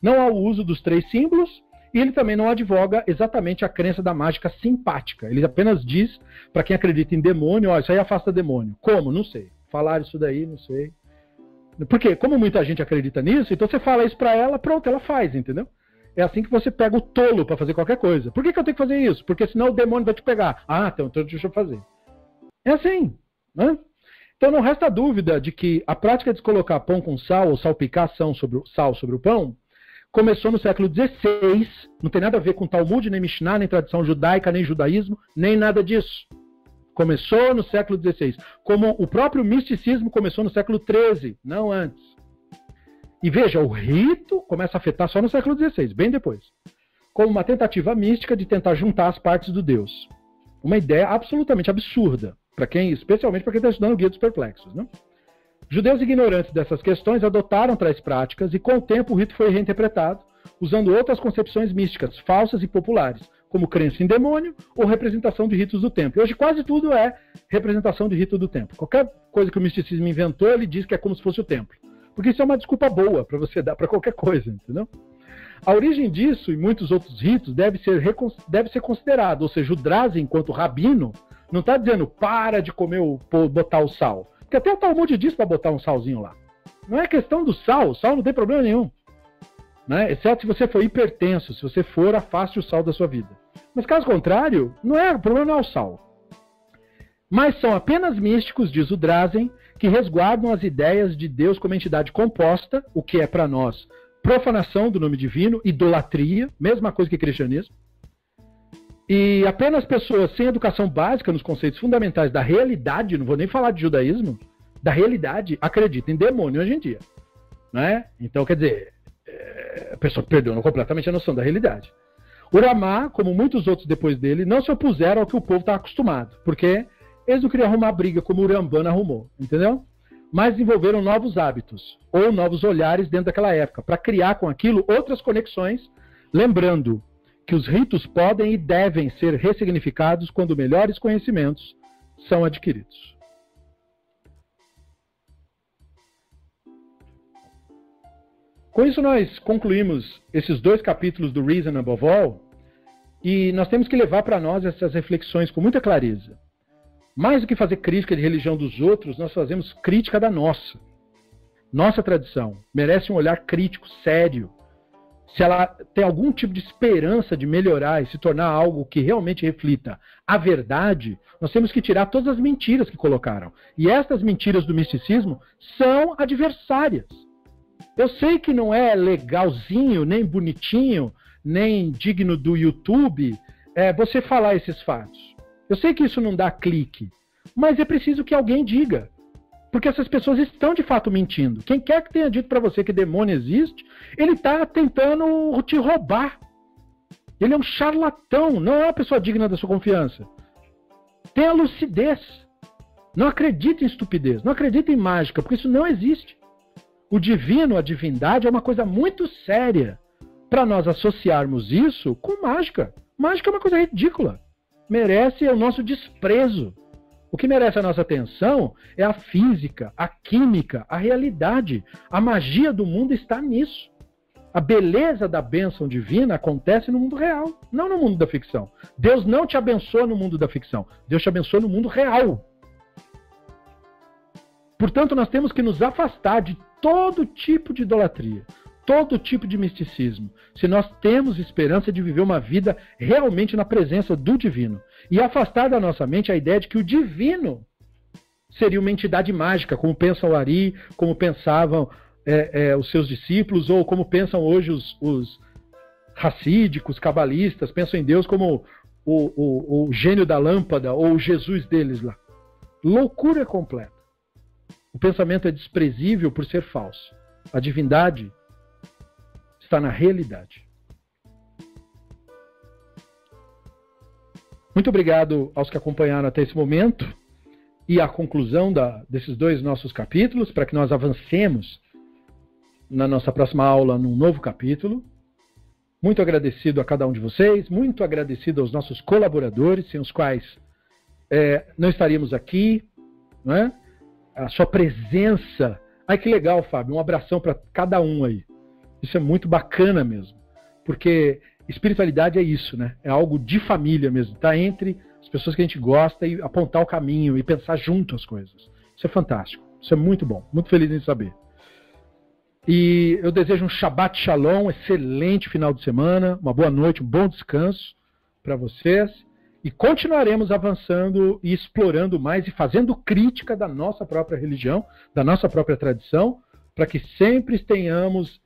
Não há o uso dos 3 símbolos, e ele também não advoga exatamente a crença da mágica simpática. Ele apenas diz, para quem acredita em demônio, ó, isso aí afasta demônio. Como? Não sei. Falar isso daí, não sei. Porque, como muita gente acredita nisso, então você fala isso para ela, pronto, ela faz, entendeu? É assim que você pega o tolo para fazer qualquer coisa. Por que eu tenho que fazer isso? Porque senão o demônio vai te pegar. Ah, então deixa eu fazer. É assim, né? Então não resta dúvida de que a prática de colocar pão com sal ou salpicar sal sobre o pão começou no século XVI, não tem nada a ver com Talmud, nem Mishnah, nem tradição judaica, nem judaísmo, nem nada disso. Começou no século XVI. Como o próprio misticismo começou no século XIII, não antes. E veja, o rito começa a afetar só no século XVI, bem depois. Como uma tentativa mística de tentar juntar as partes do Deus. Uma ideia absolutamente absurda, especialmente para quem está estudando o Guia dos Perplexos. Né? Judeus ignorantes dessas questões adotaram tais práticas e, com o tempo, o rito foi reinterpretado, usando outras concepções místicas, falsas e populares, como crença em demônio ou representação de ritos do templo. Hoje quase tudo é representação de rito do templo. Qualquer coisa que o misticismo inventou, ele diz que é como se fosse o templo. Porque isso é uma desculpa boa para você dar para qualquer coisa, entendeu? A origem disso e muitos outros ritos deve ser considerado, ou seja, o Drazen, enquanto rabino, não está dizendo para de comer botar o sal. Porque até o Talmud diz para botar um salzinho lá. Não é questão do sal, o sal não tem problema nenhum. Né? Exceto se você for hipertenso, se você for, afaste o sal da sua vida. Mas caso contrário, o problema não é o sal. Mas são apenas místicos, diz o Drazen, que resguardam as ideias de Deus como entidade composta, o que é para nós profanação do nome divino, idolatria, mesma coisa que cristianismo. E apenas pessoas sem educação básica nos conceitos fundamentais da realidade, não vou nem falar de judaísmo, da realidade, acreditam em demônio hoje em dia. Né? Então, quer dizer, a pessoa perdeu completamente a noção da realidade. O Ramá, como muitos outros depois dele, não se opuseram ao que o povo está acostumado, porque eles não queriam arrumar briga como o Ramban arrumou, entendeu? Mas desenvolveram novos hábitos, ou novos olhares dentro daquela época, para criar com aquilo outras conexões, lembrando que os ritos podem e devem ser ressignificados quando melhores conhecimentos são adquiridos. Com isso nós concluímos esses 2 capítulos do Reason Above All, e nós temos que levar para nós essas reflexões com muita clareza. Mais do que fazer crítica de religião dos outros, nós fazemos crítica da nossa. Nossa tradição merece um olhar crítico, sério. Se ela tem algum tipo de esperança de melhorar e se tornar algo que realmente reflita a verdade, nós temos que tirar todas as mentiras que colocaram. E estas mentiras do misticismo são adversárias. Eu sei que não é legalzinho, nem bonitinho, nem digno do YouTube você falar esses fatos. Eu sei que isso não dá clique, mas é preciso que alguém diga. Porque essas pessoas estão de fato mentindo. Quem quer que tenha dito para você que demônio existe, ele está tentando te roubar. Ele é um charlatão, não é uma pessoa digna da sua confiança. Tenha lucidez. Não acredite em estupidez, não acredite em mágica, porque isso não existe. O divino, a divindade é uma coisa muito séria. Para nós associarmos isso com mágica. Mágica é uma coisa ridícula. Merece o nosso desprezo. O que merece a nossa atenção é a física, a química, a realidade. A magia do mundo está nisso. A beleza da bênção divina acontece no mundo real, não no mundo da ficção. Deus não te abençoa no mundo da ficção. Deus te abençoa no mundo real. Portanto, nós temos que nos afastar de todo tipo de idolatria, todo tipo de misticismo, se nós temos esperança de viver uma vida realmente na presença do divino. E afastar da nossa mente a ideia de que o divino seria uma entidade mágica, como pensa o Ari, como pensavam os seus discípulos, ou como pensam hoje os racídicos, cabalistas, pensam em Deus como o gênio da lâmpada, ou o Jesus deles lá. Loucura completa. O pensamento é desprezível por ser falso. A divindade está na realidade. Muito obrigado aos que acompanharam até esse momento e a conclusão desses 2 nossos capítulos, para que nós avancemos na nossa próxima aula num novo capítulo. Muito agradecido a cada um de vocês, muito agradecido aos nossos colaboradores, sem os quais não estaríamos aqui, não é? A sua presença. Ai, que legal, Fábio, um abração para cada um aí. Isso é muito bacana mesmo, porque espiritualidade é isso, né? É algo de família mesmo, tá entre as pessoas que a gente gosta e apontar o caminho e pensar junto as coisas. Isso é fantástico, isso é muito bom, muito feliz em saber. E eu desejo um Shabbat Shalom, um excelente final de semana, uma boa noite, um bom descanso para vocês. E continuaremos avançando e explorando mais e fazendo crítica da nossa própria religião, da nossa própria tradição, para que sempre tenhamos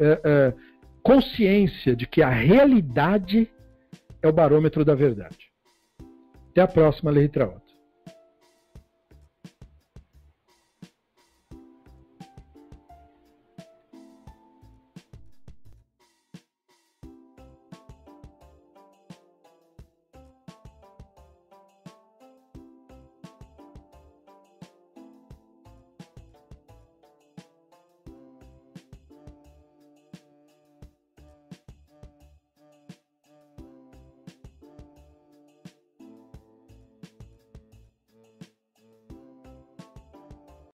consciência de que a realidade é o barômetro da verdade. Até a próxima, Lehitraot.